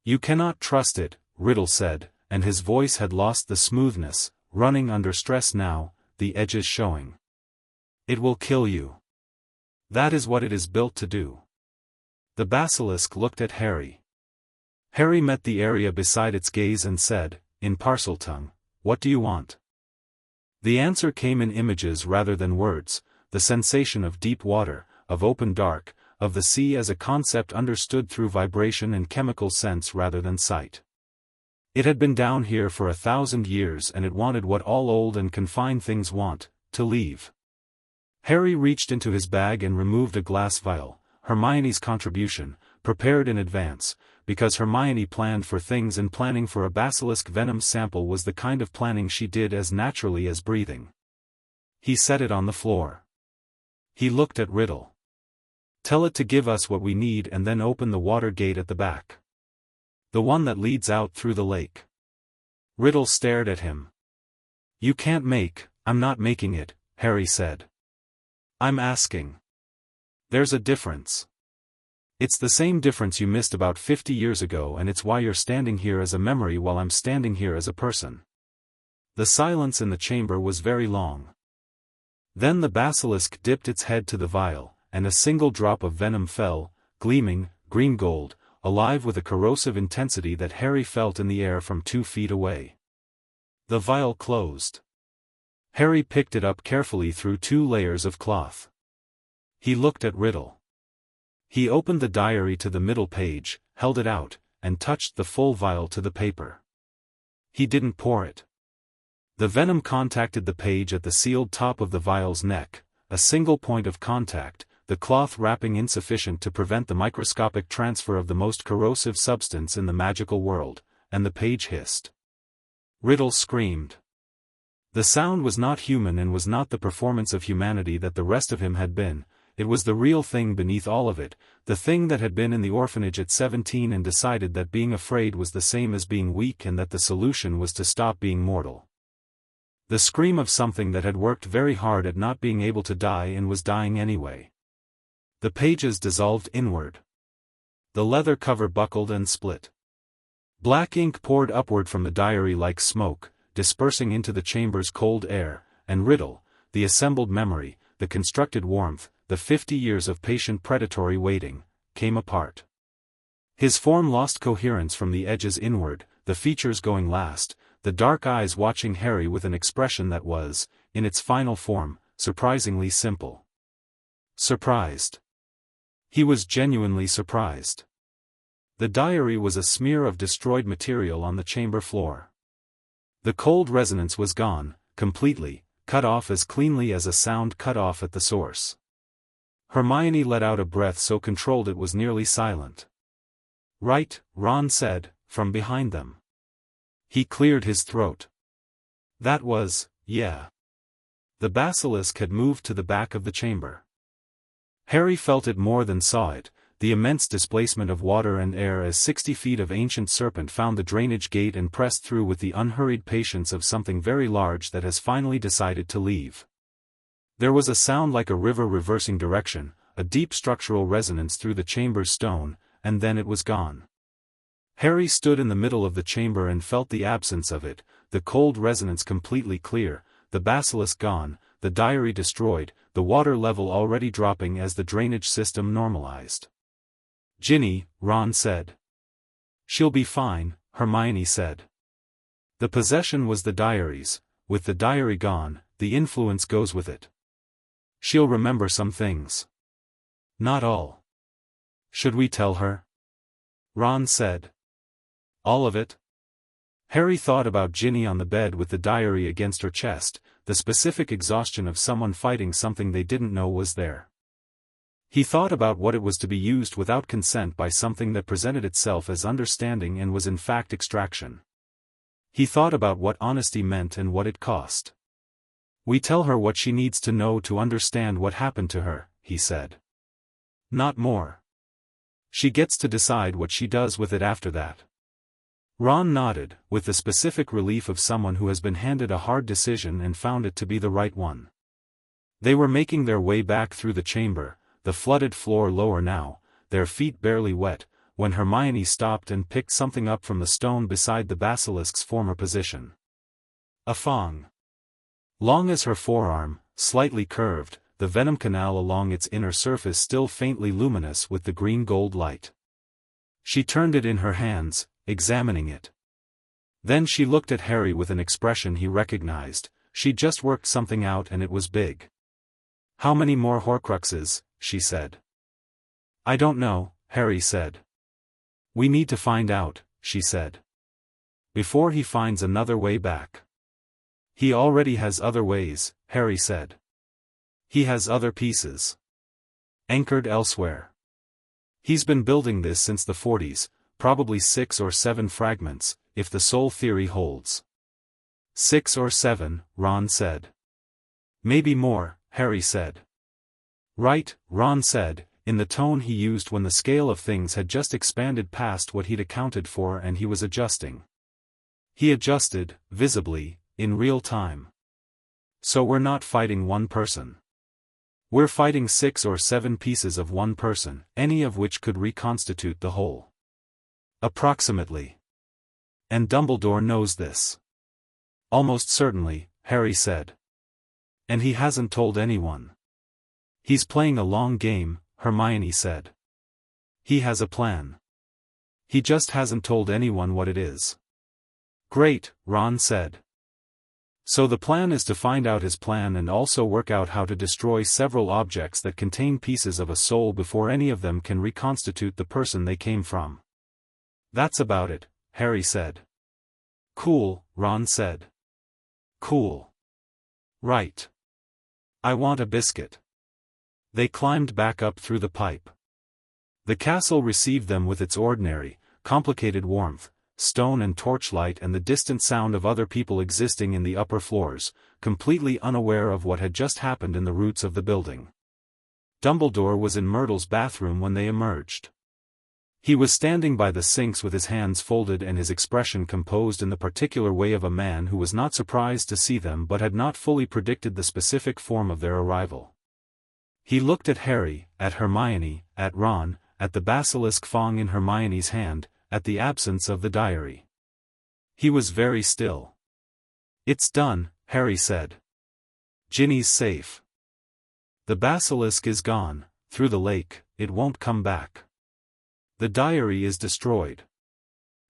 You cannot trust it, Riddle said, and his voice had lost the smoothness, running under stress now, the edges showing. It will kill you. That is what it is built to do. The basilisk looked at Harry. Harry met the area beside its gaze and said, in Parseltongue, what do you want? The answer came in images rather than words, the sensation of deep water, of open dark, of the sea as a concept understood through vibration and chemical sense rather than sight. It had been down here for 1,000 years and it wanted what all old and confined things want, to leave. Harry reached into his bag and removed a glass vial, Hermione's contribution, prepared in advance, because Hermione planned for things and planning for a basilisk venom sample was the kind of planning she did as naturally as breathing. He set it on the floor. He looked at Riddle. Tell it to give us what we need and then open the water gate at the back. The one that leads out through the lake. Riddle stared at him. You can't make, I'm not making it, Harry said. I'm asking. There's a difference. It's the same difference you missed about 50 years ago and it's why you're standing here as a memory while I'm standing here as a person. The silence in the chamber was very long. Then the basilisk dipped its head to the vial, and a single drop of venom fell, gleaming, green-gold, alive with a corrosive intensity that Harry felt in the air from 2 feet away. The vial closed. Harry picked it up carefully through 2 layers of cloth. He looked at Riddle. He opened the diary to the middle page, held it out, and touched the full vial to the paper. He didn't pour it. The venom contacted the page at the sealed top of the vial's neck, a single point of contact, the cloth wrapping insufficient to prevent the microscopic transfer of the most corrosive substance in the magical world, and the page hissed. Riddle screamed. The sound was not human and was not the performance of humanity that the rest of him had been. It was the real thing beneath all of it, the thing that had been in the orphanage at 17 and decided that being afraid was the same as being weak and that the solution was to stop being mortal. The scream of something that had worked very hard at not being able to die and was dying anyway. The pages dissolved inward. The leather cover buckled and split. Black ink poured upward from the diary like smoke, dispersing into the chamber's cold air, and Riddle, the assembled memory, the constructed warmth, the 50 years of patient predatory waiting, came apart. His form lost coherence from the edges inward, the features going last, the dark eyes watching Harry with an expression that was, in its final form, surprisingly simple. Surprised. He was genuinely surprised. The diary was a smear of destroyed material on the chamber floor. The cold resonance was gone, completely, cut off as cleanly as a sound cut off at the source. Hermione let out a breath so controlled it was nearly silent. "Right," Ron said, from behind them. He cleared his throat. "That was, yeah." The basilisk had moved to the back of the chamber. Harry felt it more than saw it, the immense displacement of water and air as 60 feet of ancient serpent found the drainage gate and pressed through with the unhurried patience of something very large that has finally decided to leave. There was a sound like a river reversing direction, a deep structural resonance through the chamber's stone, and then it was gone. Harry stood in the middle of the chamber and felt the absence of it, the cold resonance completely clear, the basilisk gone, the diary destroyed, the water level already dropping as the drainage system normalized. "Ginny," Ron said. "She'll be fine," Hermione said. The possession was the diary's. With the diary gone, the influence goes with it. She'll remember some things. Not all. Should we tell her? Ron said. All of it? Harry thought about Ginny on the bed with the diary against her chest, the specific exhaustion of someone fighting something they didn't know was there. He thought about what it was to be used without consent by something that presented itself as understanding and was in fact extraction. He thought about what honesty meant and what it cost. "We tell her what she needs to know to understand what happened to her," he said. "Not more. She gets to decide what she does with it after that." Ron nodded, with the specific relief of someone who has been handed a hard decision and found it to be the right one. They were making their way back through the chamber, the flooded floor lower now, their feet barely wet, when Hermione stopped and picked something up from the stone beside the basilisk's former position. A fong. Long as her forearm, slightly curved, the venom canal along its inner surface still faintly luminous with the green-gold light. She turned it in her hands, examining it. Then she looked at Harry with an expression he recognized. She'd just worked something out and it was big. "How many more Horcruxes?" she said. "I don't know," Harry said. "We need to find out," she said. "Before he finds another way back." "He already has other ways," Harry said. "He has other pieces. Anchored elsewhere. He's been building this since the 40s, probably 6 or 7 fragments, if the soul theory holds." 6 or 7, Ron said. "Maybe more," Harry said. "Right," Ron said, in the tone he used when the scale of things had just expanded past what he'd accounted for and he was adjusting. He adjusted, visibly, in real time. "So we're not fighting one person. We're fighting 6 or 7 pieces of one person, any of which could reconstitute the whole. Approximately. And Dumbledore knows this." "Almost certainly," Harry said. "And he hasn't told anyone." He's playing a long game, Hermione said. He has a plan. He just hasn't told anyone what it is. Great, Ron said. So the plan is to find out his plan and also work out how to destroy several objects that contain pieces of a soul before any of them can reconstitute the person they came from. That's about it, Harry said. Cool, Ron said. Cool. Right. I want a biscuit. They climbed back up through the pipe. The castle received them with its ordinary, complicated warmth, stone and torchlight and the distant sound of other people existing in the upper floors, completely unaware of what had just happened in the roots of the building. Dumbledore was in Myrtle's bathroom when they emerged. He was standing by the sinks with his hands folded and his expression composed in the particular way of a man who was not surprised to see them but had not fully predicted the specific form of their arrival. He looked at Harry, at Hermione, at Ron, at the basilisk fong in Hermione's hand, at the absence of the diary. He was very still. It's done, Harry said. Ginny's safe. The basilisk is gone, through the lake, it won't come back. The diary is destroyed.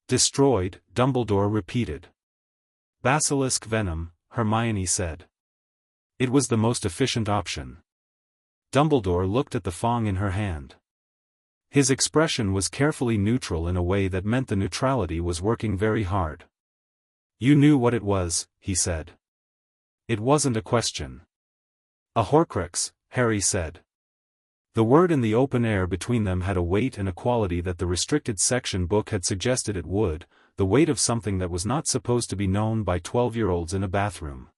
Destroyed, Dumbledore repeated. Basilisk venom, Hermione said. It was the most efficient option. Dumbledore looked at the fong in her hand. His expression was carefully neutral in a way that meant the neutrality was working very hard. You knew what it was, he said. It wasn't a question. A Horcrux, Harry said. The word in the open air between them had a weight and a quality that the restricted section book had suggested it would, the weight of something that was not supposed to be known by 12-year-olds in a bathroom.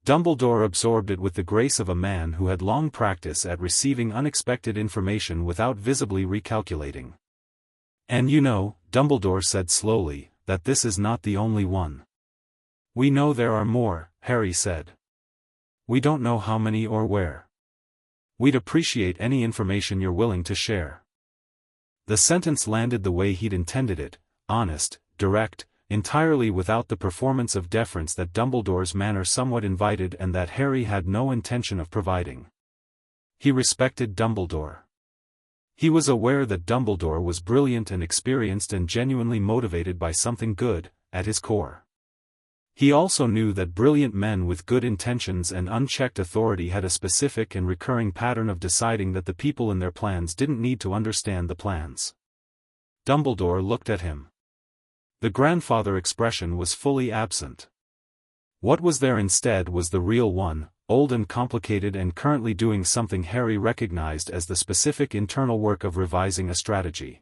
Dumbledore absorbed it with the grace of a man who had long practice at receiving unexpected information without visibly recalculating. And you know, Dumbledore said slowly, that this is not the only one. We know there are more, Harry said. We don't know how many or where. We'd appreciate any information you're willing to share. The sentence landed the way he'd intended it, honest, direct, entirely without the performance of deference that Dumbledore's manner somewhat invited and that Harry had no intention of providing. He respected Dumbledore. He was aware that Dumbledore was brilliant and experienced and genuinely motivated by something good, at his core. He also knew that brilliant men with good intentions and unchecked authority had a specific and recurring pattern of deciding that the people in their plans didn't need to understand the plans. Dumbledore looked at him. The grandfather expression was fully absent. What was there instead was the real one, old and complicated and currently doing something Harry recognized as the specific internal work of revising a strategy.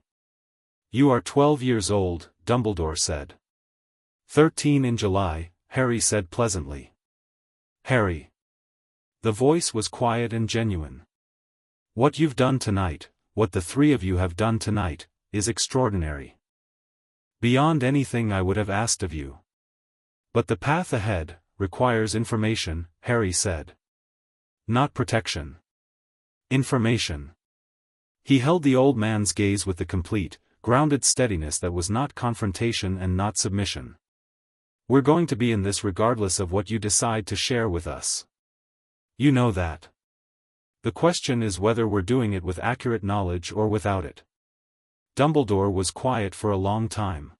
You are 12 years old, Dumbledore said. 13 in July, Harry said pleasantly. Harry. The voice was quiet and genuine. What you've done tonight, what the three of you have done tonight, is extraordinary. Beyond anything I would have asked of you. But the path ahead requires information, Harry said. Not protection. Information. He held the old man's gaze with the complete, grounded steadiness that was not confrontation and not submission. We're going to be in this regardless of what you decide to share with us. You know that. The question is whether we're doing it with accurate knowledge or without it. Dumbledore was quiet for a long time.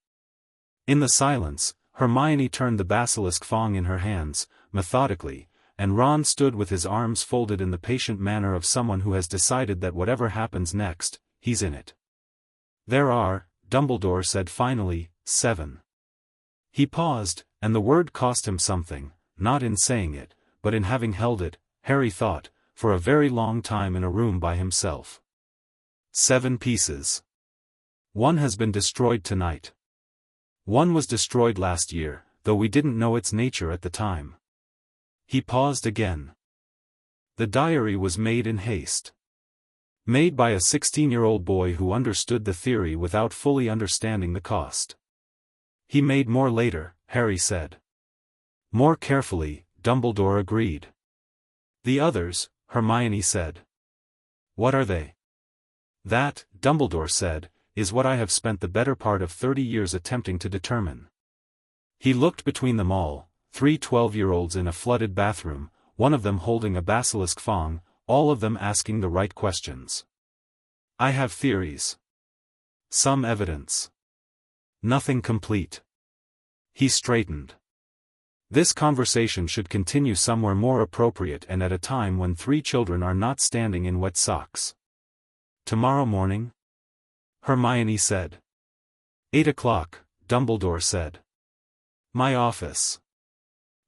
In the silence, Hermione turned the basilisk fong in her hands, methodically, and Ron stood with his arms folded in the patient manner of someone who has decided that whatever happens next, he's in it. There are, Dumbledore said finally, 7. He paused, and the word cost him something, not in saying it, but in having held it, Harry thought, for a very long time in a room by himself. 7 pieces. One has been destroyed tonight. One was destroyed last year, though we didn't know its nature at the time. He paused again. The diary was made in haste. Made by a 16-year-old boy who understood the theory without fully understanding the cost. He made more later, Harry said. More carefully, Dumbledore agreed. The others, Hermione said. What are they? That, Dumbledore said, is what I have spent the better part of 30 years attempting to determine. He looked between them all, 3 12-year-olds in a flooded bathroom, one of them holding a basilisk fong, all of them asking the right questions. I have theories. Some evidence. Nothing complete. He straightened. This conversation should continue somewhere more appropriate and at a time when 3 children are not standing in wet socks. Tomorrow morning? Hermione said. 8 o'clock, Dumbledore said. My office.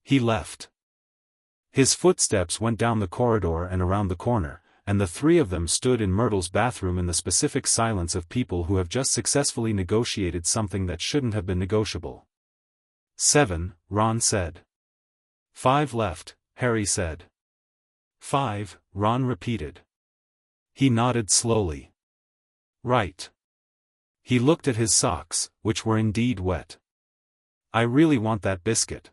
He left. His footsteps went down the corridor and around the corner, and the 3 of them stood in Myrtle's bathroom in the specific silence of people who have just successfully negotiated something that shouldn't have been negotiable. 7, Ron said. 5 left, Harry said. 5, Ron repeated. He nodded slowly. Right. He looked at his socks, which were indeed wet. I really want that biscuit.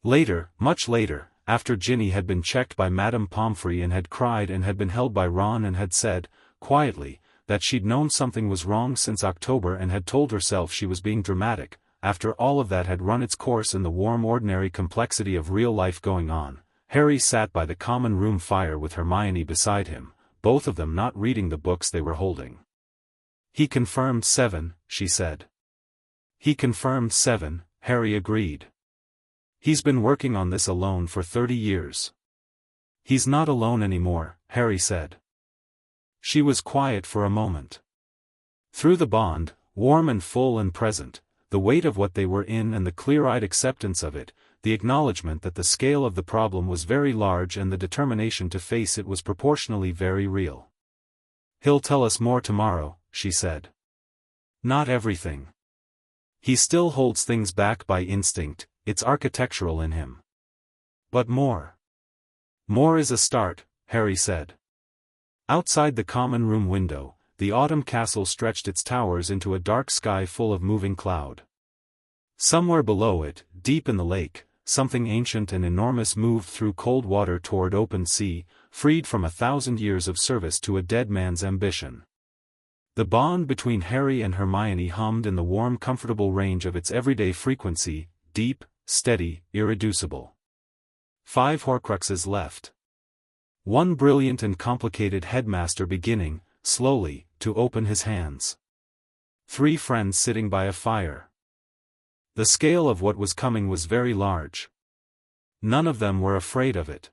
Later, much later, after Ginny had been checked by Madame Pomfrey and had cried and had been held by Ron and had said, quietly, that she'd known something was wrong since October and had told herself she was being dramatic, after all of that had run its course in the warm ordinary complexity of real life going on, Harry sat by the common room fire with Hermione beside him, both of them not reading the books they were holding. He confirmed 7, she said. He confirmed 7, Harry agreed. He's been working on this alone for 30 years. He's not alone anymore, Harry said. She was quiet for a moment. Through the bond, warm and full and present, the weight of what they were in and the clear-eyed acceptance of it, the acknowledgement that the scale of the problem was very large and the determination to face it was proportionally very real. He'll tell us more tomorrow, she said. Not everything. He still holds things back by instinct, it's architectural in him. But more. More is a start, Harry said. Outside the common room window, the autumn castle stretched its towers into a dark sky full of moving cloud. Somewhere below it, deep in the lake, something ancient and enormous moved through cold water toward open sea, freed from 1,000 years of service to a dead man's ambition. The bond between Harry and Hermione hummed in the warm comfortable range of its everyday frequency, deep, steady, irreducible. 5 Horcruxes left. One brilliant and complicated headmaster beginning, slowly, to open his hands. 3 friends sitting by a fire. The scale of what was coming was very large. None of them were afraid of it.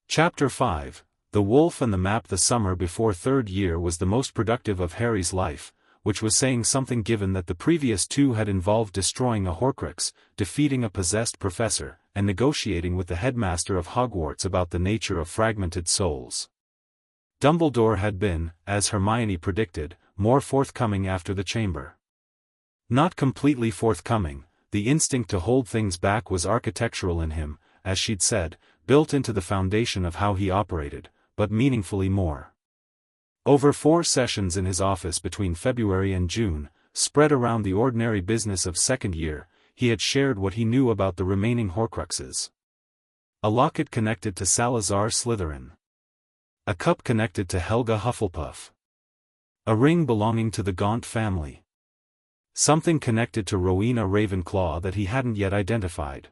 Chapter 5, The Wolf and the Map. The summer before 3rd year was the most productive of Harry's life, which was saying something given that the previous 2 had involved destroying a Horcrux, defeating a possessed professor, and negotiating with the headmaster of Hogwarts about the nature of fragmented souls. Dumbledore had been, as Hermione predicted, more forthcoming after the chamber. Not completely forthcoming, the instinct to hold things back was architectural in him, as she'd said, built into the foundation of how he operated, but meaningfully more. Over 4 sessions in his office between February and June, spread around the ordinary business of 2nd year, he had shared what he knew about the remaining Horcruxes. A locket connected to Salazar Slytherin. A cup connected to Helga Hufflepuff. A ring belonging to the Gaunt family. Something connected to Rowena Ravenclaw that he hadn't yet identified.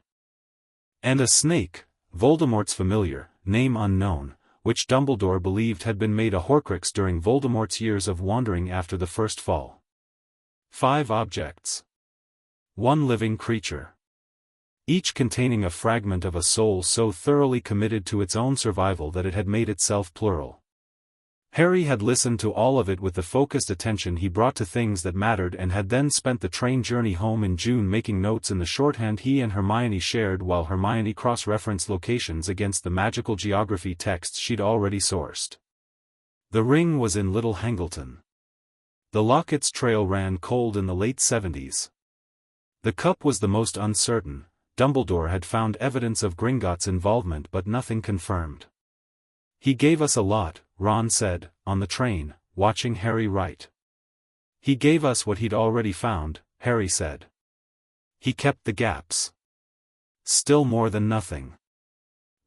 And a snake, Voldemort's familiar, name unknown, which Dumbledore believed had been made a Horcrux during Voldemort's years of wandering after the First Fall. 5 objects. 1 living creature. Each containing a fragment of a soul so thoroughly committed to its own survival that it had made itself plural. Harry had listened to all of it with the focused attention he brought to things that mattered and had then spent the train journey home in June making notes in the shorthand he and Hermione shared while Hermione cross-referenced locations against the magical geography texts she'd already sourced. The ring was in Little Hangleton. The locket's trail ran cold in the late 70s. The cup was the most uncertain. Dumbledore had found evidence of Gringotts' involvement but nothing confirmed. He gave us a lot, Ron said, on the train, watching Harry write. He gave us what he'd already found, Harry said. He kept the gaps. Still more than nothing.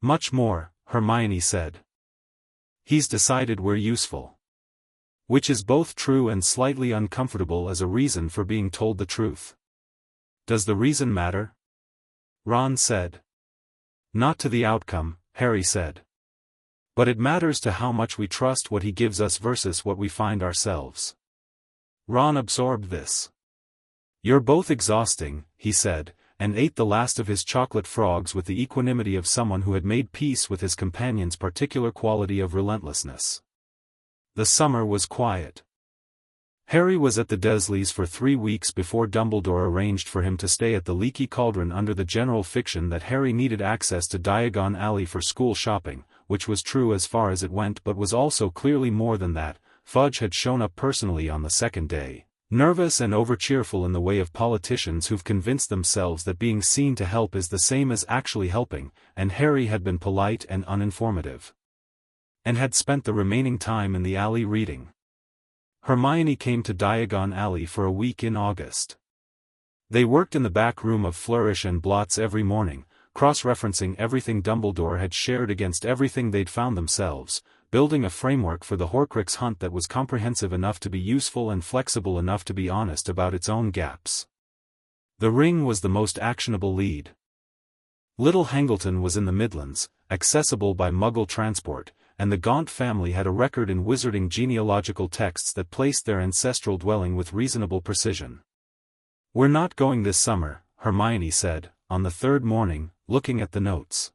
Much more, Hermione said. He's decided we're useful. Which is both true and slightly uncomfortable as a reason for being told the truth. Does the reason matter? Ron said. Not to the outcome, Harry said. But it matters to how much we trust what he gives us versus what we find ourselves. Ron absorbed this. You're both exhausting, he said, and ate the last of his chocolate frogs with the equanimity of someone who had made peace with his companion's particular quality of relentlessness. The summer was quiet. Harry was at the Dursleys for 3 weeks before Dumbledore arranged for him to stay at the Leaky Cauldron under the general fiction that Harry needed access to Diagon Alley for school shopping, which was true as far as it went but was also clearly more than that. Fudge had shown up personally on the second day, nervous and overcheerful in the way of politicians who've convinced themselves that being seen to help is the same as actually helping, and Harry had been polite and uninformative. And had spent the remaining time in the alley reading. Hermione came to Diagon Alley for a week in August. They worked in the back room of Flourish and Blots every morning, cross-referencing everything Dumbledore had shared against everything they'd found themselves, building a framework for the Horcrux hunt that was comprehensive enough to be useful and flexible enough to be honest about its own gaps. The Ring was the most actionable lead. Little Hangleton was in the Midlands, accessible by Muggle transport, and the Gaunt family had a record in wizarding genealogical texts that placed their ancestral dwelling with reasonable precision. We're not going this summer, Hermione said, on the third morning, looking at the notes.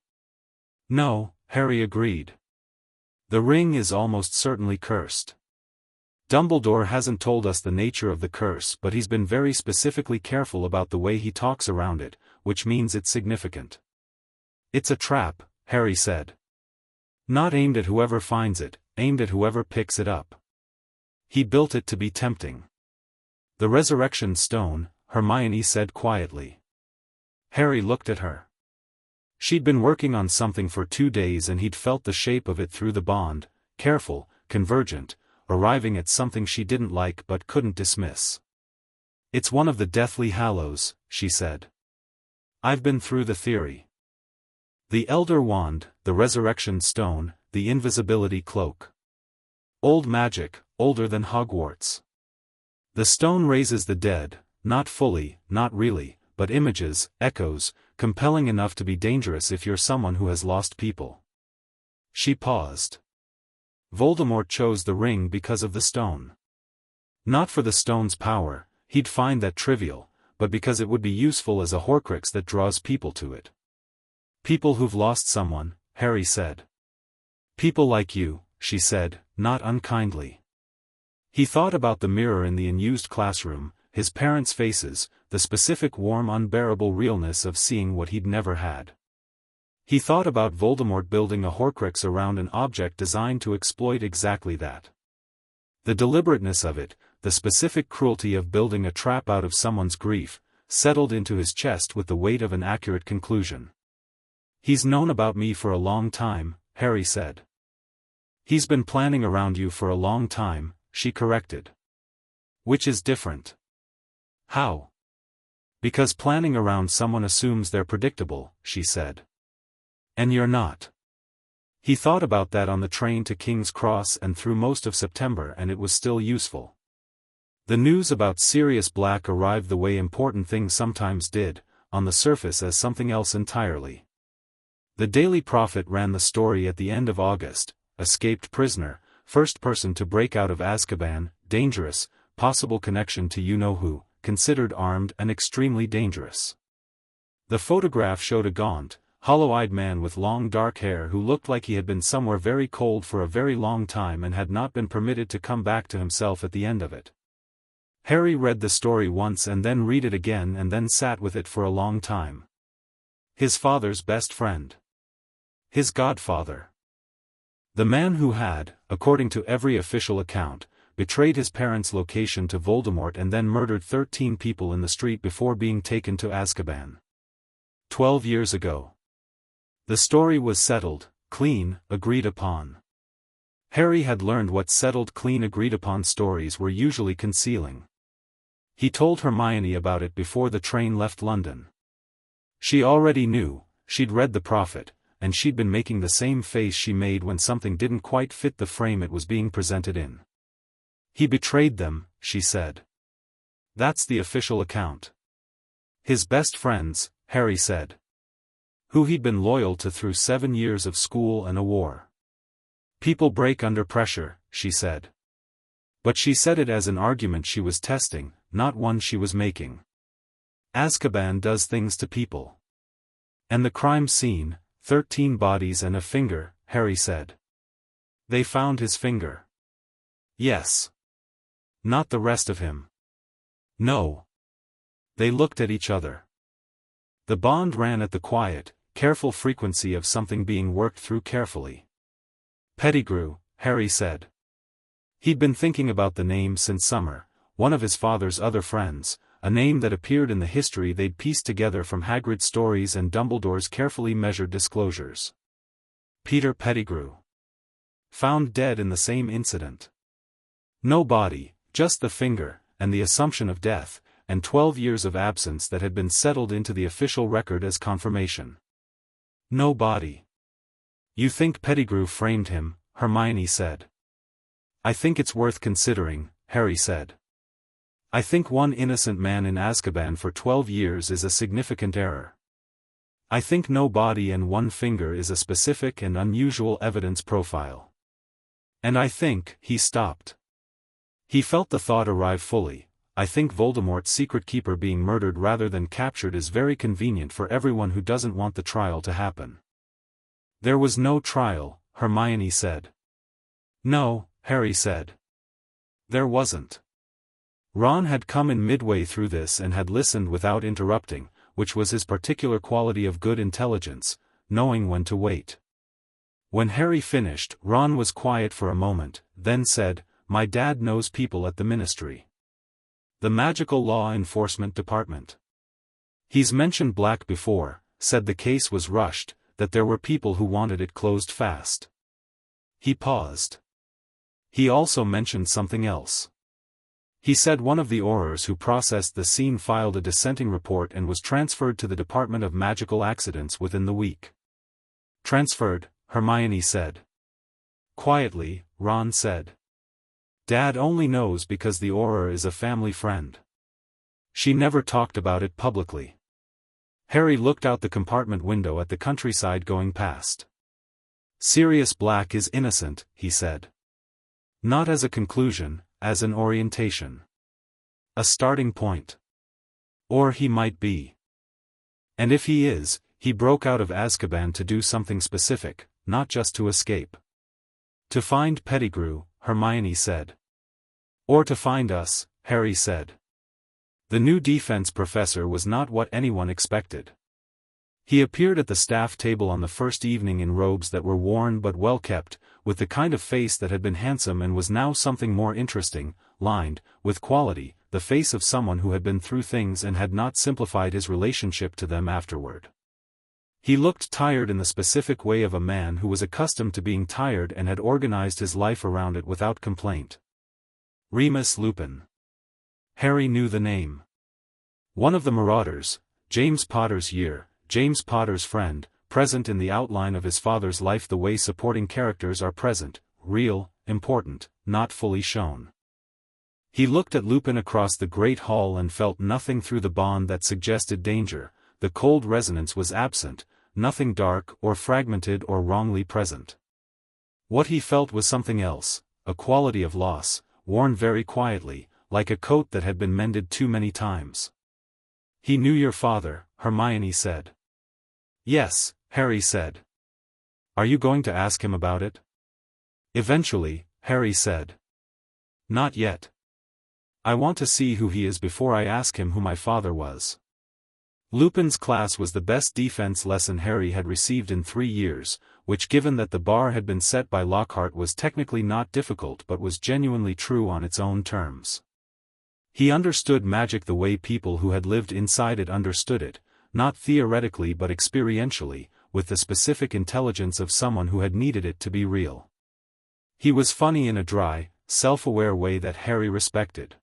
No, Harry agreed. The Ring is almost certainly cursed. Dumbledore hasn't told us the nature of the curse, but he's been very specifically careful about the way he talks around it, which means it's significant. It's a trap, Harry said. Not aimed at whoever finds it, aimed at whoever picks it up. He built it to be tempting. The Resurrection Stone, Hermione said quietly. Harry looked at her. She'd been working on something for 2 days and he'd felt the shape of it through the bond, careful, convergent, arriving at something she didn't like but couldn't dismiss. It's one of the Deathly Hallows, she said. I've been through the theory. The Elder Wand, the Resurrection Stone, the Invisibility Cloak. Old magic, older than Hogwarts. The stone raises the dead, not fully, not really, but images, echoes, compelling enough to be dangerous if you're someone who has lost people. She paused. Voldemort chose the ring because of the stone. Not for the stone's power, he'd find that trivial, but because it would be useful as a Horcrux that draws people to it. People who've lost someone, Harry said. People like you, she said, not unkindly. He thought about the mirror in the unused classroom, his parents' faces, the specific warm unbearable realness of seeing what he'd never had. He thought about Voldemort building a Horcrux around an object designed to exploit exactly that. The deliberateness of it, the specific cruelty of building a trap out of someone's grief, settled into his chest with the weight of an accurate conclusion. He's known about me for a long time, Harry said. He's been planning around you for a long time, she corrected. Which is different. How? Because planning around someone assumes they're predictable, she said. And you're not. He thought about that on the train to King's Cross and through most of September, and it was still useful. The news about Sirius Black arrived the way important things sometimes did, on the surface as something else entirely. The Daily Prophet ran the story at the end of August, escaped prisoner, first person to break out of Azkaban, dangerous, possible connection to you-know-who, considered armed and extremely dangerous. The photograph showed a gaunt, hollow-eyed man with long dark hair who looked like he had been somewhere very cold for a very long time and had not been permitted to come back to himself at the end of it. Harry read the story once and then read it again and then sat with it for a long time. His father's best friend. His godfather. The man who had, according to every official account, betrayed his parents' location to Voldemort and then murdered 13 people in the street before being taken to Azkaban. 12 years ago. The story was settled, clean, agreed upon. Harry had learned what settled, clean, agreed upon stories were usually concealing. He told Hermione about it before the train left London. She already knew, she'd read The Prophet, and she'd been making the same face she made when something didn't quite fit the frame it was being presented in. He betrayed them, she said. That's the official account. His best friends, Harry said. Who he'd been loyal to through 7 years of school and a war. People break under pressure, she said. But she said it as an argument she was testing, not one she was making. Azkaban does things to people. And the crime scene, 13 bodies and a finger, Harry said. They found his finger. Yes. Not the rest of him. No. They looked at each other. The bond ran at the quiet, careful frequency of something being worked through carefully. Pettigrew, Harry said. He'd been thinking about the name since summer, one of his father's other friends, a name that appeared in the history they'd pieced together from Hagrid's stories and Dumbledore's carefully measured disclosures. Peter Pettigrew. Found dead in the same incident. No body, just the finger, and the assumption of death, and 12 years of absence that had been settled into the official record as confirmation. No body. You think Pettigrew framed him, Hermione said. I think it's worth considering, Harry said. I think one innocent man in Azkaban for 12 years is a significant error. I think no body and one finger is a specific and unusual evidence profile. And I think, he stopped. He felt the thought arrive fully. I think Voldemort's secret keeper being murdered rather than captured is very convenient for everyone who doesn't want the trial to happen. There was no trial, Hermione said. No, Harry said. There wasn't. Ron had come in midway through this and had listened without interrupting, which was his particular quality of good intelligence, knowing when to wait. When Harry finished, Ron was quiet for a moment, then said, My dad knows people at the Ministry. The Magical Law Enforcement Department. He's mentioned Black before, said the case was rushed, that there were people who wanted it closed fast. He paused. He also mentioned something else. He said one of the Aurors who processed the scene filed a dissenting report and was transferred to the Department of Magical Accidents within the week. Transferred, Hermione said. Quietly, Ron said. Dad only knows because the Auror is a family friend. She never talked about it publicly. Harry looked out the compartment window at the countryside going past. Sirius Black is innocent, he said. Not as a conclusion, as an orientation. A starting point. Or he might be. And if he is, he broke out of Azkaban to do something specific, not just to escape. To find Pettigrew, Hermione said. Or to find us, Harry said. The new defense professor was not what anyone expected. He appeared at the staff table on the first evening in robes that were worn but well kept, with the kind of face that had been handsome and was now something more interesting, lined, with quality, the face of someone who had been through things and had not simplified his relationship to them afterward. He looked tired in the specific way of a man who was accustomed to being tired and had organized his life around it without complaint. Remus Lupin. Harry knew the name. One of the Marauders, James Potter's year, James Potter's friend, present in the outline of his father's life the way supporting characters are present, real, important, not fully shown. He looked at Lupin across the great hall and felt nothing through the bond that suggested danger, the cold resonance was absent, nothing dark or fragmented or wrongly present. What he felt was something else, a quality of loss, worn very quietly, like a coat that had been mended too many times. He knew your father, Hermione said. Yes, Harry said. Are you going to ask him about it? Eventually, Harry said. Not yet. I want to see who he is before I ask him who my father was. Lupin's class was the best defense lesson Harry had received in 3 years, which given that the bar had been set by Lockhart was technically not difficult but was genuinely true on its own terms. He understood magic the way people who had lived inside it understood it, not theoretically but experientially, with the specific intelligence of someone who had needed it to be real. He was funny in a dry, self-aware way that Harry respected.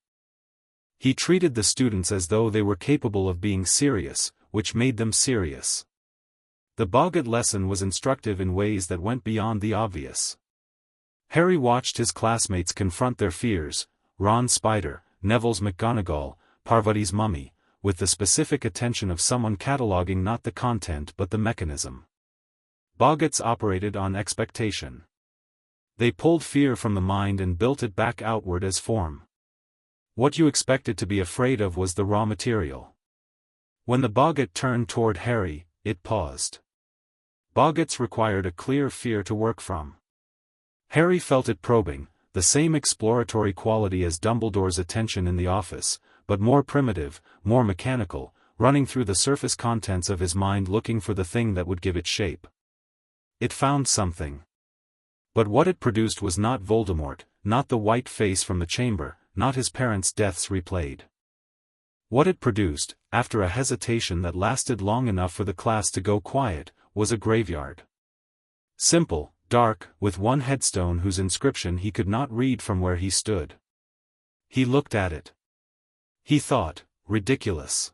He treated the students as though they were capable of being serious, which made them serious. The Boggart lesson was instructive in ways that went beyond the obvious. Harry watched his classmates confront their fears, Ron's spider, Neville's McGonagall, Parvati's mummy, with the specific attention of someone cataloging not the content but the mechanism. Boggarts operated on expectation. They pulled fear from the mind and built it back outward as form. What you expected to be afraid of was the raw material. When the boggart turned toward Harry, it paused. Boggarts required a clear fear to work from. Harry felt it probing, the same exploratory quality as Dumbledore's attention in the office, but more primitive, more mechanical, running through the surface contents of his mind looking for the thing that would give it shape. It found something. But what it produced was not Voldemort, not the white face from the chamber, not his parents' deaths replayed. What it produced, after a hesitation that lasted long enough for the class to go quiet, was a graveyard. Simple, dark, with one headstone whose inscription he could not read from where he stood. He looked at it. He thought, ridiculous.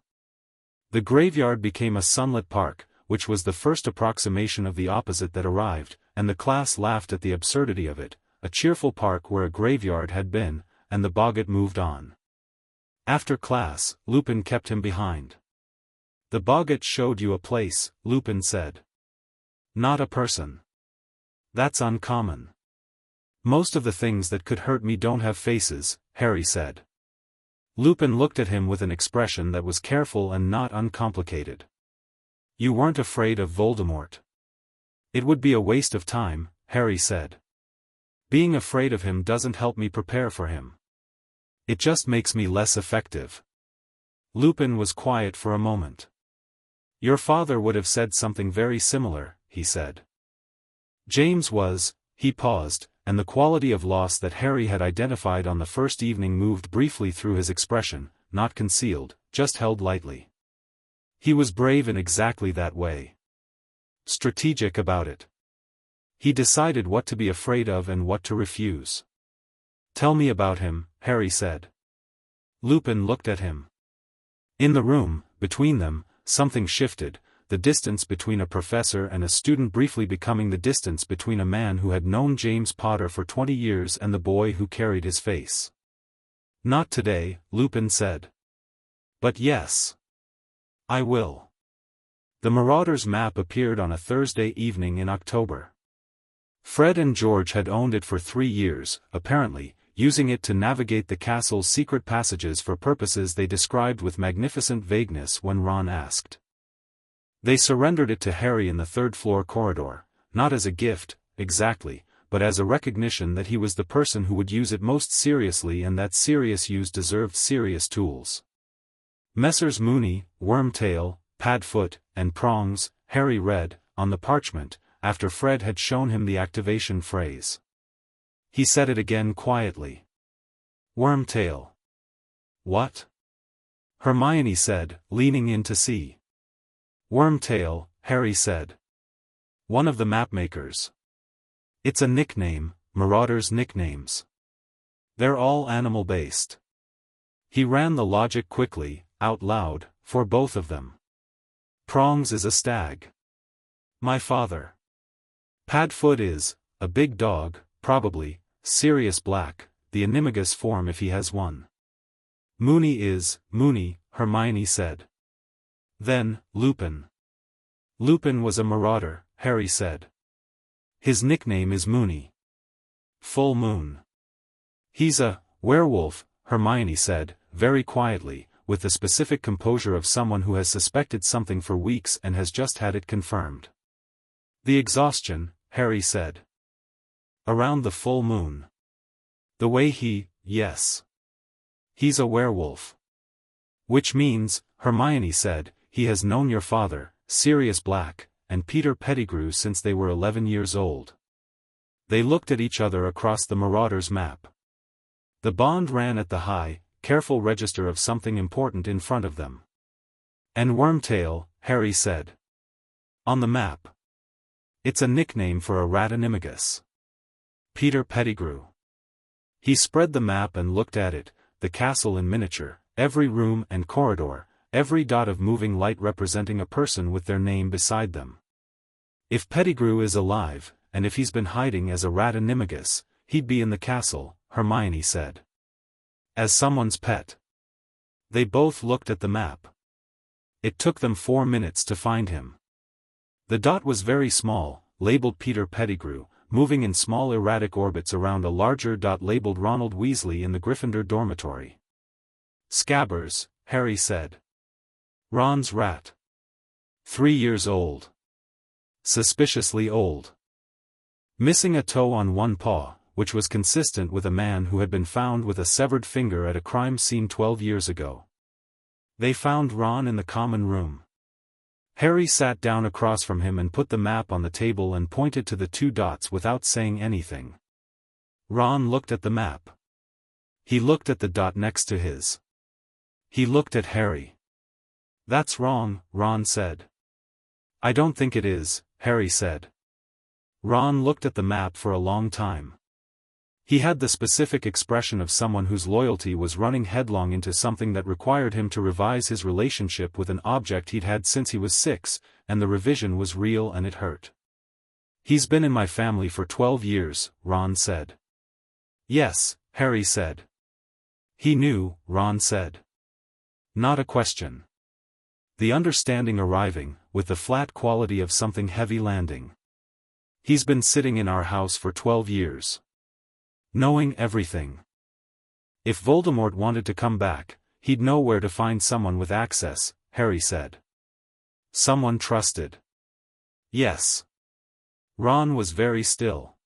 The graveyard became a sunlit park, which was the first approximation of the opposite that arrived, and the class laughed at the absurdity of it, a cheerful park where a graveyard had been, and the boggart moved on. After class, Lupin kept him behind. The boggart showed you a place, Lupin said. Not a person. That's uncommon. Most of the things that could hurt me don't have faces, Harry said. Lupin looked at him with an expression that was careful and not uncomplicated. You weren't afraid of Voldemort. It would be a waste of time, Harry said. Being afraid of him doesn't help me prepare for him. It just makes me less effective. Lupin was quiet for a moment. Your father would have said something very similar, he said. James was, he paused, and the quality of loss that Harry had identified on the first evening moved briefly through his expression, not concealed, just held lightly. He was brave in exactly that way. Strategic about it. He decided what to be afraid of and what to refuse. Tell me about him, Harry said. Lupin looked at him. In the room, between them, something shifted, the distance between a professor and a student briefly becoming the distance between a man who had known James Potter for 20 years and the boy who carried his face. Not today, Lupin said. But yes. I will. The Marauders map appeared on a Thursday evening in October. Fred and George had owned it for 3 years, apparently, using it to navigate the castle's secret passages for purposes they described with magnificent vagueness when Ron asked. They surrendered it to Harry in the third-floor corridor, not as a gift, exactly, but as a recognition that he was the person who would use it most seriously and that serious use deserved serious tools. Messrs. Mooney, Wormtail, Padfoot, and Prongs, Harry read, on the parchment, after Fred had shown him the activation phrase. He said it again quietly. Wormtail. What? Hermione said, leaning in to see. Wormtail, Harry said. One of the mapmakers. It's a nickname, Marauders' nicknames. They're all animal-based. He ran the logic quickly, out loud, for both of them. Prongs is a stag. My father. Padfoot is, a big dog, probably, Sirius Black, the animagus form if he has one. Mooney is, Mooney, Hermione said. Then, Lupin. Lupin was a marauder, Harry said. His nickname is Mooney. Full Moon. He's a werewolf, Hermione said, very quietly, with the specific composure of someone who has suspected something for weeks and has just had it confirmed. The exhaustion, Harry said. Around the full moon. The way yes. He's a werewolf. Which means, Hermione said, he has known your father, Sirius Black, and Peter Pettigrew since they were 11 years old. They looked at each other across the Marauders' map. The bond ran at the high, careful register of something important in front of them. And Wormtail, Harry said. On the map. It's a nickname for a rat animagus. Peter Pettigrew. He spread the map and looked at it, the castle in miniature, every room and corridor, every dot of moving light representing a person with their name beside them. If Pettigrew is alive, and if he's been hiding as a rat animagus, he'd be in the castle, Hermione said. As someone's pet. They both looked at the map. It took them 4 minutes to find him. The dot was very small, labeled Peter Pettigrew, moving in small erratic orbits around a larger dot labeled Ronald Weasley in the Gryffindor dormitory. Scabbers, Harry said. Ron's rat. 3 years old. Suspiciously old. Missing a toe on one paw, which was consistent with a man who had been found with a severed finger at a crime scene 12 years ago. They found Ron in the common room. Harry sat down across from him and put the map on the table and pointed to the 2 dots without saying anything. Ron looked at the map. He looked at the dot next to his. He looked at Harry. "That's wrong," Ron said. "I don't think it is," Harry said. Ron looked at the map for a long time. He had the specific expression of someone whose loyalty was running headlong into something that required him to revise his relationship with an object he'd had since he was 6, and the revision was real and it hurt. "He's been in my family for 12 years, Ron said. "Yes," Harry said. "He knew," Ron said. Not a question. The understanding arriving, with the flat quality of something heavy landing. "He's been sitting in our house for 12 years. Knowing everything. If Voldemort wanted to come back, he'd know where to find someone with access," Harry said. "Someone trusted." "Yes." Ron was very still.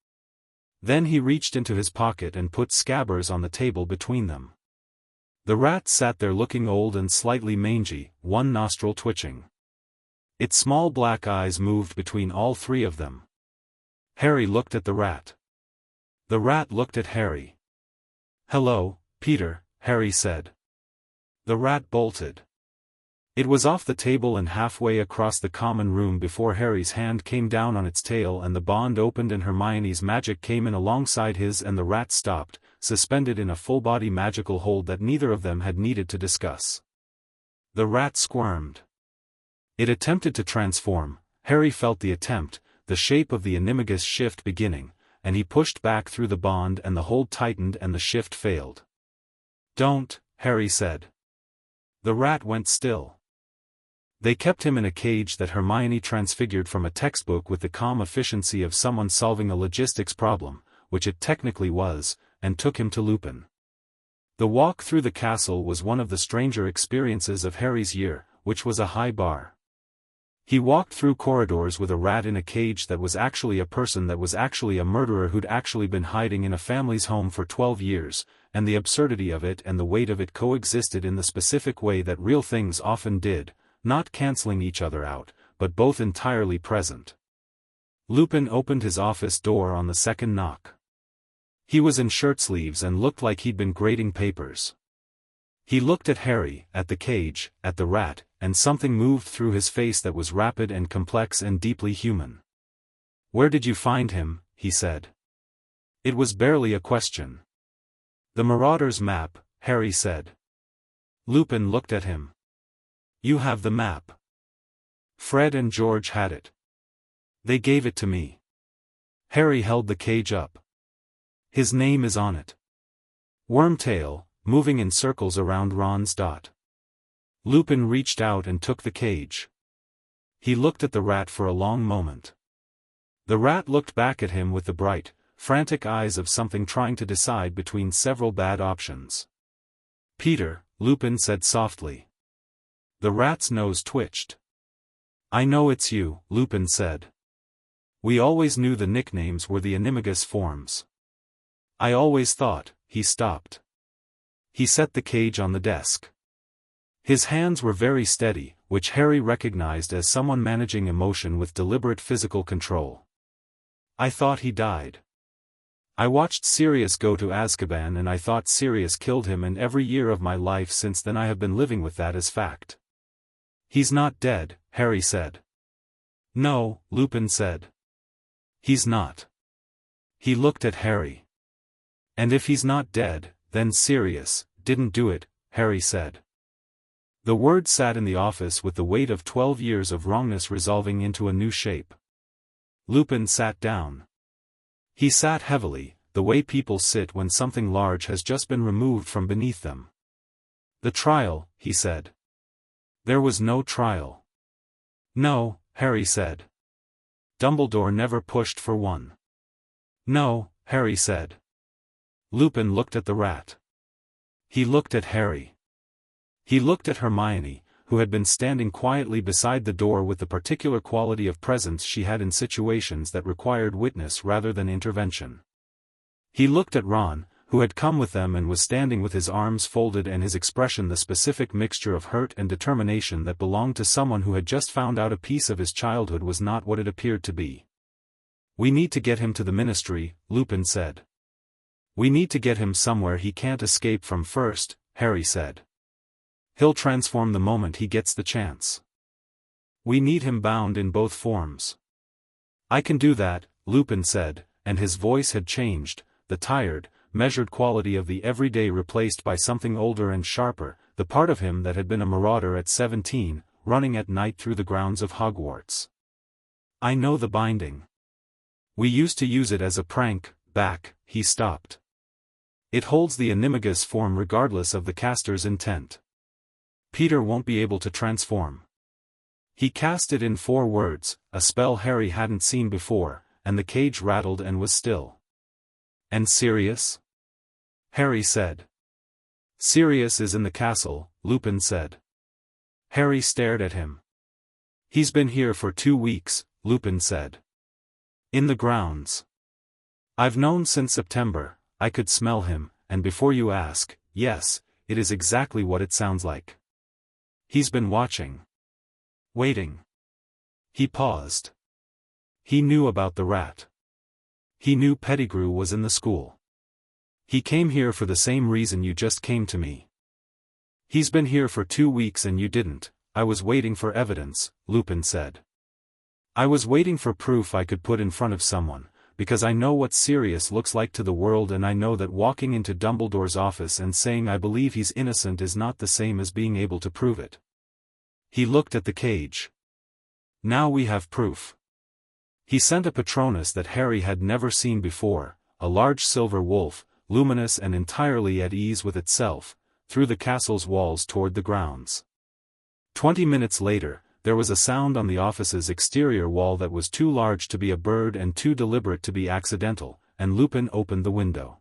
Then he reached into his pocket and put Scabbers on the table between them. The rat sat there looking old and slightly mangy, one nostril twitching. Its small black eyes moved between all 3 of them. Harry looked at the rat. The rat looked at Harry. "Hello, Peter," Harry said. The rat bolted. It was off the table and halfway across the common room before Harry's hand came down on its tail and the bond opened and Hermione's magic came in alongside his and the rat stopped, suspended in a full-body magical hold that neither of them had needed to discuss. The rat squirmed. It attempted to transform. Harry felt the attempt, the shape of the animagus shift beginning, and he pushed back through the bond and the hold tightened and the shift failed. "Don't," Harry said. The rat went still. They kept him in a cage that Hermione transfigured from a textbook with the calm efficiency of someone solving a logistics problem, which it technically was, and took him to Lupin. The walk through the castle was one of the stranger experiences of Harry's year, which was a high bar. He walked through corridors with a rat in a cage that was actually a person that was actually a murderer who'd actually been hiding in a family's home for 12 years, and the absurdity of it and the weight of it coexisted in the specific way that real things often did, not canceling each other out, but both entirely present. Lupin opened his office door on the second knock. He was in shirt sleeves and looked like he'd been grading papers. He looked at Harry, at the cage, at the rat, and something moved through his face that was rapid and complex and deeply human. "Where did you find him?" he said. It was barely a question. "The Marauder's map," Harry said. Lupin looked at him. "You have the map." "Fred and George had it. They gave it to me." Harry held the cage up. "His name is on it." Wormtail, moving in circles around Ron's dot. Lupin reached out and took the cage. He looked at the rat for a long moment. The rat looked back at him with the bright, frantic eyes of something trying to decide between several bad options. "Peter," Lupin said softly. The rat's nose twitched. "I know it's you," Lupin said. "We always knew the nicknames were the animagus forms. I always thought," he stopped. He set the cage on the desk. His hands were very steady, which Harry recognized as someone managing emotion with deliberate physical control. "I thought he died. I watched Sirius go to Azkaban and I thought Sirius killed him, and every year of my life since then I have been living with that as fact." "He's not dead," Harry said. "No," Lupin said. "He's not." He looked at Harry. "And if he's not dead, then Sirius didn't do it," Harry said. The word sat in the office with the weight of 12 years of wrongness resolving into a new shape. Lupin sat down. He sat heavily, the way people sit when something large has just been removed from beneath them. "The trial," he said. "There was no trial." "No," Harry said. "Dumbledore never pushed for one." No, Harry said. Lupin looked at the rat. He looked at Harry. He looked at Hermione, who had been standing quietly beside the door with the particular quality of presence she had in situations that required witness rather than intervention. He looked at Ron, who had come with them and was standing with his arms folded and his expression the specific mixture of hurt and determination that belonged to someone who had just found out a piece of his childhood was not what it appeared to be. "We need to get him to the Ministry," Lupin said. "We need to get him somewhere he can't escape from first," Harry said. "He'll transform the moment he gets the chance. We need him bound in both forms." "I can do that," Lupin said, and his voice had changed, the tired, measured quality of the everyday replaced by something older and sharper, the part of him that had been a marauder at 17, running at night through the grounds of Hogwarts. "I know the binding. We used to use it as a prank, he stopped. "It holds the animagus form regardless of the caster's intent. Peter won't be able to transform." He cast it in 4 words, a spell Harry hadn't seen before, and the cage rattled and was still. "And Sirius?" Harry said. "Sirius is in the castle," Lupin said. Harry stared at him. "He's been here for 2 weeks, Lupin said. "In the grounds. I've known since September, I could smell him, and before you ask, yes, it is exactly what it sounds like. He's been watching. Waiting." He paused. He knew about the rat. He knew Pettigrew was in the school. "He came here for the same reason you just came to me. He's been here for 2 weeks and you didn't." "I was waiting for evidence," Lupin said. "I was waiting for proof I could put in front of someone, because I know what Sirius looks like to the world and I know that walking into Dumbledore's office and saying I believe he's innocent is not the same as being able to prove it." He looked at the cage. "Now we have proof." He sent a Patronus that Harry had never seen before, a large silver wolf, luminous and entirely at ease with itself, through the castle's walls toward the grounds. 20 minutes later, there was a sound on the office's exterior wall that was too large to be a bird and too deliberate to be accidental, and Lupin opened the window.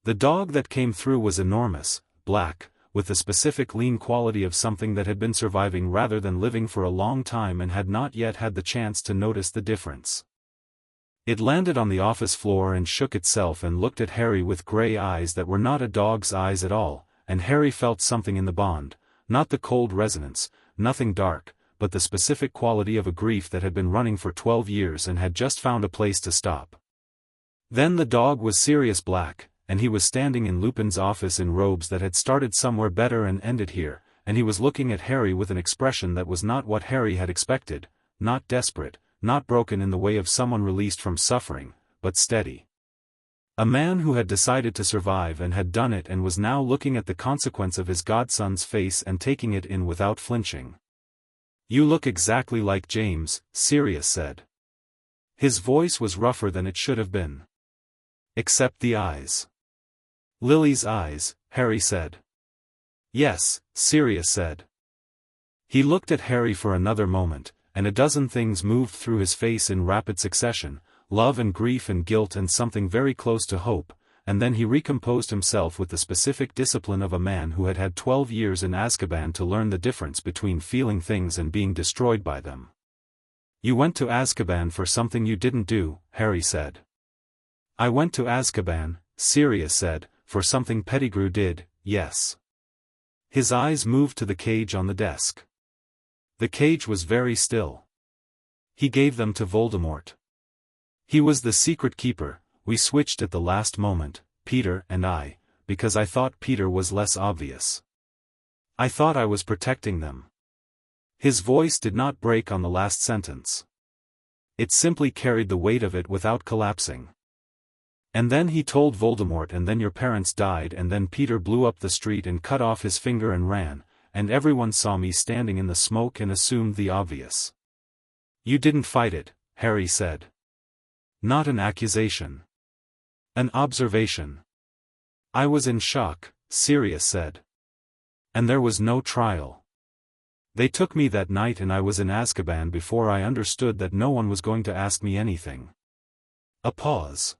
The dog that came through was enormous, black, with the specific lean quality of something that had been surviving rather than living for a long time and had not yet had the chance to notice the difference. It landed on the office floor and shook itself and looked at Harry with gray eyes that were not a dog's eyes at all, and Harry felt something in the bond, not the cold resonance, nothing dark, but the specific quality of a grief that had been running for 12 years and had just found a place to stop. Then the dog was Sirius Black, and he was standing in Lupin's office in robes that had started somewhere better and ended here, and he was looking at Harry with an expression that was not what Harry had expected, not desperate, not broken in the way of someone released from suffering, but steady. A man who had decided to survive and had done it and was now looking at the consequence of his godson's face and taking it in without flinching. "You look exactly like James," Sirius said. His voice was rougher than it should have been. "Except the eyes." "Lily's eyes," Harry said. "Yes," Sirius said. He looked at Harry for another moment, and a dozen things moved through his face in rapid succession, love and grief and guilt and something very close to hope, and then he recomposed himself with the specific discipline of a man who had had 12 years in Azkaban to learn the difference between feeling things and being destroyed by them. "You went to Azkaban for something you didn't do," Harry said. "I went to Azkaban," Sirius said, "for something Pettigrew did, yes." His eyes moved to the cage on the desk. The cage was very still. "He gave them to Voldemort. He was the secret keeper. We switched at the last moment, Peter and I, because I thought Peter was less obvious. I thought I was protecting them." His voice did not break on the last sentence. It simply carried the weight of it without collapsing. "And then he told Voldemort and then your parents died and then Peter blew up the street and cut off his finger and ran, and everyone saw me standing in the smoke and assumed the obvious." "You didn't fight it," Harry said. "Not an accusation. An observation." "I was in shock," Sirius said. "And there was no trial. They took me that night and I was in Azkaban before I understood that no one was going to ask me anything." A pause.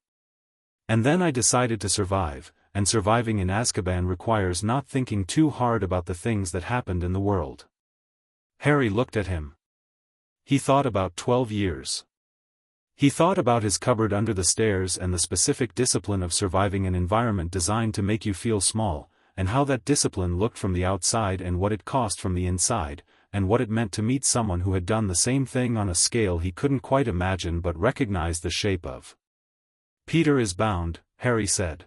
And then I decided to survive, and surviving in Azkaban requires not thinking too hard about the things that happened in the world. Harry looked at him. He thought about 12 years. He thought about his cupboard under the stairs and the specific discipline of surviving an environment designed to make you feel small, and how that discipline looked from the outside and what it cost from the inside, and what it meant to meet someone who had done the same thing on a scale he couldn't quite imagine but recognized the shape of. Peter is bound, Harry said.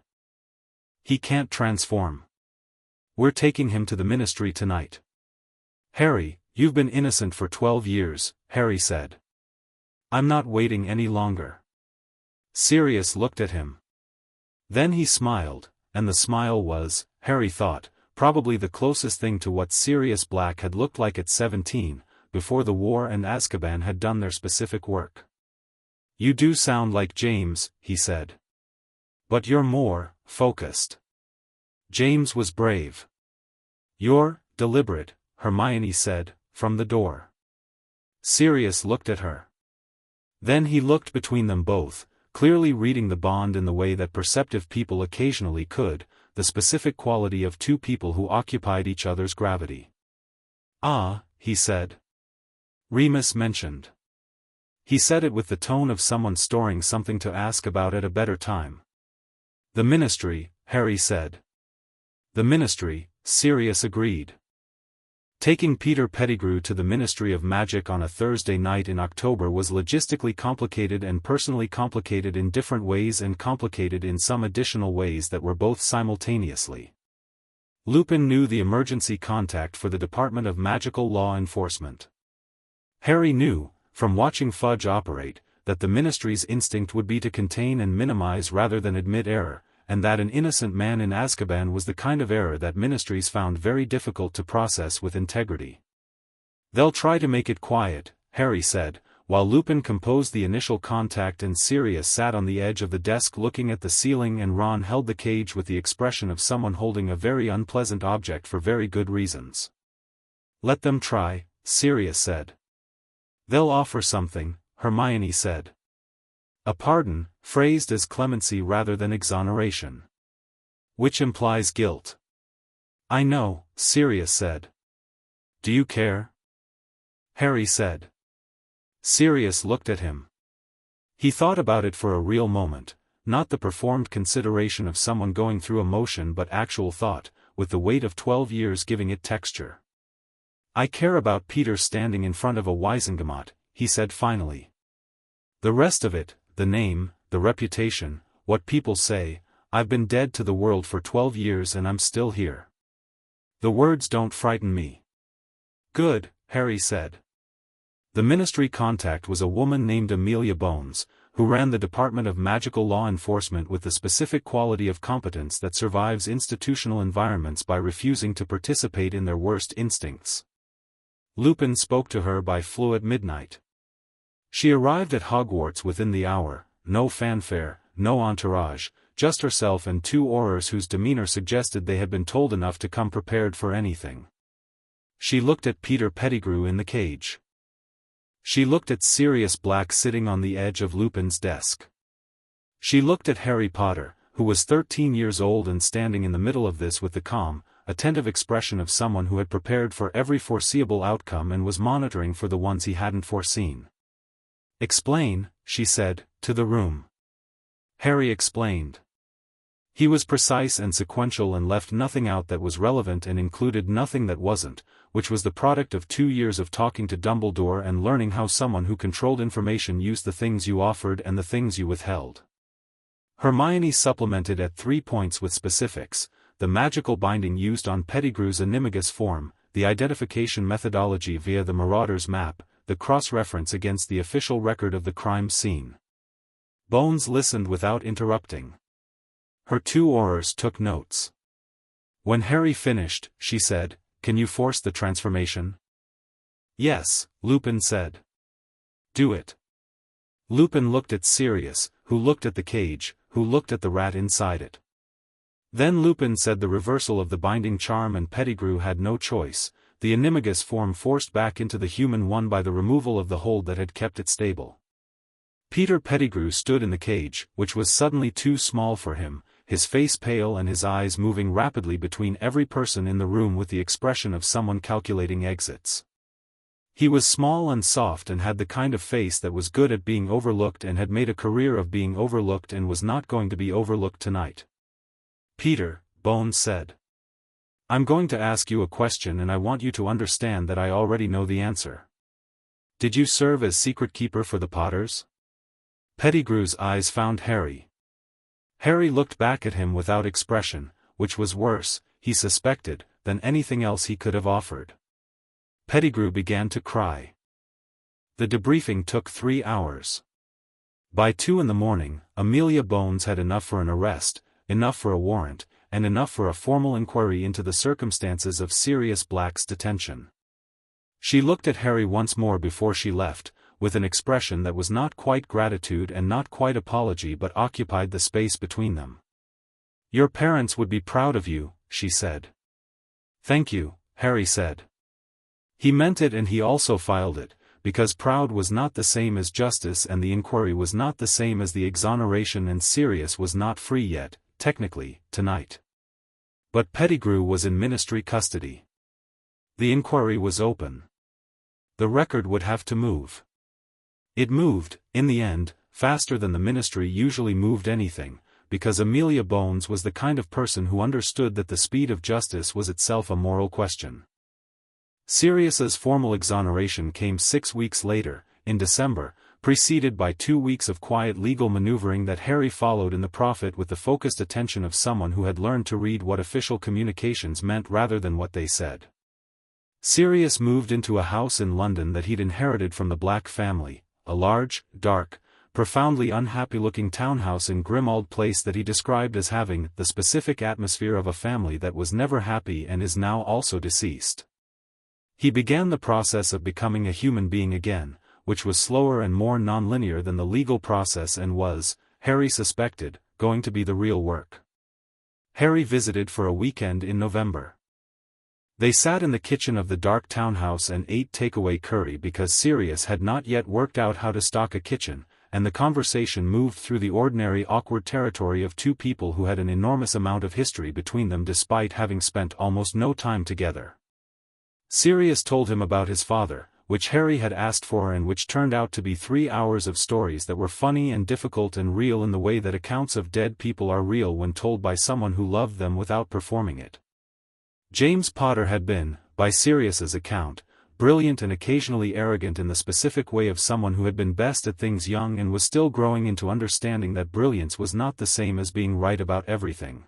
He can't transform. We're taking him to the ministry tonight. Harry, you've been innocent for 12 years, Harry said. I'm not waiting any longer. Sirius looked at him. Then he smiled, and the smile was, Harry thought, probably the closest thing to what Sirius Black had looked like at 17, before the war and Azkaban had done their specific work. You do sound like James, he said. But you're more focused. James was brave. You're deliberate, Hermione said, from the door. Sirius looked at her. Then he looked between them both, clearly reading the bond in the way that perceptive people occasionally could, the specific quality of two people who occupied each other's gravity. Ah, he said. Remus mentioned. He said it with the tone of someone storing something to ask about at a better time. The ministry, Harry said. The ministry, Sirius agreed. Taking Peter Pettigrew to the Ministry of Magic on a Thursday night in October was logistically complicated and personally complicated in different ways and complicated in some additional ways that were both simultaneously. Lupin knew the emergency contact for the Department of Magical Law Enforcement. Harry knew, from watching Fudge operate, that the Ministry's instinct would be to contain and minimize rather than admit error, and that an innocent man in Azkaban was the kind of error that ministries found very difficult to process with integrity. They'll try to make it quiet, Harry said, while Lupin composed the initial contact and Sirius sat on the edge of the desk looking at the ceiling and Ron held the cage with the expression of someone holding a very unpleasant object for very good reasons. Let them try, Sirius said. They'll offer something, Hermione said. A pardon, phrased as clemency rather than exoneration. Which implies guilt. I know, Sirius said. Do you care? Harry said. Sirius looked at him. He thought about it for a real moment, not the performed consideration of someone going through emotion but actual thought, with the weight of 12 years giving it texture. I care about Peter standing in front of a Wizengamot, he said finally. The rest of it, the name, the reputation, what people say, I've been dead to the world for 12 years and I'm still here. The words don't frighten me. Good, Harry said. The ministry contact was a woman named Amelia Bones, who ran the Department of Magical Law Enforcement with the specific quality of competence that survives institutional environments by refusing to participate in their worst instincts. Lupin spoke to her by flu at midnight. She arrived at Hogwarts within the hour, no fanfare, no entourage, just herself and two Aurors whose demeanor suggested they had been told enough to come prepared for anything. She looked at Peter Pettigrew in the cage. She looked at Sirius Black sitting on the edge of Lupin's desk. She looked at Harry Potter, who was 13 years old and standing in the middle of this with the calm, attentive expression of someone who had prepared for every foreseeable outcome and was monitoring for the ones he hadn't foreseen. Explain, she said, to the room. Harry explained. He was precise and sequential and left nothing out that was relevant and included nothing that wasn't, which was the product of 2 years of talking to Dumbledore and learning how someone who controlled information used the things you offered and the things you withheld. Hermione supplemented at 3 points with specifics: the magical binding used on Pettigrew's animagus form, the identification methodology via the Marauder's map, the cross-reference against the official record of the crime scene. Bones listened without interrupting. Her two Aurors took notes. When Harry finished, she said, "Can you force the transformation?" "Yes," Lupin said. "Do it." Lupin looked at Sirius, who looked at the cage, who looked at the rat inside it. Then Lupin said the reversal of the binding charm and Pettigrew had no choice, the animagus form forced back into the human one by the removal of the hold that had kept it stable. Peter Pettigrew stood in the cage, which was suddenly too small for him, his face pale and his eyes moving rapidly between every person in the room with the expression of someone calculating exits. He was small and soft and had the kind of face that was good at being overlooked and had made a career of being overlooked and was not going to be overlooked tonight. "Peter," Bones said. "I'm going to ask you a question and I want you to understand that I already know the answer. Did you serve as secret keeper for the Potters?" Pettigrew's eyes found Harry. Harry looked back at him without expression, which was worse, he suspected, than anything else he could have offered. Pettigrew began to cry. The debriefing took 3 hours. By 2 in the morning, Amelia Bones had enough for an arrest, enough for a warrant, and enough for a formal inquiry into the circumstances of Sirius Black's detention. She looked at Harry once more before she left, with an expression that was not quite gratitude and not quite apology but occupied the space between them. "Your parents would be proud of you," she said. "Thank you," Harry said. He meant it and he also filed it, because proud was not the same as justice and the inquiry was not the same as the exoneration and Sirius was not free yet, technically, tonight. But Pettigrew was in ministry custody. The inquiry was open. The record would have to move. It moved, in the end, faster than the ministry usually moved anything, because Amelia Bones was the kind of person who understood that the speed of justice was itself a moral question. Sirius's formal exoneration came 6 weeks later, in December, preceded by 2 weeks of quiet legal maneuvering that Harry followed in the Prophet with the focused attention of someone who had learned to read what official communications meant rather than what they said. Sirius moved into a house in London that he'd inherited from the Black family, a large, dark, profoundly unhappy-looking townhouse in Grimmauld Place that he described as having the specific atmosphere of a family that was never happy and is now also deceased. He began the process of becoming a human being again, which was slower and more non-linear than the legal process and was, Harry suspected, going to be the real work. Harry visited for a weekend in November. They sat in the kitchen of the dark townhouse and ate takeaway curry because Sirius had not yet worked out how to stock a kitchen, and the conversation moved through the ordinary awkward territory of two people who had an enormous amount of history between them despite having spent almost no time together. Sirius told him about his father, which Harry had asked for and which turned out to be 3 hours of stories that were funny and difficult and real in the way that accounts of dead people are real when told by someone who loved them without performing it. James Potter had been, by Sirius's account, brilliant and occasionally arrogant in the specific way of someone who had been best at things young and was still growing into understanding that brilliance was not the same as being right about everything.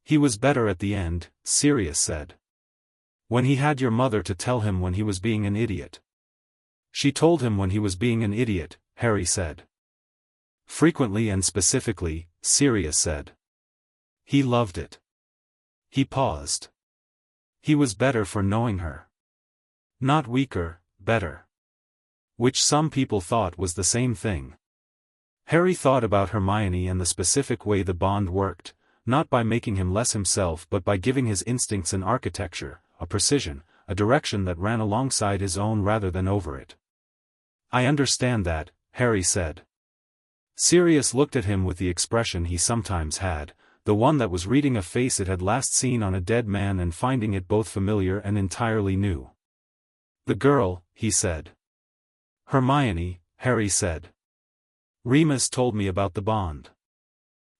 He was better at the end, Sirius said. When he had your mother to tell him when he was being an idiot. She told him when he was being an idiot, Harry said. Frequently and specifically, Sirius said. He loved it. He paused. He was better for knowing her. Not weaker, better. Which some people thought was the same thing. Harry thought about Hermione and the specific way the bond worked, not by making him less himself but by giving his instincts an architecture, a precision, a direction that ran alongside his own rather than over it. I understand that, Harry said. Sirius looked at him with the expression he sometimes had, the one that was reading a face it had last seen on a dead man and finding it both familiar and entirely new. The girl, he said. Hermione, Harry said. Remus told me about the bond.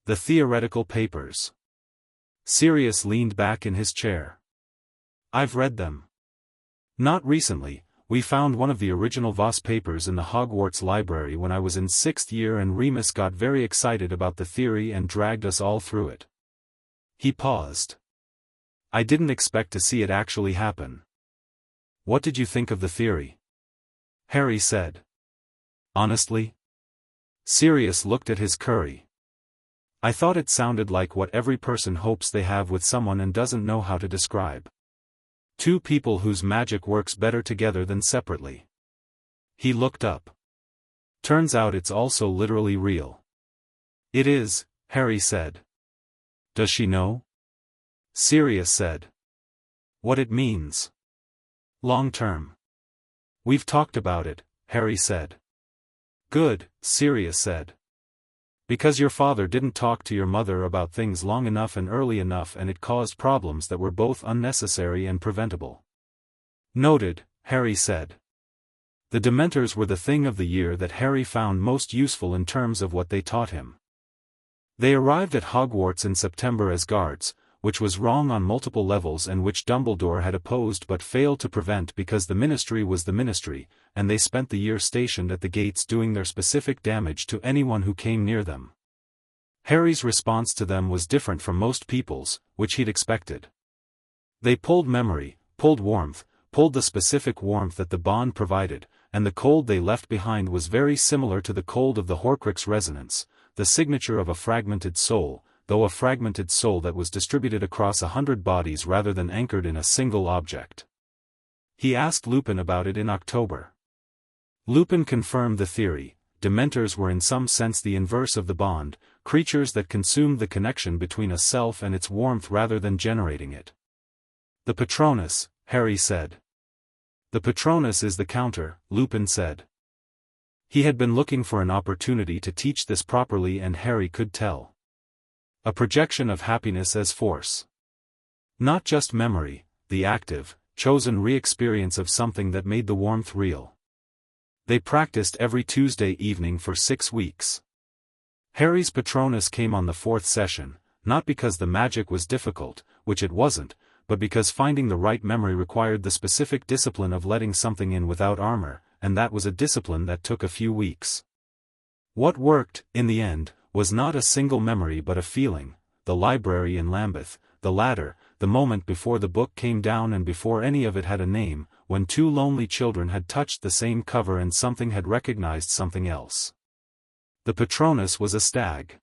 The theoretical papers. Sirius leaned back in his chair. I've read them. Not recently, we found one of the original Voss papers in the Hogwarts library when I was in 6th year and Remus got very excited about the theory and dragged us all through it. He paused. I didn't expect to see it actually happen. What did you think of the theory? Harry said. Honestly? Sirius looked at his curry. I thought it sounded like what every person hopes they have with someone and doesn't know how to describe. Two people whose magic works better together than separately. He looked up. Turns out it's also literally real. It is, Harry said. Does she know? Sirius said. What it means. Long term. We've talked about it, Harry said. Good, Sirius said. Because your father didn't talk to your mother about things long enough and early enough, and it caused problems that were both unnecessary and preventable. Noted, Harry said. The Dementors were the thing of the year that Harry found most useful in terms of what they taught him. They arrived at Hogwarts in September as guards, which was wrong on multiple levels and which Dumbledore had opposed but failed to prevent because the Ministry was the Ministry, and they spent the year stationed at the gates doing their specific damage to anyone who came near them. Harry's response to them was different from most people's, which he'd expected. They pulled memory, pulled warmth, pulled the specific warmth that the bond provided, and the cold they left behind was very similar to the cold of the Horcrux resonance, the signature of a fragmented soul, though a fragmented soul that was distributed across 100 bodies rather than anchored in a single object. He asked Lupin about it in October. Lupin confirmed the theory. Dementors were in some sense the inverse of the bond, creatures that consumed the connection between a self and its warmth rather than generating it. The Patronus, Harry said. The Patronus is the counter, Lupin said. He had been looking for an opportunity to teach this properly, and Harry could tell. A projection of happiness as force. Not just memory, the active, chosen re-experience of something that made the warmth real. They practiced every Tuesday evening for 6 weeks. Harry's Patronus came on the 4th session, not because the magic was difficult, which it wasn't, but because finding the right memory required the specific discipline of letting something in without armor, and that was a discipline that took a few weeks. What worked, in the end, was not a single memory but a feeling, the library in Lambeth, the ladder, the moment before the book came down and before any of it had a name, when 2 lonely children had touched the same cover and something had recognized something else. The Patronus was a stag.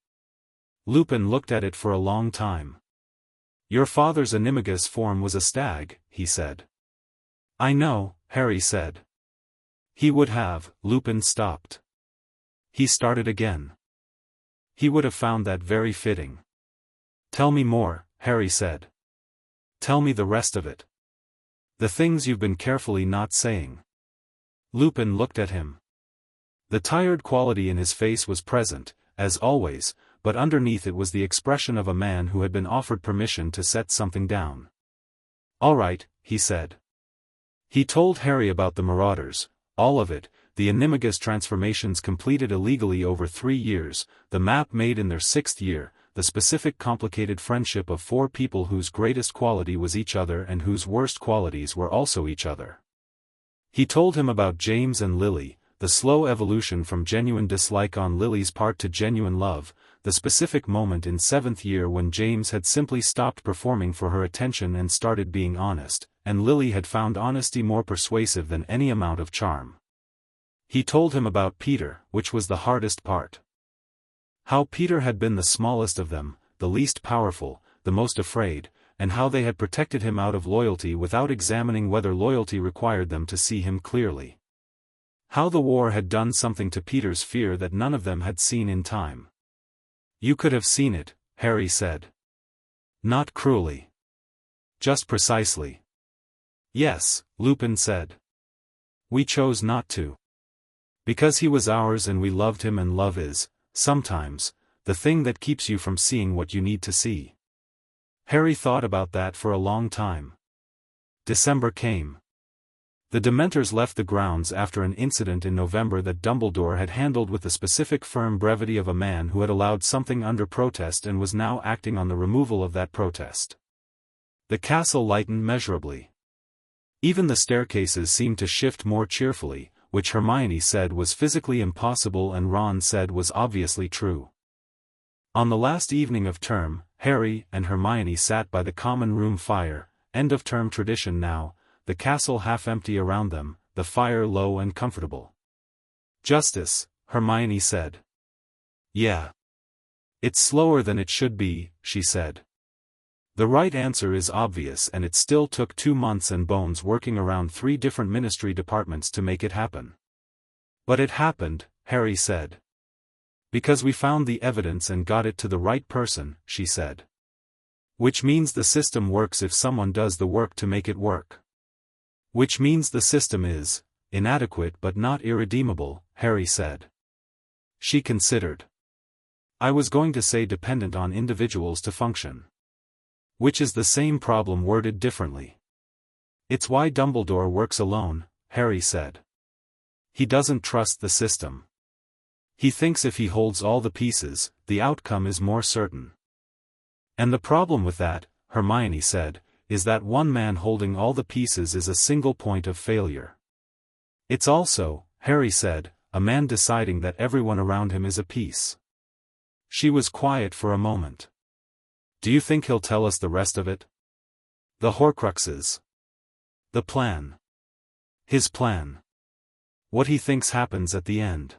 Lupin looked at it for a long time. Your father's animagus form was a stag, he said. I know, Harry said. He would have. Lupin stopped. He started again. He would have found that very fitting. Tell me more, Harry said. Tell me the rest of it. The things you've been carefully not saying. Lupin looked at him. The tired quality in his face was present, as always, but underneath it was the expression of a man who had been offered permission to set something down. All right, he said. He told Harry about the Marauders, all of it, the animagus transformations completed illegally over 3 years, the map made in their 6th year, the specific complicated friendship of 4 people whose greatest quality was each other and whose worst qualities were also each other. He told him about James and Lily, the slow evolution from genuine dislike on Lily's part to genuine love, the specific moment in 7th year when James had simply stopped performing for her attention and started being honest, and Lily had found honesty more persuasive than any amount of charm. He told him about Peter, which was the hardest part. How Peter had been the smallest of them, the least powerful, the most afraid, and how they had protected him out of loyalty without examining whether loyalty required them to see him clearly. How the war had done something to Peter's fear that none of them had seen in time. You could have seen it, Harry said. Not cruelly. Just precisely. Yes, Lupin said. We chose not to. Because he was ours and we loved him, and love is, sometimes, the thing that keeps you from seeing what you need to see. Harry thought about that for a long time. December came. The Dementors left the grounds after an incident in November that Dumbledore had handled with the specific firm brevity of a man who had allowed something under protest and was now acting on the removal of that protest. The castle lightened measurably. Even the staircases seemed to shift more cheerfully, which Hermione said was physically impossible and Ron said was obviously true. On the last evening of term, Harry and Hermione sat by the common room fire, end-of-term tradition now, the castle half empty around them, the fire low and comfortable. Justice, Hermione said. Yeah. It's slower than it should be, she said. The right answer is obvious, and it still took 2 months and bones working around 3 different ministry departments to make it happen. But it happened, Harry said. Because we found the evidence and got it to the right person, she said. Which means the system works if someone does the work to make it work. Which means the system is inadequate but not irredeemable, Harry said. She considered. I was going to say dependent on individuals to function. Which is the same problem worded differently. It's why Dumbledore works alone, Harry said. He doesn't trust the system. He thinks if he holds all the pieces, the outcome is more certain. And the problem with that, Hermione said, is that one man holding all the pieces is a single point of failure. It's also, Harry said, a man deciding that everyone around him is a piece. She was quiet for a moment. Do you think he'll tell us the rest of it? The Horcruxes. The plan. His plan. What he thinks happens at the end.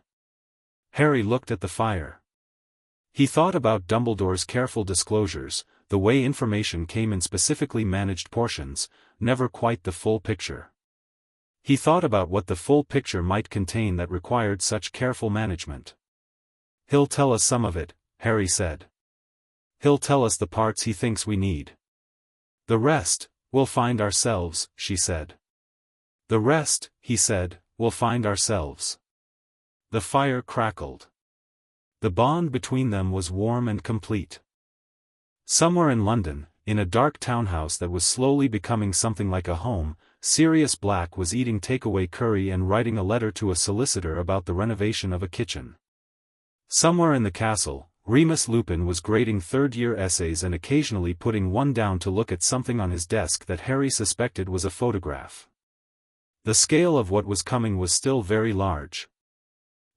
Harry looked at the fire. He thought about Dumbledore's careful disclosures, the way information came in specifically managed portions, never quite the full picture. He thought about what the full picture might contain that required such careful management. He'll tell us some of it, Harry said. He'll tell us the parts he thinks we need. The rest, we'll find ourselves, she said. The rest, he said, we'll find ourselves. The fire crackled. The bond between them was warm and complete. Somewhere in London, in a dark townhouse that was slowly becoming something like a home, Sirius Black was eating takeaway curry and writing a letter to a solicitor about the renovation of a kitchen. Somewhere in the castle, Remus Lupin was grading third-year essays and occasionally putting one down to look at something on his desk that Harry suspected was a photograph. The scale of what was coming was still very large.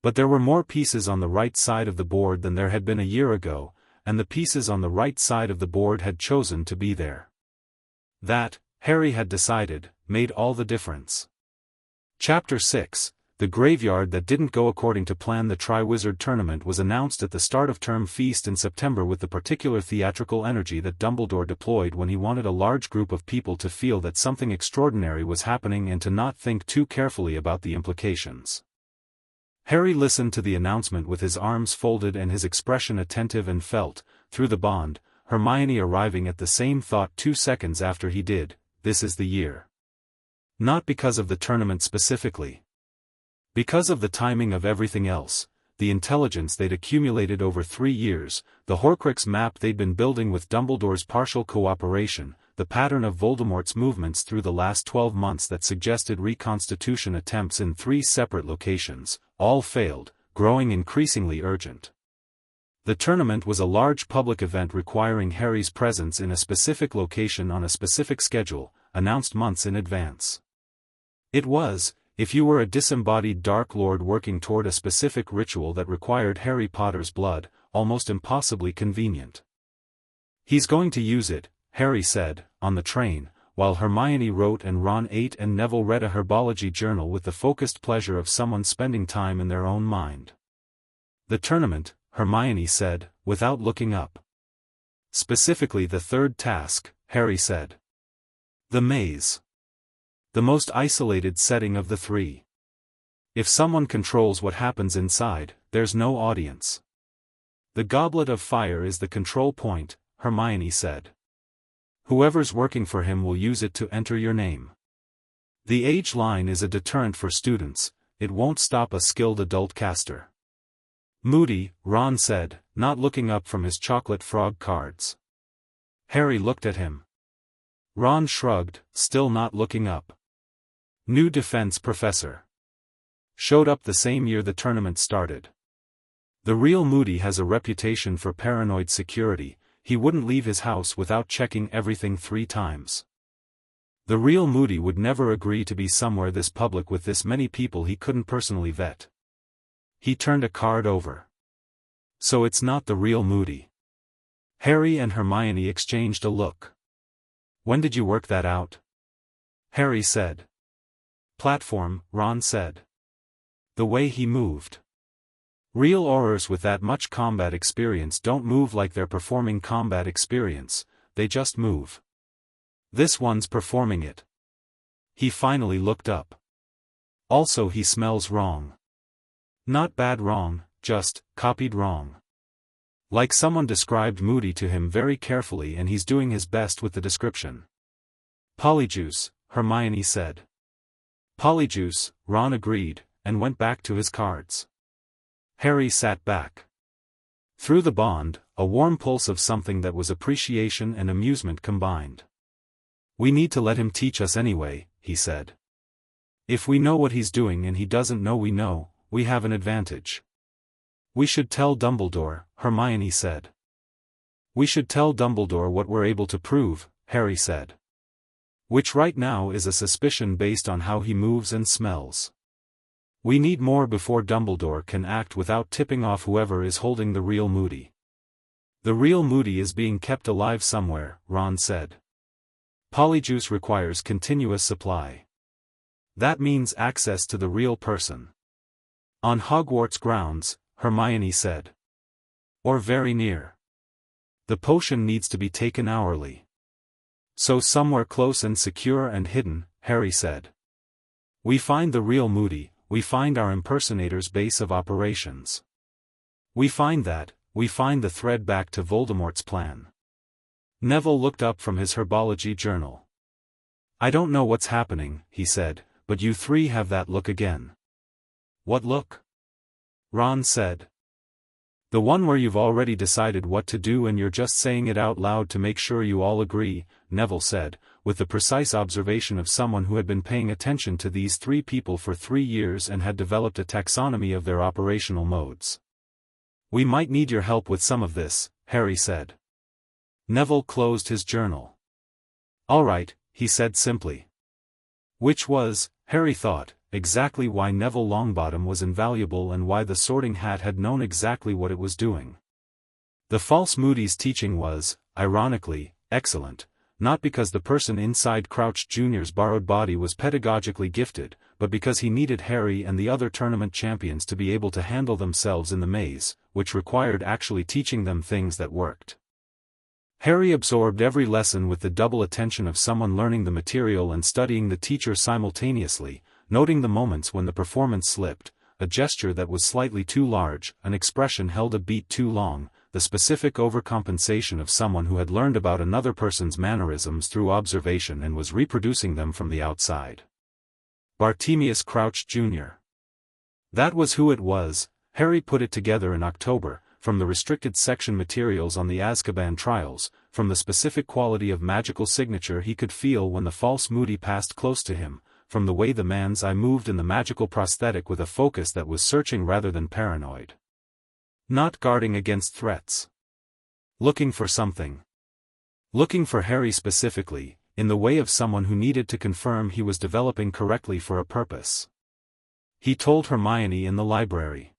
But there were more pieces on the right side of the board than there had been a year ago, and the pieces on the right side of the board had chosen to be there. That, Harry had decided, made all the difference. Chapter 6, The Graveyard That Didn't Go According to Plan. The Triwizard Tournament was announced at the start of Term Feast in September with the particular theatrical energy that Dumbledore deployed when he wanted a large group of people to feel that something extraordinary was happening and to not think too carefully about the implications. Harry listened to the announcement with his arms folded and his expression attentive and felt, through the bond, Hermione arriving at the same thought 2 seconds after he did, this is the year. Not because of the tournament specifically. Because of the timing of everything else, the intelligence they'd accumulated over 3 years, the Horcrux map they'd been building with Dumbledore's partial cooperation, the pattern of Voldemort's movements through the last 12 months that suggested reconstitution attempts in 3 separate locations, all failed, growing increasingly urgent. The tournament was a large public event requiring Harry's presence in a specific location on a specific schedule, announced months in advance. It was, if you were a disembodied Dark Lord working toward a specific ritual that required Harry Potter's blood, almost impossibly convenient. He's going to use it, Harry said, on the train, while Hermione wrote and Ron ate and Neville read a herbology journal with the focused pleasure of someone spending time in their own mind. The tournament, Hermione said, without looking up. Specifically the third task, Harry said. The maze. The most isolated setting of the 3. If someone controls what happens inside, there's no audience. The Goblet of Fire is the control point, Hermione said. Whoever's working for him will use it to enter your name. The age line is a deterrent for students, it won't stop a skilled adult caster. Moody, Ron said, not looking up from his chocolate frog cards. Harry looked at him. Ron shrugged, still not looking up. New defense professor. Showed up the same year the tournament started. The real Moody has a reputation for paranoid security. He wouldn't leave his house without checking everything 3 times. The real Moody would never agree to be somewhere this public with this many people he couldn't personally vet. He turned a card over. So it's not the real Moody. Harry and Hermione exchanged a look. When did you work that out? Harry said. Platform, Ron said. The way he moved. Real Aurors with that much combat experience don't move like they're performing combat experience, they just move. This one's performing it. He finally looked up. Also he smells wrong. Not bad wrong, just, copied wrong. Like someone described Moody to him very carefully and he's doing his best with the description. Polyjuice, Hermione said. Polyjuice, Ron agreed, and went back to his cards. Harry sat back. Through the bond, a warm pulse of something that was appreciation and amusement combined. "We need to let him teach us anyway," he said. "If we know what he's doing and he doesn't know, we have an advantage." "We should tell Dumbledore," Hermione said. "We should tell Dumbledore what we're able to prove," Harry said. "Which right now is a suspicion based on how he moves and smells. We need more before Dumbledore can act without tipping off whoever is holding the real Moody." "The real Moody is being kept alive somewhere," Ron said. "Polyjuice requires continuous supply. That means access to the real person." "On Hogwarts grounds," Hermione said. "Or very near. The potion needs to be taken hourly. So somewhere close and secure and hidden," Harry said. "We find the real Moody, we find our impersonator's base of operations. We find the thread back to Voldemort's plan." Neville looked up from his herbology journal. "I don't know what's happening," he said, "but you three have that look again." "What look?" Ron said. "The one where you've already decided what to do and you're just saying it out loud to make sure you all agree," Neville said, with the precise observation of someone who had been paying attention to these three people for 3 years and had developed a taxonomy of their operational modes. "We might need your help with some of this," Harry said. Neville closed his journal. "All right," he said simply. Which was, Harry thought, exactly why Neville Longbottom was invaluable and why the Sorting Hat had known exactly what it was doing. The false Moody's teaching was, ironically, excellent, not because the person inside Crouch Jr.'s borrowed body was pedagogically gifted, but because he needed Harry and the other tournament champions to be able to handle themselves in the maze, which required actually teaching them things that worked. Harry absorbed every lesson with the double attention of someone learning the material and studying the teacher simultaneously, noting the moments when the performance slipped, a gesture that was slightly too large, an expression held a beat too long, the specific overcompensation of someone who had learned about another person's mannerisms through observation and was reproducing them from the outside. Bartemius Crouch Jr. That was who it was. Harry put it together in October, from the restricted section materials on the Azkaban trials, from the specific quality of magical signature he could feel when the false Moody passed close to him, from the way the man's eye moved in the magical prosthetic with a focus that was searching rather than paranoid. Not guarding against threats. Looking for something. Looking for Harry specifically, in the way of someone who needed to confirm he was developing correctly for a purpose. He told Hermione in the library.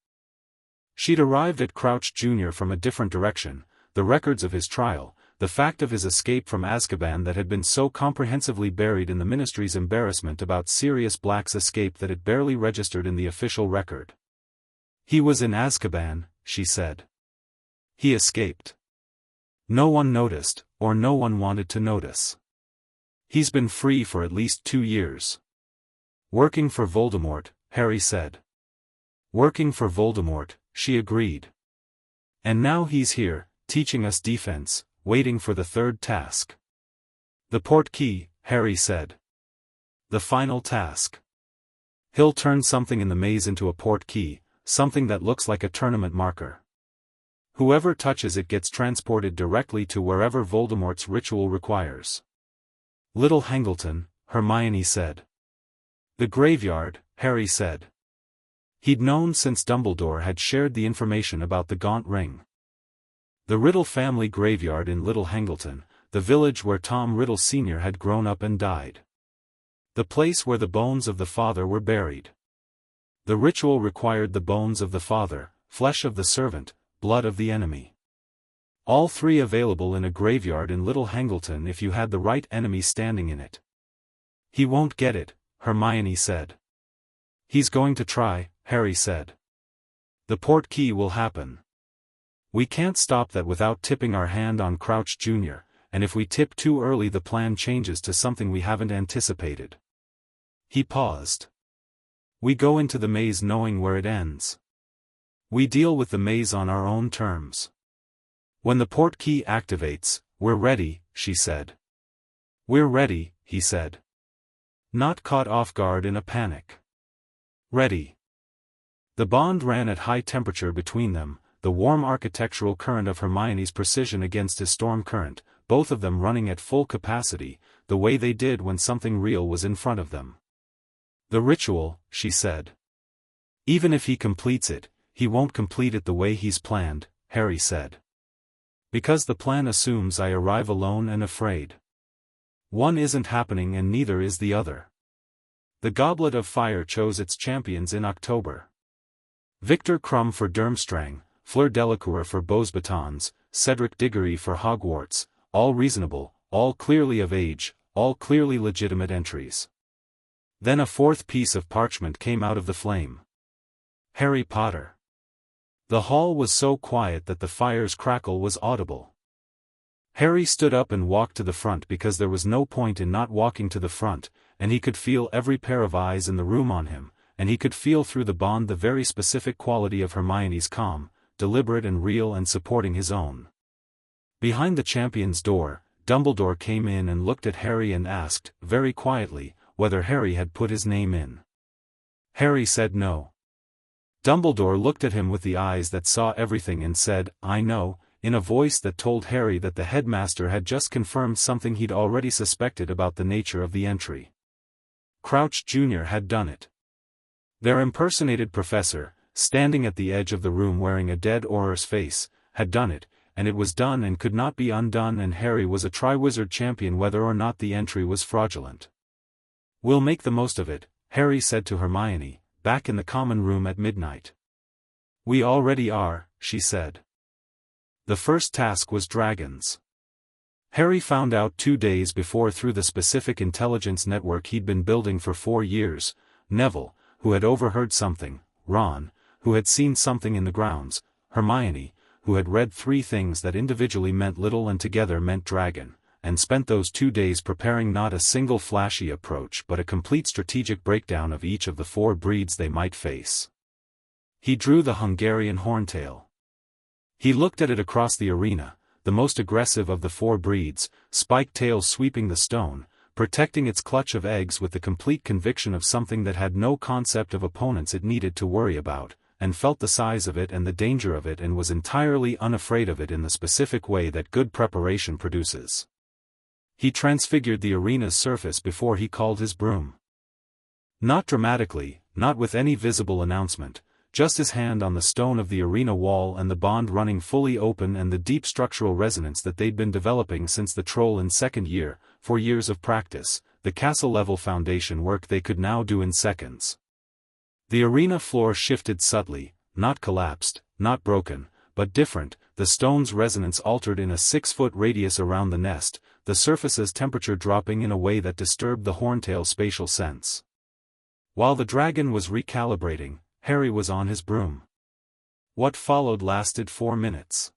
She'd arrived at Crouch Jr. from a different direction, the records of his trial, the fact of his escape from Azkaban that had been so comprehensively buried in the Ministry's embarrassment about Sirius Black's escape that it barely registered in the official record. "He was in Azkaban," she said. "He escaped. No one noticed, or no one wanted to notice. He's been free for at least 2 years. Working for Voldemort," Harry said. "Working for Voldemort," she agreed. "And now he's here, teaching us defense, waiting for the third task." "The portkey," Harry said. "The final task. He'll turn something in the maze into a portkey, something that looks like a tournament marker. Whoever touches it gets transported directly to wherever Voldemort's ritual requires." "Little Hangleton," Hermione said. "The graveyard," Harry said. He'd known since Dumbledore had shared the information about the Gaunt Ring. The Riddle family graveyard in Little Hangleton, the village where Tom Riddle Sr. had grown up and died. The place where the bones of the father were buried. The ritual required the bones of the father, flesh of the servant, blood of the enemy. All three available in a graveyard in Little Hangleton if you had the right enemy standing in it. "He won't get it," Hermione said. "He's going to try," Harry said. "The portkey will happen. We can't stop that without tipping our hand on Crouch Jr., and if we tip too early the plan changes to something we haven't anticipated." He paused. "We go into the maze knowing where it ends. We deal with the maze on our own terms. When the portkey activates, we're ready," she said. "We're ready," he said. "Not caught off guard in a panic. Ready." The bond ran at high temperature between them, the warm architectural current of Hermione's precision against his storm current, both of them running at full capacity, the way they did when something real was in front of them. "The ritual," she said. "Even if he completes it, he won't complete it the way he's planned," Harry said. "Because the plan assumes I arrive alone and afraid. One isn't happening and neither is the other." The Goblet of Fire chose its champions in October. Victor Krum for Durmstrang, Fleur Delacour for Beauxbatons, Cedric Diggory for Hogwarts, all reasonable, all clearly of age, all clearly legitimate entries. Then a fourth piece of parchment came out of the flame. Harry Potter. The hall was so quiet that the fire's crackle was audible. Harry stood up and walked to the front because there was no point in not walking to the front, and he could feel every pair of eyes in the room on him, and he could feel through the bond the very specific quality of Hermione's calm, deliberate and real and supporting his own. Behind the champion's door, Dumbledore came in and looked at Harry and asked, very quietly, whether Harry had put his name in. Harry said no. Dumbledore looked at him with the eyes that saw everything and said, "I know," in a voice that told Harry that the headmaster had just confirmed something he'd already suspected about the nature of the entry. Crouch Jr. had done it. Their impersonated professor, standing at the edge of the room wearing a dead Auror's face, had done it, and it was done and could not be undone, and Harry was a Triwizard champion whether or not the entry was fraudulent. "We'll make the most of it," Harry said to Hermione, back in the common room at midnight. "We already are," she said. The first task was dragons. Harry found out 2 days before through the specific intelligence network he'd been building for 4 years, Neville, who had overheard something, Ron, who had seen something in the grounds, Hermione, who had read 3 things that individually meant little and together meant dragon, and spent those 2 days preparing not a single flashy approach but a complete strategic breakdown of each of the 4 breeds they might face. He drew the Hungarian horntail. He looked at it across the arena, the most aggressive of the 4 breeds, spiked tails sweeping the stone, protecting its clutch of eggs with the complete conviction of something that had no concept of opponents it needed to worry about, and felt the size of it and the danger of it and was entirely unafraid of it in the specific way that good preparation produces. He transfigured the arena's surface before he called his broom. Not dramatically, not with any visible announcement, just his hand on the stone of the arena wall and the bond running fully open and the deep structural resonance that they'd been developing since the Troll in 2nd year, 4 years of practice, the castle-level foundation work they could now do in seconds. The arena floor shifted subtly, not collapsed, not broken, but different, the stone's resonance altered in a 6-foot radius around the nest, the surface's temperature dropping in a way that disturbed the horntail's spatial sense. While the dragon was recalibrating, Harry was on his broom. What followed lasted 4 minutes.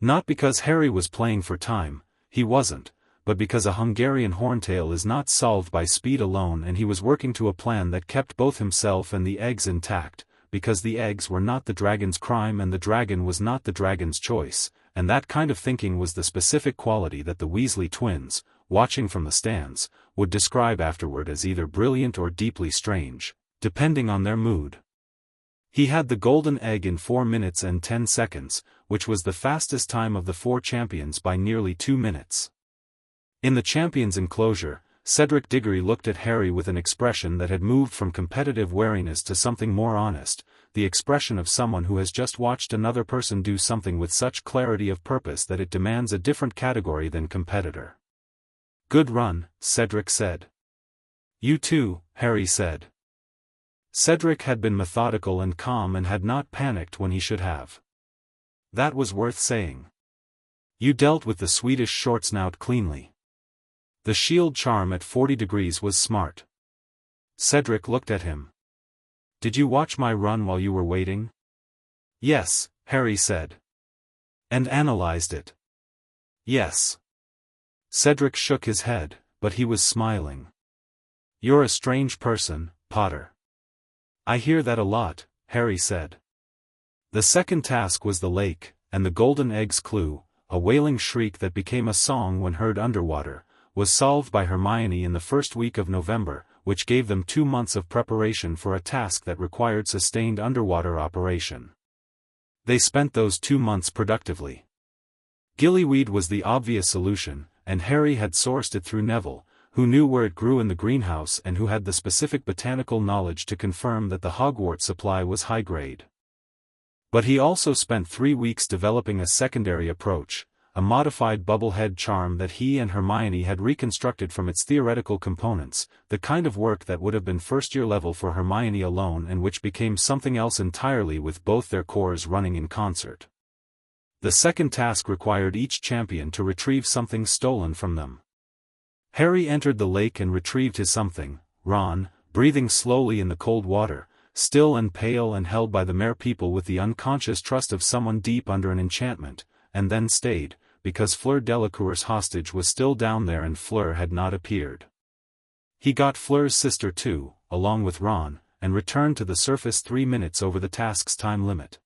Not because Harry was playing for time, he wasn't, but because a Hungarian horntail is not solved by speed alone, and he was working to a plan that kept both himself and the eggs intact, because the eggs were not the dragon's crime and the dragon was not the dragon's choice, and that kind of thinking was the specific quality that the Weasley twins, watching from the stands, would describe afterward as either brilliant or deeply strange, depending on their mood. He had the golden egg in 4 minutes and 10 seconds, which was the fastest time of the 4 champions by nearly 2 minutes. In the champion's enclosure, Cedric Diggory looked at Harry with an expression that had moved from competitive wariness to something more honest, the expression of someone who has just watched another person do something with such clarity of purpose that it demands a different category than competitor. "Good run," Cedric said. "You too," Harry said. Cedric had been methodical and calm and had not panicked when he should have. That was worth saying. "You dealt with the Swedish shortsnout cleanly. The shield charm at 40 degrees was smart." Cedric looked at him. "Did you watch my run while you were waiting?" "Yes," Harry said. "And analyzed it?" "Yes." Cedric shook his head, but he was smiling. "You're a strange person, Potter." "I hear that a lot," Harry said. The second task was the lake, and the golden egg's clue, a wailing shriek that became a song when heard underwater, was solved by Hermione in the first week of November, which gave them 2 months of preparation for a task that required sustained underwater operation. They spent those 2 months productively. Gillyweed was the obvious solution, and Harry had sourced it through Neville, who knew where it grew in the greenhouse and who had the specific botanical knowledge to confirm that the Hogwarts supply was high grade. But he also spent 3 weeks developing a secondary approach, a modified bubblehead charm that he and Hermione had reconstructed from its theoretical components, the kind of work that would have been first-year level for Hermione alone and which became something else entirely with both their cores running in concert. The second task required each champion to retrieve something stolen from them. Harry entered the lake and retrieved his something. Ron, breathing slowly in the cold water, still and pale and held by the mere-people with the unconscious trust of someone deep under an enchantment, and then stayed, because Fleur Delacour's hostage was still down there and Fleur had not appeared. He got Fleur's sister too, along with Ron, and returned to the surface 3 minutes over the task's time limit.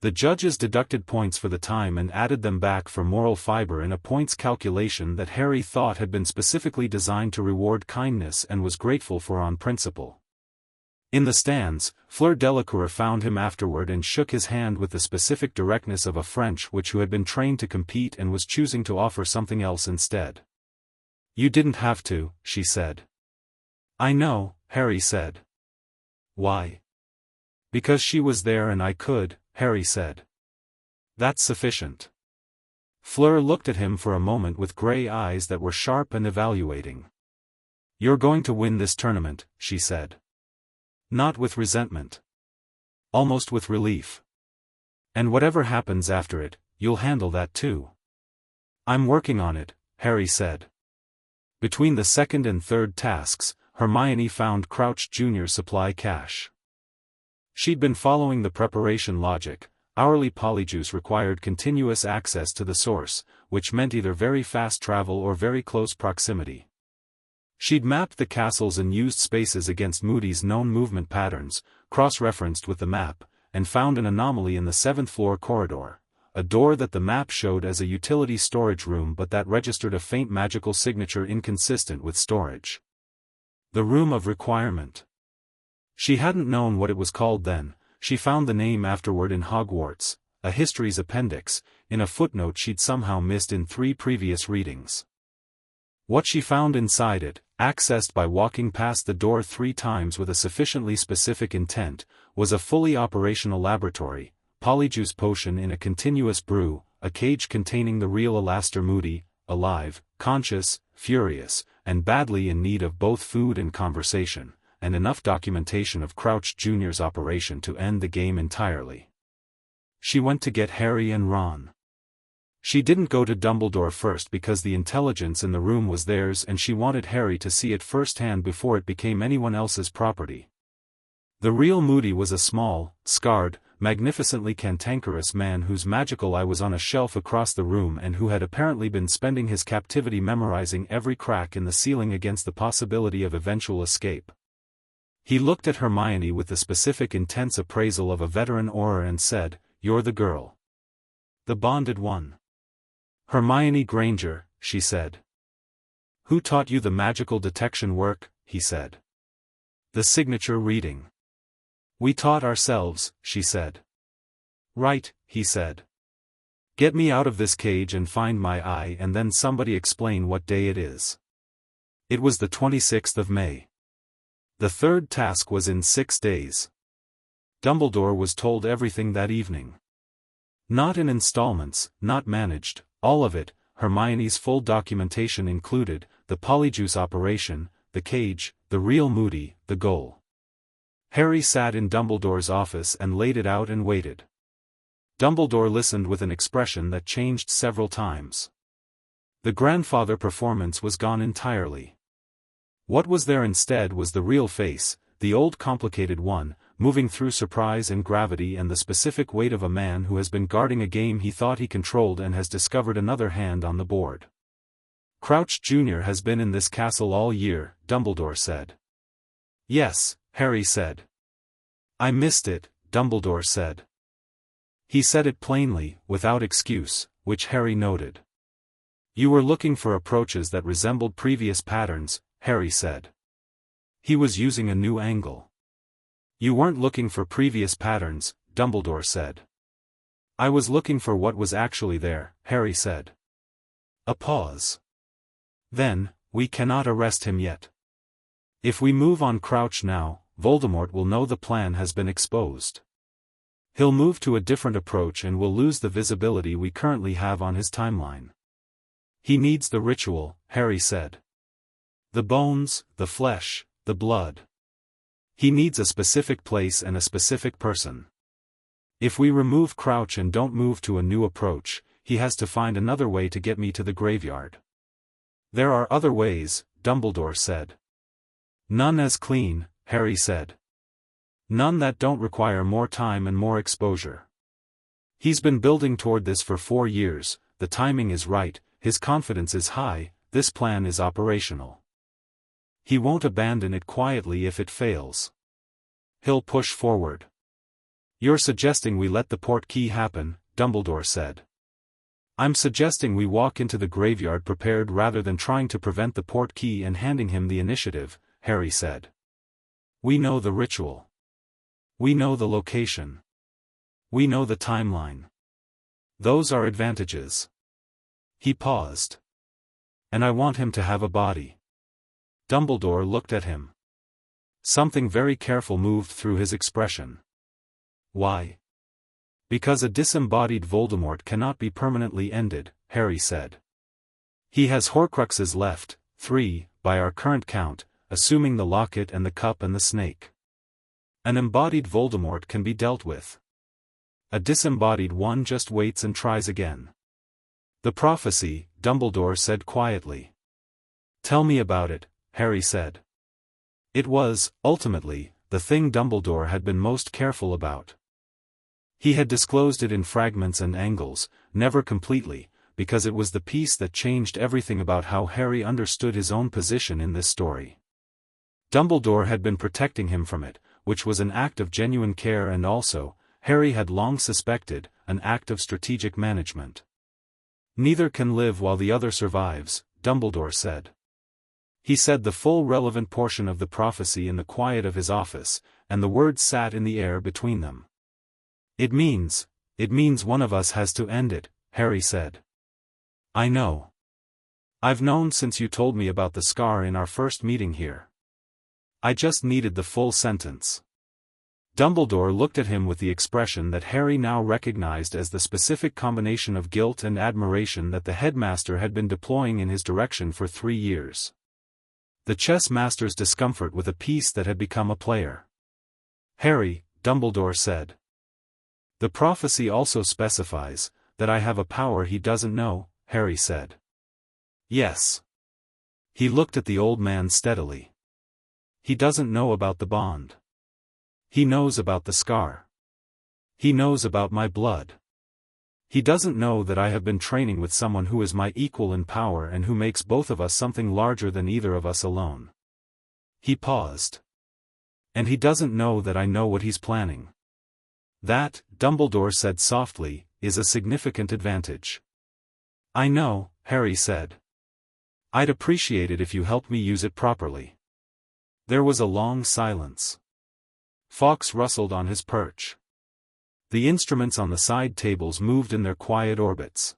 The judges deducted points for the time and added them back for moral fiber in a points calculation that Harry thought had been specifically designed to reward kindness and was grateful for on principle. In the stands, Fleur Delacour found him afterward and shook his hand with the specific directness of a French witch who had been trained to compete and was choosing to offer something else instead. "You didn't have to," she said. "I know," Harry said. "Why?" "Because she was there and I could," Harry said. "That's sufficient." Fleur looked at him for a moment with grey eyes that were sharp and evaluating. "You're going to win this tournament," she said. Not with resentment. Almost with relief. "And whatever happens after it, you'll handle that too." "I'm working on it," Harry said. Between the second and third tasks, Hermione found Crouch Jr.'s supply cache. She'd been following the preparation logic. Hourly polyjuice required continuous access to the source, which meant either very fast travel or very close proximity. She'd mapped the castles and used spaces against Moody's known movement patterns, cross-referenced with the map, and found an anomaly in the 7th-floor corridor, a door that the map showed as a utility storage room but that registered a faint magical signature inconsistent with storage. The Room of Requirement. She hadn't known what it was called then. She found the name afterward in Hogwarts, a history's appendix, in a footnote she'd somehow missed in 3 previous readings. What she found inside it, accessed by walking past the door 3 times with a sufficiently specific intent, was a fully operational laboratory, polyjuice potion in a continuous brew, a cage containing the real Alastor Moody, alive, conscious, furious, and badly in need of both food and conversation, and enough documentation of Crouch Jr.'s operation to end the game entirely. She went to get Harry and Ron. She didn't go to Dumbledore first because the intelligence in the room was theirs and she wanted Harry to see it firsthand before it became anyone else's property. The real Moody was a small, scarred, magnificently cantankerous man whose magical eye was on a shelf across the room and who had apparently been spending his captivity memorizing every crack in the ceiling against the possibility of eventual escape. He looked at Hermione with the specific intense appraisal of a veteran aura and said, "You're the girl. The bonded one." "Hermione Granger," she said. "Who taught you the magical detection work?" he said. "The signature reading." "We taught ourselves," she said. "Right," he said. "Get me out of this cage and find my eye and then somebody explain what day it is." It was the 26th of May. The third task was in 6 days. Dumbledore was told everything that evening. Not in installments, not managed, all of it. Hermione's full documentation included, the polyjuice operation, the cage, the real Moody, the goal. Harry sat in Dumbledore's office and laid it out and waited. Dumbledore listened with an expression that changed several times. The grandfather performance was gone entirely. What was there instead was the real face, the old complicated one, moving through surprise and gravity and the specific weight of a man who has been guarding a game he thought he controlled and has discovered another hand on the board. "Crouch Jr. has been in this castle all year," Dumbledore said. "Yes," Harry said. "I missed it," Dumbledore said. He said it plainly, without excuse, which Harry noted. "You were looking for approaches that resembled previous patterns," Harry said. He was using a new angle. You weren't looking for previous patterns, Dumbledore said. I was looking for what was actually there, Harry said. A pause. Then, we cannot arrest him yet. If we move on Crouch now, Voldemort will know the plan has been exposed. He'll move to a different approach and will lose the visibility we currently have on his timeline. He needs the ritual, Harry said. The bones, the flesh, the blood. He needs a specific place and a specific person. If we remove Crouch and don't move to a new approach, he has to find another way to get me to the graveyard. There are other ways, Dumbledore said. None as clean, Harry said. None that don't require more time and more exposure. He's been building toward this for 4 years, the timing is right, his confidence is high, this plan is operational. He won't abandon it quietly if it fails. He'll push forward. You're suggesting we let the portkey happen, Dumbledore said. I'm suggesting we walk into the graveyard prepared rather than trying to prevent the portkey and handing him the initiative, Harry said. We know the ritual. We know the location. We know the timeline. Those are advantages. He paused. And I want him to have a body. Dumbledore looked at him. Something very careful moved through his expression. Why? Because a disembodied Voldemort cannot be permanently ended, Harry said. He has Horcruxes left, 3, by our current count, assuming the locket and the cup and the snake. An embodied Voldemort can be dealt with. A disembodied one just waits and tries again. The prophecy, Dumbledore said quietly. Tell me about it, Harry said. It was, ultimately, the thing Dumbledore had been most careful about. He had disclosed it in fragments and angles, never completely, because it was the piece that changed everything about how Harry understood his own position in this story. Dumbledore had been protecting him from it, which was an act of genuine care and also, Harry had long suspected, an act of strategic management. Neither can live while the other survives, Dumbledore said. He said the full relevant portion of the prophecy in the quiet of his office, and the words sat in the air between them. It means one of us has to end it, Harry said. I know. I've known since you told me about the scar in our first meeting here. I just needed the full sentence. Dumbledore looked at him with the expression that Harry now recognized as the specific combination of guilt and admiration that the headmaster had been deploying in his direction for 3 years. The chess master's discomfort with a piece that had become a player. Harry, Dumbledore said. The prophecy also specifies that I have a power he doesn't know, Harry said. Yes. He looked at the old man steadily. He doesn't know about the bond. He knows about the scar. He knows about my blood. He doesn't know that I have been training with someone who is my equal in power and who makes both of us something larger than either of us alone. He paused. And he doesn't know that I know what he's planning. That, Dumbledore said softly, is a significant advantage. I know, Harry said. I'd appreciate it if you helped me use it properly. There was a long silence. Fawkes rustled on his perch. The instruments on the side tables moved in their quiet orbits.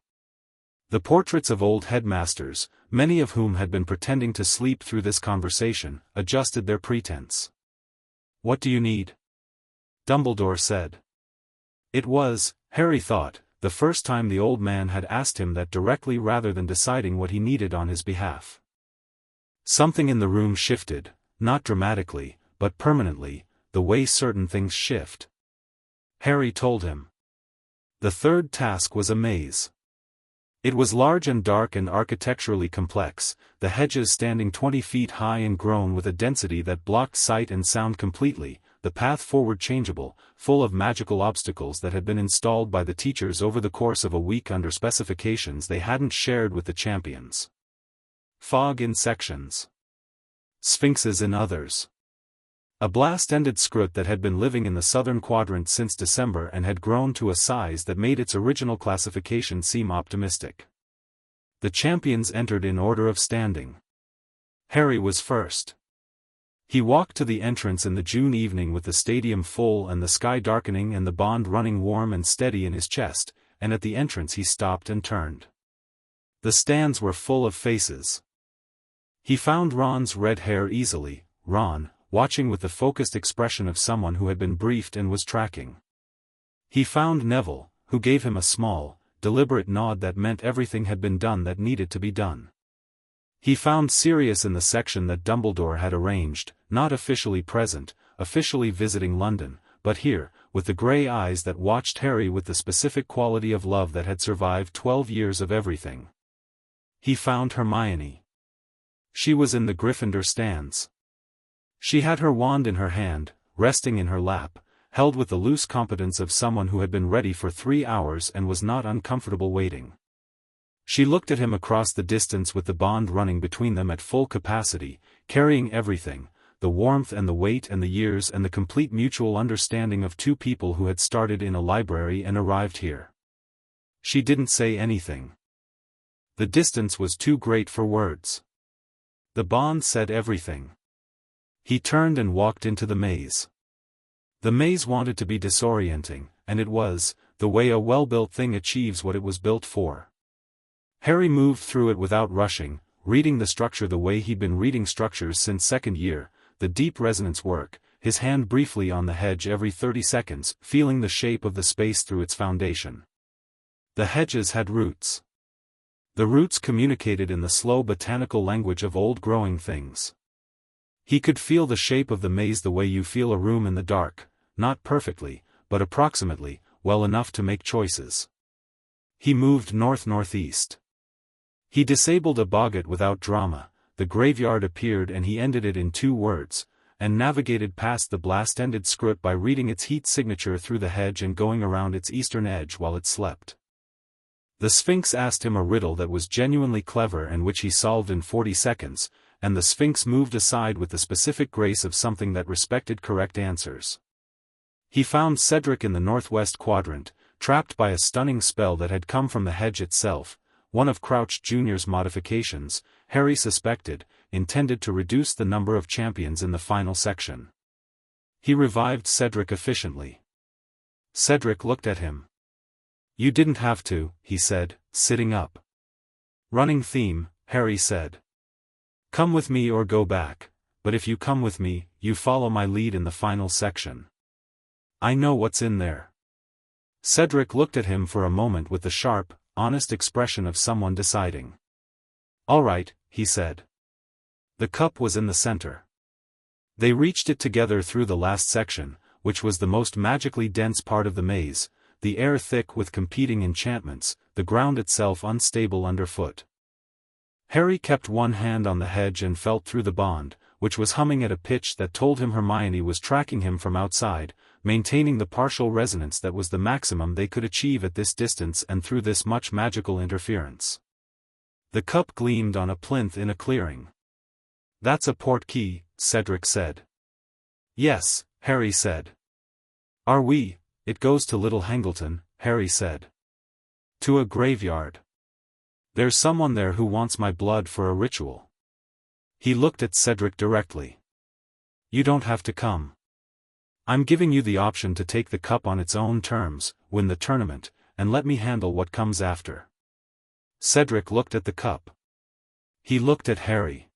The portraits of old headmasters, many of whom had been pretending to sleep through this conversation, adjusted their pretense. What do you need? Dumbledore said. It was, Harry thought, the first time the old man had asked him that directly rather than deciding what he needed on his behalf. Something in the room shifted, not dramatically, but permanently, the way certain things shift. Harry told him. The third task was a maze. It was large and dark and architecturally complex, the hedges standing 20 feet high and grown with a density that blocked sight and sound completely, the path forward changeable, full of magical obstacles that had been installed by the teachers over the course of a week under specifications they hadn't shared with the champions. Fog in sections. Sphinxes in others. A blast-ended scrut that had been living in the southern quadrant since December and had grown to a size that made its original classification seem optimistic. The champions entered in order of standing. Harry was first. He walked to the entrance in the June evening with the stadium full and the sky darkening and the bond running warm and steady in his chest, and at the entrance he stopped and turned. The stands were full of faces. He found Ron's red hair easily, Ron, watching with the focused expression of someone who had been briefed and was tracking. He found Neville, who gave him a small, deliberate nod that meant everything had been done that needed to be done. He found Sirius in the section that Dumbledore had arranged, not officially present, officially visiting London, but here, with the grey eyes that watched Harry with the specific quality of love that had survived 12 years of everything. He found Hermione. She was in the Gryffindor stands. She had her wand in her hand, resting in her lap, held with the loose competence of someone who had been ready for 3 hours and was not uncomfortable waiting. She looked at him across the distance with the bond running between them at full capacity, carrying everything, the warmth and the weight and the years and the complete mutual understanding of two people who had started in a library and arrived here. She didn't say anything. The distance was too great for words. The bond said everything. He turned and walked into the maze. The maze wanted to be disorienting, and it was, the way a well-built thing achieves what it was built for. Harry moved through it without rushing, reading the structure the way he'd been reading structures since second year, the deep resonance work, his hand briefly on the hedge every 30 seconds, feeling the shape of the space through its foundation. The hedges had roots. The roots communicated in the slow botanical language of old growing things. He could feel the shape of the maze the way you feel a room in the dark, not perfectly, but approximately, well enough to make choices. He moved north-northeast. He disabled a boggart without drama, the graveyard appeared and he ended it in 2 words, and navigated past the blast-ended scrut by reading its heat signature through the hedge and going around its eastern edge while it slept. The Sphinx asked him a riddle that was genuinely clever and which he solved in 40 seconds, and the Sphinx moved aside with the specific grace of something that respected correct answers. He found Cedric in the northwest quadrant, trapped by a stunning spell that had come from the hedge itself, one of Crouch Jr.'s modifications, Harry suspected, intended to reduce the number of champions in the final section. He revived Cedric efficiently. Cedric looked at him. "You didn't have to," he said, sitting up. "Running theme," Harry said. "Come with me or go back, but if you come with me, you follow my lead in the final section. I know what's in there." Cedric looked at him for a moment with the sharp, honest expression of someone deciding. "All right," he said. The cup was in the center. They reached it together through the last section, which was the most magically dense part of the maze, the air thick with competing enchantments, the ground itself unstable underfoot. Harry kept one hand on the hedge and felt through the bond, which was humming at a pitch that told him Hermione was tracking him from outside, maintaining the partial resonance that was the maximum they could achieve at this distance and through this much magical interference. The cup gleamed on a plinth in a clearing. "That's a portkey," Cedric said. "Yes," Harry said. "Are we? It goes to Little Hangleton," Harry said. "To a graveyard. There's someone there who wants my blood for a ritual." He looked at Cedric directly. "You don't have to come. I'm giving you the option to take the cup on its own terms, win the tournament, and let me handle what comes after." Cedric looked at the cup. He looked at Harry.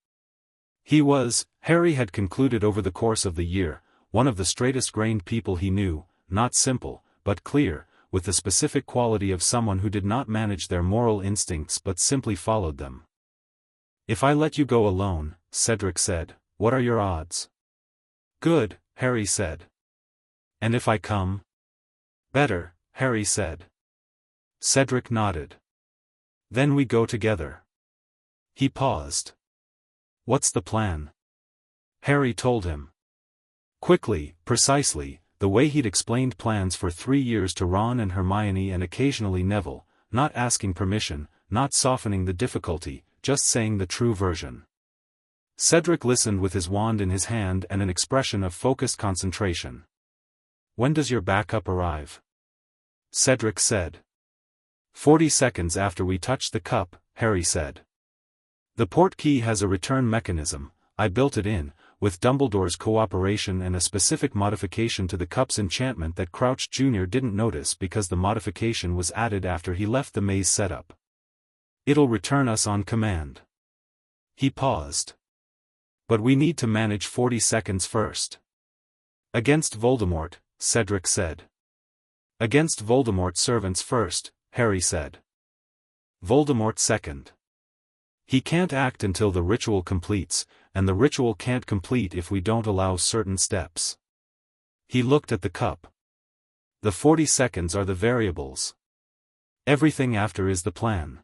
Harry had concluded over the course of the year, one of the straightest-grained people he knew, not simple, but clear, with the specific quality of someone who did not manage their moral instincts but simply followed them. "If I let you go alone," Cedric said, "what are your odds?" "Good," Harry said. "And if I come?" "Better," Harry said. Cedric nodded. "Then we go together." He paused. "What's the plan?" Harry told him. Quickly, precisely, the way he'd explained plans for 3 years to Ron and Hermione and occasionally Neville, not asking permission, not softening the difficulty, just saying the true version. Cedric listened with his wand in his hand and an expression of focused concentration. "When does your backup arrive?" Cedric said. 40 seconds after we touch the cup," Harry said. "The portkey has a return mechanism, I built it in, with Dumbledore's cooperation and a specific modification to the cup's enchantment that Crouch Jr. didn't notice because the modification was added after he left the maze setup. It'll return us on command. He paused. But we need to manage 40 seconds first. Against Voldemort, Cedric said. Against Voldemort's servants first, Harry said. Voldemort second. He can't act until the ritual completes, and the ritual can't complete if we don't allow certain steps. He looked at the cup. The 40 seconds are the variables. Everything after is the plan.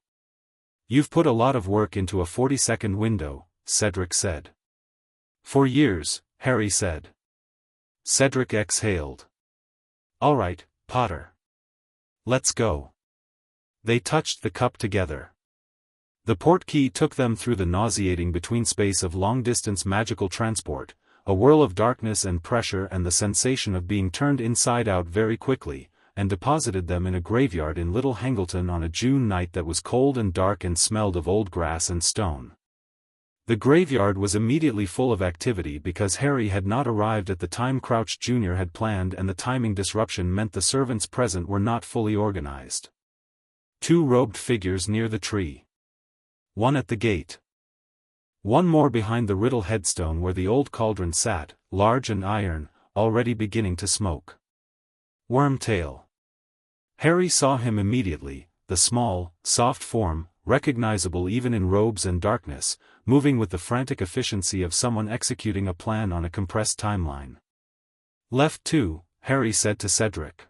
You've put a lot of work into a 40-second window, Cedric said. For years, Harry said. Cedric exhaled. All right, Potter. Let's go. They touched the cup together. The portkey took them through the nauseating between-space of long-distance magical transport, a whirl of darkness and pressure and the sensation of being turned inside out very quickly, and deposited them in a graveyard in Little Hangleton on a June night that was cold and dark and smelled of old grass and stone. The graveyard was immediately full of activity because Harry had not arrived at the time Crouch Jr. had planned, and the timing disruption meant the servants present were not fully organized. 2 robed figures near the tree. 1 at the gate. 1 more behind the Riddle headstone where the old cauldron sat, large and iron, already beginning to smoke. Wormtail. Harry saw him immediately, the small, soft form, recognizable even in robes and darkness, moving with the frantic efficiency of someone executing a plan on a compressed timeline. Left 2, Harry said to Cedric.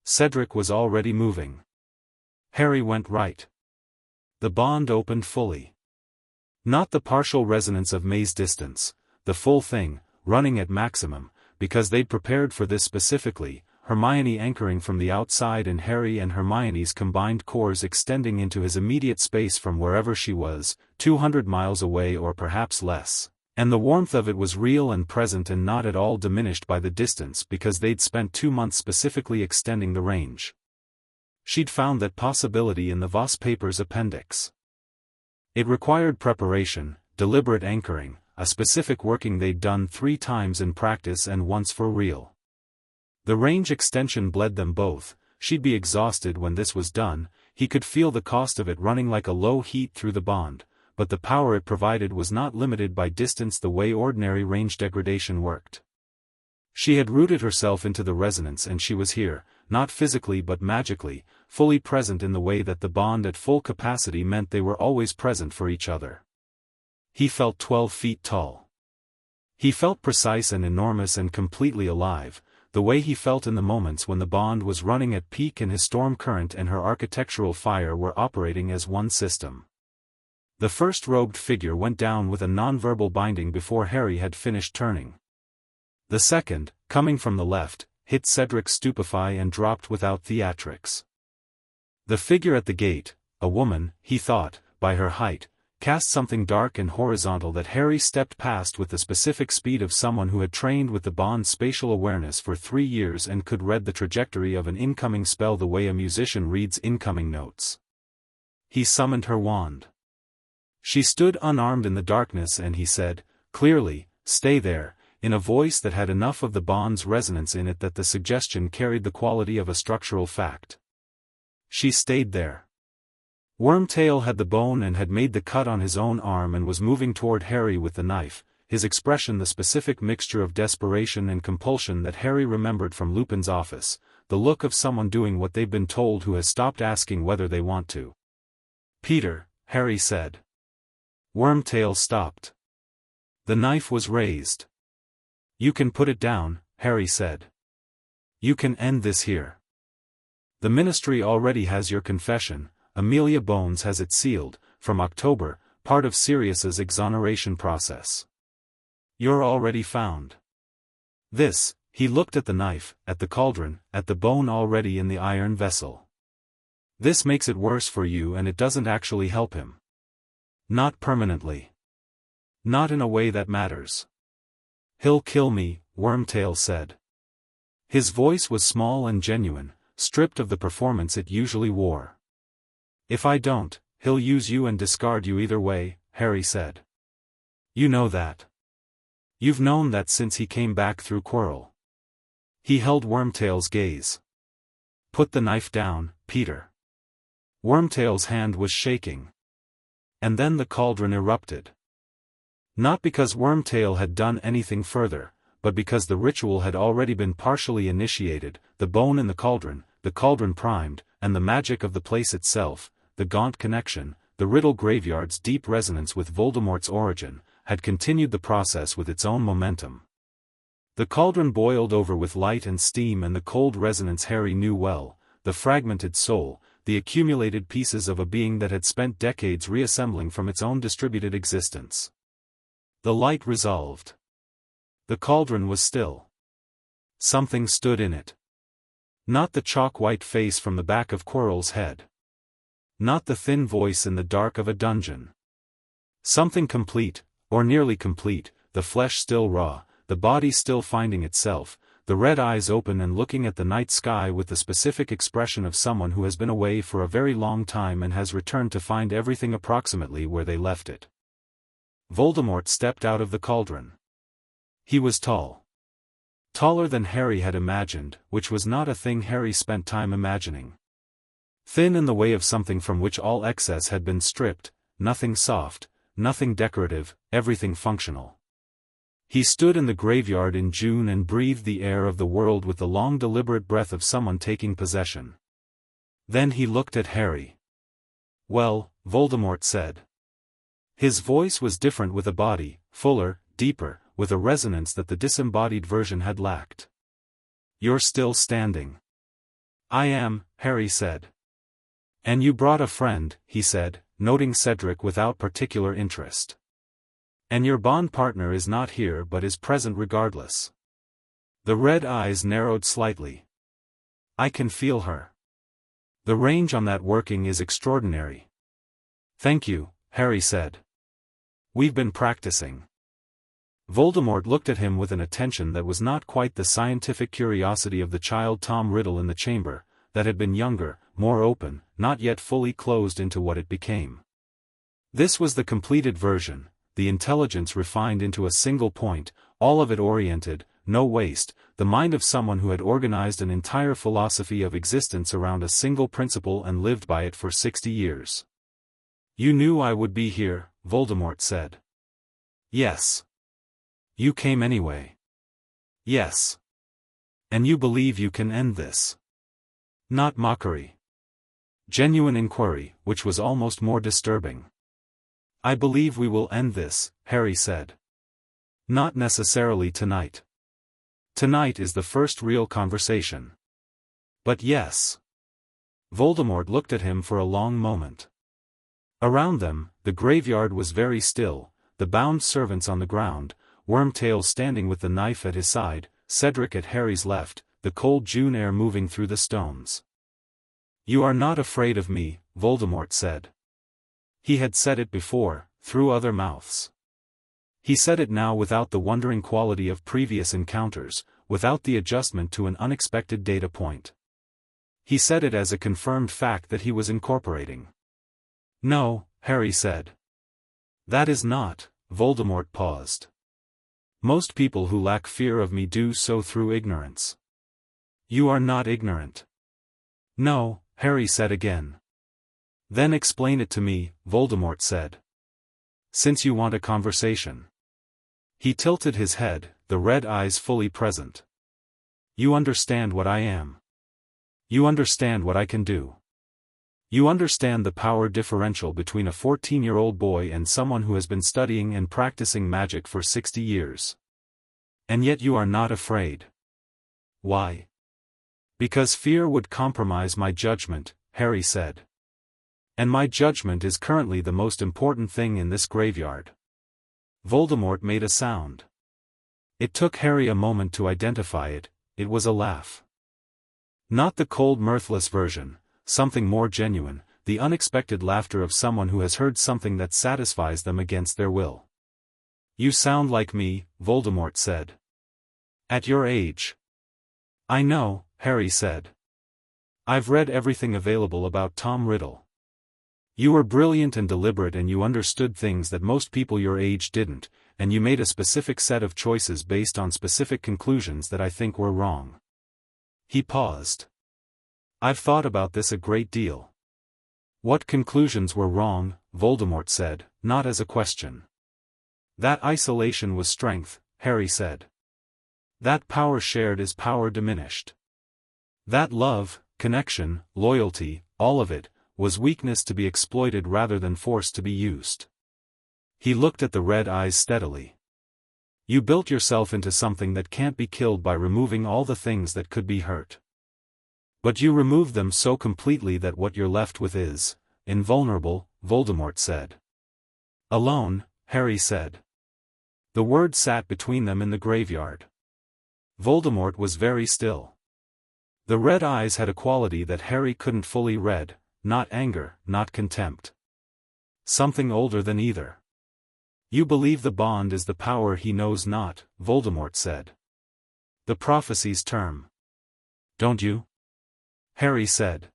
Cedric was already moving. Harry went right. The bond opened fully. Not the partial resonance of maze distance, the full thing, running at maximum, because they'd prepared for this specifically, Hermione anchoring from the outside and Harry and Hermione's combined cores extending into his immediate space from wherever she was, 200 miles away or perhaps less. And the warmth of it was real and present and not at all diminished by the distance because they'd spent 2 months specifically extending the range. She'd found that possibility in the Voss Papers appendix. It required preparation, deliberate anchoring, a specific working they'd done 3 times in practice and once for real. The range extension bled them both. She'd be exhausted when this was done. He could feel the cost of it running like a low heat through the bond, but the power it provided was not limited by distance the way ordinary range degradation worked. She had rooted herself into the resonance and she was here, not physically but magically, fully present in the way that the bond at full capacity meant they were always present for each other. He felt 12 feet tall. He felt precise and enormous and completely alive, the way he felt in the moments when the bond was running at peak and his storm current and her architectural fire were operating as one system. The first robed figure went down with a nonverbal binding before Harry had finished turning. The second, coming from the left, hit Cedric stupefy and dropped without theatrics. The figure at the gate, a woman, he thought, by her height, cast something dark and horizontal that Harry stepped past with the specific speed of someone who had trained with the bond's spatial awareness for 3 years and could read the trajectory of an incoming spell the way a musician reads incoming notes. He summoned her wand. She stood unarmed in the darkness and he said, clearly, "Stay there," in a voice that had enough of the bond's resonance in it that the suggestion carried the quality of a structural fact. She stayed there. Wormtail had the bone and had made the cut on his own arm and was moving toward Harry with the knife, his expression the specific mixture of desperation and compulsion that Harry remembered from Lupin's office, the look of someone doing what they've been told who has stopped asking whether they want to. "Peter," Harry said. Wormtail stopped. The knife was raised. "You can put it down," Harry said. "You can end this here. The Ministry already has your confession, Amelia Bones has it sealed, from October, part of Sirius's exoneration process. You're already found. This," he looked at the knife, at the cauldron, at the bone already in the iron vessel. "This makes it worse for you and it doesn't actually help him. Not permanently. Not in a way that matters. He'll kill me," Wormtail said. His voice was small and genuine, stripped of the performance it usually wore. "If I don't, he'll use you and discard you either way," Harry said. "You know that. You've known that since he came back through Quirrell. He held Wormtail's gaze. Put the knife down, Peter. Wormtail's hand was shaking. And then the cauldron erupted. Not because Wormtail had done anything further, but because the ritual had already been partially initiated, the bone in the cauldron primed, and the magic of the place itself, the gaunt connection, the Riddle graveyard's deep resonance with Voldemort's origin, had continued the process with its own momentum. The cauldron boiled over with light and steam and the cold resonance Harry knew well, the fragmented soul, the accumulated pieces of a being that had spent decades reassembling from its own distributed existence. The light resolved. The cauldron was still. Something stood in it. Not the chalk-white face from the back of Quirrell's head. Not the thin voice in the dark of a dungeon. Something complete, or nearly complete, the flesh still raw, the body still finding itself, the red eyes open and looking at the night sky with the specific expression of someone who has been away for a very long time and has returned to find everything approximately where they left it. Voldemort stepped out of the cauldron. He was tall. Taller than Harry had imagined, which was not a thing Harry spent time imagining. Thin in the way of something from which all excess had been stripped, nothing soft, nothing decorative, everything functional. He stood in the graveyard in June and breathed the air of the world with the long deliberate breath of someone taking possession. Then he looked at Harry. "Well," Voldemort said. His voice was different with a body, fuller, deeper, with a resonance that the disembodied version had lacked. "You're still standing." "I am," Harry said. "And you brought a friend," he said, noting Cedric without particular interest. "And your bond partner is not here but is present regardless." The red eyes narrowed slightly. "I can feel her. The range on that working is extraordinary." "Thank you," Harry said. "We've been practicing." Voldemort looked at him with an attention that was not quite the scientific curiosity of the child Tom Riddle in the chamber, that had been younger, more open, not yet fully closed into what it became. This was the completed version, the intelligence refined into a single point, all of it oriented, no waste, the mind of someone who had organized an entire philosophy of existence around a single principle and lived by it for 60 years. "You knew I would be here," Voldemort said. "Yes. You came anyway." "Yes. And you believe you can end this?" Not mockery. Genuine inquiry, which was almost more disturbing. "I believe we will end this," Harry said. "Not necessarily tonight. Tonight is the first real conversation. But yes." Voldemort looked at him for a long moment. Around them, the graveyard was very still, the bound servants on the ground, Wormtail standing with the knife at his side, Cedric at Harry's left, the cold June air moving through the stones. "You are not afraid of me," Voldemort said. He had said it before, through other mouths. He said it now without the wondering quality of previous encounters, without the adjustment to an unexpected data point. He said it as a confirmed fact that he was incorporating. "No," Harry said. "That is not," Voldemort paused. "Most people who lack fear of me do so through ignorance." "You are not ignorant." "No," Harry said again. "Then explain it to me," Voldemort said. "Since you want a conversation." He tilted his head, the red eyes fully present. "You understand what I am. You understand what I can do. You understand the power differential between a 14-year-old boy and someone who has been studying and practicing magic for 60 years. And yet you are not afraid." "Why?" "Because fear would compromise my judgment," Harry said. "And my judgment is currently the most important thing in this graveyard." Voldemort made a sound. It took Harry a moment to identify it. It was a laugh. Not the cold mirthless version, something more genuine, the unexpected laughter of someone who has heard something that satisfies them against their will. "You sound like me," Voldemort said. "At your age." "I know," Harry said. "I've read everything available about Tom Riddle." You were brilliant and deliberate, and you understood things that most people your age didn't, and you made a specific set of choices based on specific conclusions that I think were wrong." He paused. "I've thought about this a great deal." "What conclusions were wrong?" Voldemort said, not as a question. "That isolation was strength," Harry said. "That power shared is power diminished. That love, connection, loyalty, all of it, was weakness to be exploited rather than force to be used." He looked at the red eyes steadily. "You built yourself into something that can't be killed by removing all the things that could be hurt. But you removed them so completely that what you're left with is invulnerable," Voldemort said. "Alone," Harry said. The word sat between them in the graveyard. Voldemort was very still. The red eyes had a quality that Harry couldn't fully read, not anger, not contempt. Something older than either. "You believe the bond is the power he knows not," Voldemort said. "The prophecy's term. Don't you?" Harry said.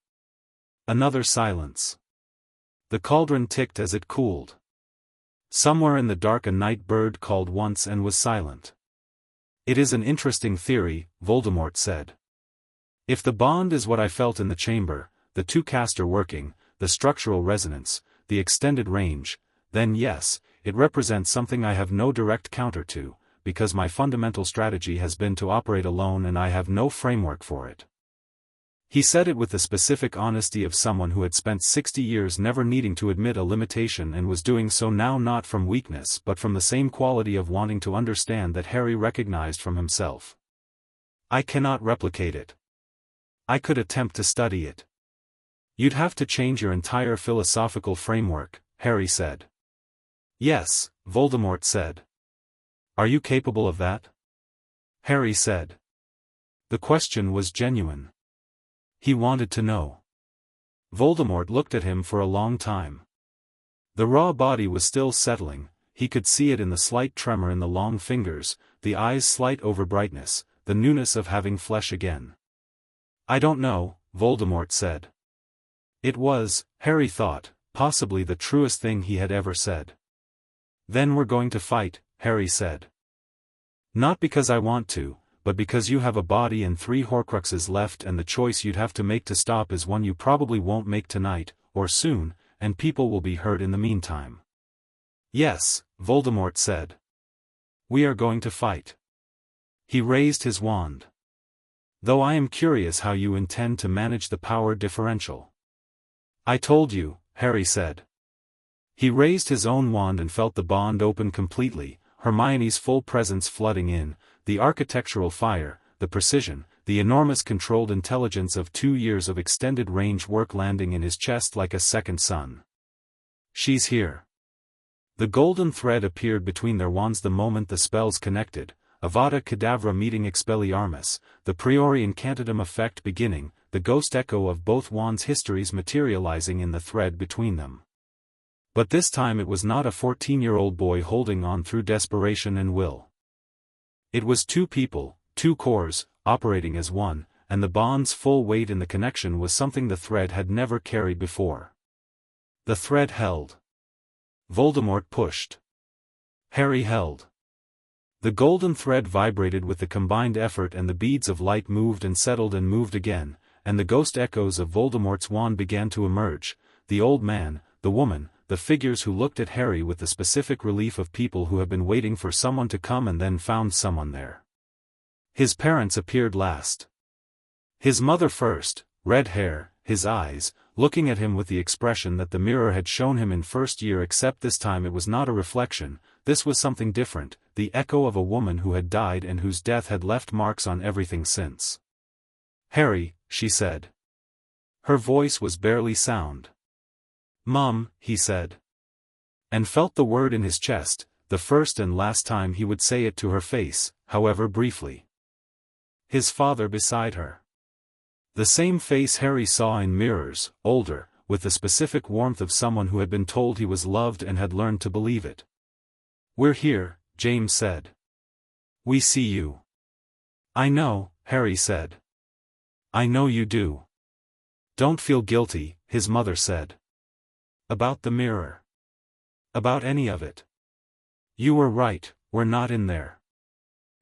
Another silence. The cauldron ticked as it cooled. Somewhere in the dark a night bird called once and was silent. "It is an interesting theory," Voldemort said. "If the bond is what I felt in the chamber, the two-caster working, the structural resonance, the extended range, then yes, it represents something I have no direct counter to, because my fundamental strategy has been to operate alone and I have no framework for it." He said it with the specific honesty of someone who had spent 60 years never needing to admit a limitation and was doing so now not from weakness but from the same quality of wanting to understand that Harry recognized from himself. "I cannot replicate it. I could attempt to study it." "You'd have to change your entire philosophical framework," Harry said. "Yes," Voldemort said. "Are you capable of that?" Harry said. The question was genuine. He wanted to know. Voldemort looked at him for a long time. The raw body was still settling, he could see it in the slight tremor in the long fingers, the eyes' slight overbrightness, the newness of having flesh again. "I don't know," Voldemort said. It was, Harry thought, possibly the truest thing he had ever said. "Then we're going to fight," Harry said. "Not because I want to, but because you have a body and 3 Horcruxes left, and the choice you'd have to make to stop is one you probably won't make tonight, or soon, and people will be hurt in the meantime." "Yes," Voldemort said. "We are going to fight." He raised his wand. "Though I am curious how you intend to manage the power differential." "I told you," Harry said. He raised his own wand and felt the bond open completely, Hermione's full presence flooding in, the architectural fire, the precision, the enormous controlled intelligence of 2 years of extended range work landing in his chest like a second sun. "She's here." The golden thread appeared between their wands the moment the spells connected, Avada Kedavra meeting Expelliarmus, the priori incantatem effect beginning, the ghost echo of both wands' histories materializing in the thread between them. But this time it was not a 14-year-old boy holding on through desperation and will. It was 2 people, 2 cores, operating as one, and the bond's full weight in the connection was something the thread had never carried before. The thread held. Voldemort pushed. Harry held. The golden thread vibrated with the combined effort, and the beads of light moved and settled and moved again, and the ghost echoes of Voldemort's wand began to emerge, the old man, the woman, the figures who looked at Harry with the specific relief of people who have been waiting for someone to come and then found someone there. His parents appeared last. His mother first, red hair, his eyes, looking at him with the expression that the mirror had shown him in first year, except this time it was not a reflection, this was something different, the echo of a woman who had died and whose death had left marks on everything since. "Harry," she said. Her voice was barely sound. "Mum," he said. And felt the word in his chest, the first and last time he would say it to her face, however briefly. His father beside her. The same face Harry saw in mirrors, older, with the specific warmth of someone who had been told he was loved and had learned to believe it. "We're here," James said. "We see you." "I know," Harry said. "I know you do. Don't feel guilty," his mother said. About the mirror. About any of it. You were right, we're not in there.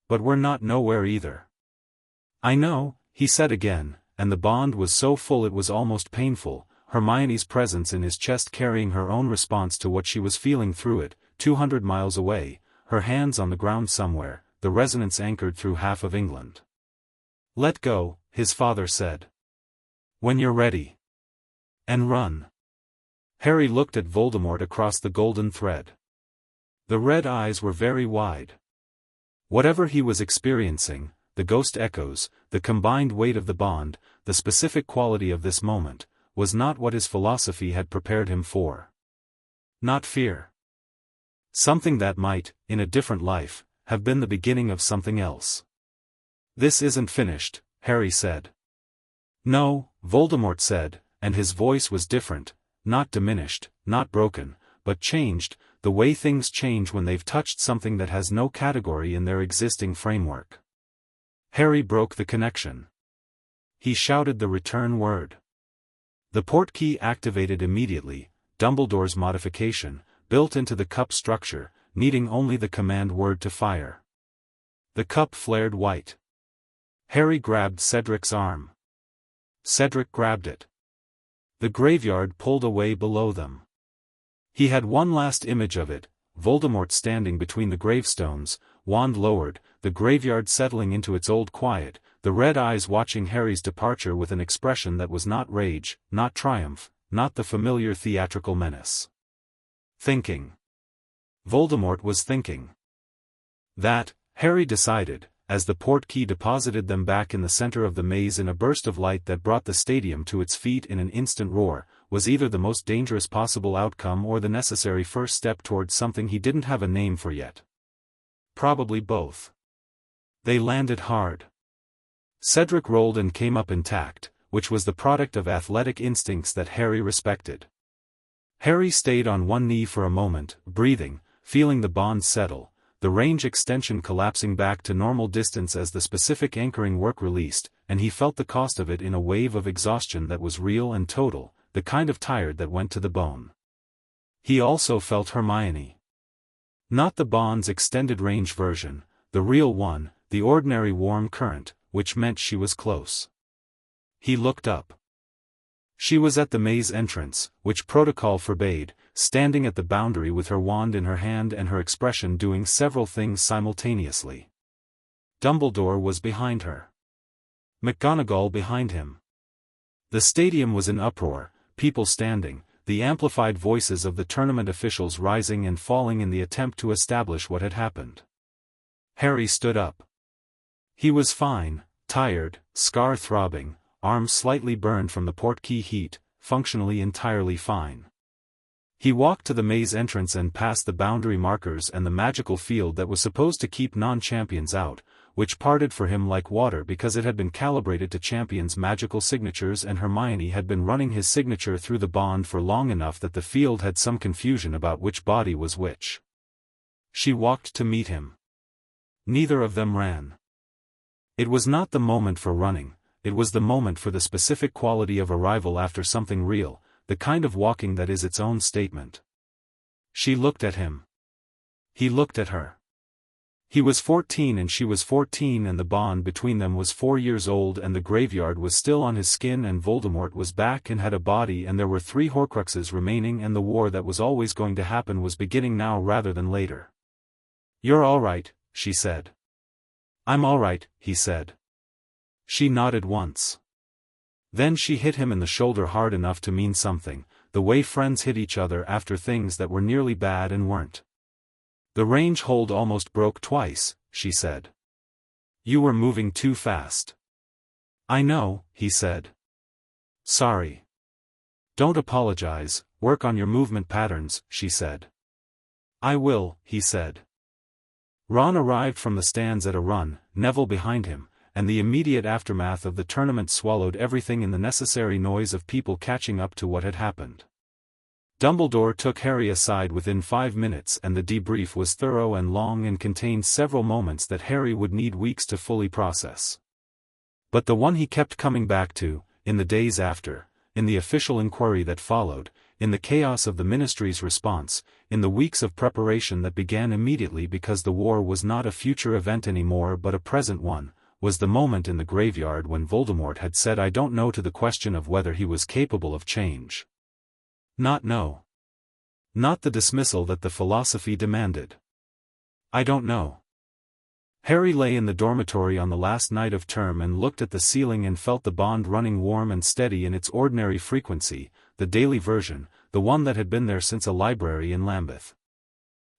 But we're not nowhere either. I know, he said again, and the bond was so full it was almost painful, Hermione's presence in his chest carrying her own response to what she was feeling through it, 200 miles away, her hands on the ground somewhere, the resonance anchored through half of England. Let go, his father said. When you're ready. And run. Harry looked at Voldemort across the golden thread. The red eyes were very wide. Whatever he was experiencing, the ghost echoes, the combined weight of the bond, the specific quality of this moment, was not what his philosophy had prepared him for. Not fear. Something that might, in a different life, have been the beginning of something else. This isn't finished, Harry said. No, Voldemort said, and his voice was different, not diminished, not broken, but changed, the way things change when they've touched something that has no category in their existing framework. Harry broke the connection. He shouted the return word. The portkey activated immediately, Dumbledore's modification, built into the cup structure, needing only the command word to fire. The cup flared white. Harry grabbed Cedric's arm. Cedric grabbed it. The graveyard pulled away below them. He had one last image of it, Voldemort standing between the gravestones, wand lowered, the graveyard settling into its old quiet, the red eyes watching Harry's departure with an expression that was not rage, not triumph, not the familiar theatrical menace. Thinking. Voldemort was thinking. That, Harry decided, as the portkey deposited them back in the center of the maze in a burst of light that brought the stadium to its feet in an instant roar, was either the most dangerous possible outcome or the necessary first step towards something he didn't have a name for yet. Probably both. They landed hard. Cedric rolled and came up intact, which was the product of athletic instincts that Harry respected. Harry stayed on one knee for a moment, breathing, feeling the bond settle, the range extension collapsing back to normal distance as the specific anchoring work released, and he felt the cost of it in a wave of exhaustion that was real and total, the kind of tired that went to the bone. He also felt Hermione. Not the bond's extended range version, the real one, the ordinary warm current, which meant she was close. He looked up. She was at the maze entrance, which protocol forbade, standing at the boundary with her wand in her hand and her expression doing several things simultaneously. Dumbledore was behind her. McGonagall behind him. The stadium was in uproar, people standing, the amplified voices of the tournament officials rising and falling in the attempt to establish what had happened. Harry stood up. He was fine, tired, scar throbbing, arms slightly burned from the portkey heat, functionally entirely fine. He walked to the maze entrance and past the boundary markers and the magical field that was supposed to keep non-champions out, which parted for him like water because it had been calibrated to champions' magical signatures, and Hermione had been running his signature through the bond for long enough that the field had some confusion about which body was which. She walked to meet him. Neither of them ran. It was not the moment for running, it was the moment for the specific quality of arrival after something real, the kind of walking that is its own statement. She looked at him. He looked at her. He was 14 and she was 14 and the bond between them was 4 years old and the graveyard was still on his skin and Voldemort was back and had a body and there were 3 Horcruxes remaining and the war that was always going to happen was beginning now rather than later. "You're all right," she said. "I'm all right," he said. She nodded once. Then she hit him in the shoulder hard enough to mean something, the way friends hit each other after things that were nearly bad and weren't. "The range hold almost broke twice," she said. "You were moving too fast." "I know," he said. "Sorry." "Don't apologize, work on your movement patterns," she said. "I will," he said. Ron arrived from the stands at a run, Neville behind him, and the immediate aftermath of the tournament swallowed everything in the necessary noise of people catching up to what had happened. Dumbledore took Harry aside within 5 minutes and the debrief was thorough and long and contained several moments that Harry would need weeks to fully process. But the one he kept coming back to, in the days after, in the official inquiry that followed, in the chaos of the Ministry's response, in the weeks of preparation that began immediately because the war was not a future event anymore but a present one, was the moment in the graveyard when Voldemort had said "I don't know" to the question of whether he was capable of change. Not no. Not the dismissal that the philosophy demanded. I don't know. Harry lay in the dormitory on the last night of term and looked at the ceiling and felt the bond running warm and steady in its ordinary frequency, the daily version, the one that had been there since a library in Lambeth.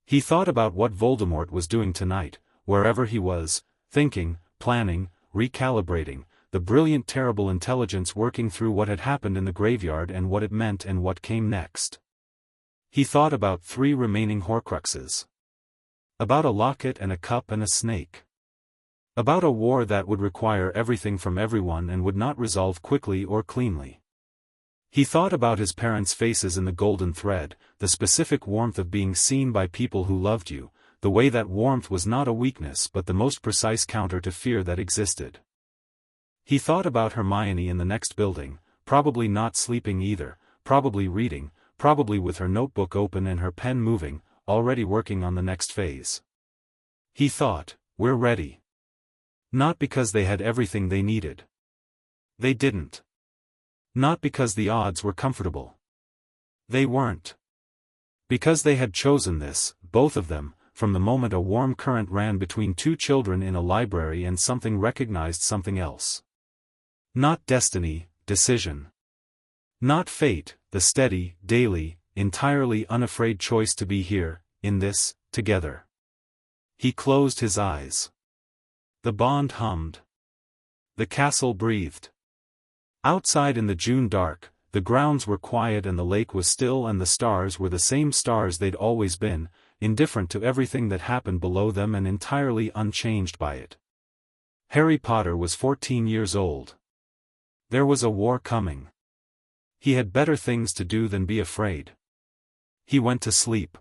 He thought about what Voldemort was doing tonight, wherever he was, thinking, planning, recalibrating, the brilliant terrible intelligence working through what had happened in the graveyard and what it meant and what came next. He thought about 3 remaining Horcruxes. About a locket and a cup and a snake. About a war that would require everything from everyone and would not resolve quickly or cleanly. He thought about his parents' faces in the golden thread, the specific warmth of being seen by people who loved you, the way that warmth was not a weakness but the most precise counter to fear that existed. He thought about Hermione in the next building, probably not sleeping either, probably reading, probably with her notebook open and her pen moving, already working on the next phase. He thought, we're ready. Not because they had everything they needed. They didn't. Not because the odds were comfortable. They weren't. Because they had chosen this, both of them, from the moment a warm current ran between 2 children in a library and something recognized something else. Not destiny, decision. Not fate, the steady, daily, entirely unafraid choice to be here, in this, together. He closed his eyes. The bond hummed. The castle breathed. Outside in the June dark, the grounds were quiet and the lake was still and the stars were the same stars they'd always been, indifferent to everything that happened below them and entirely unchanged by it. Harry Potter was 14 years old. There was a war coming. He had better things to do than be afraid. He went to sleep.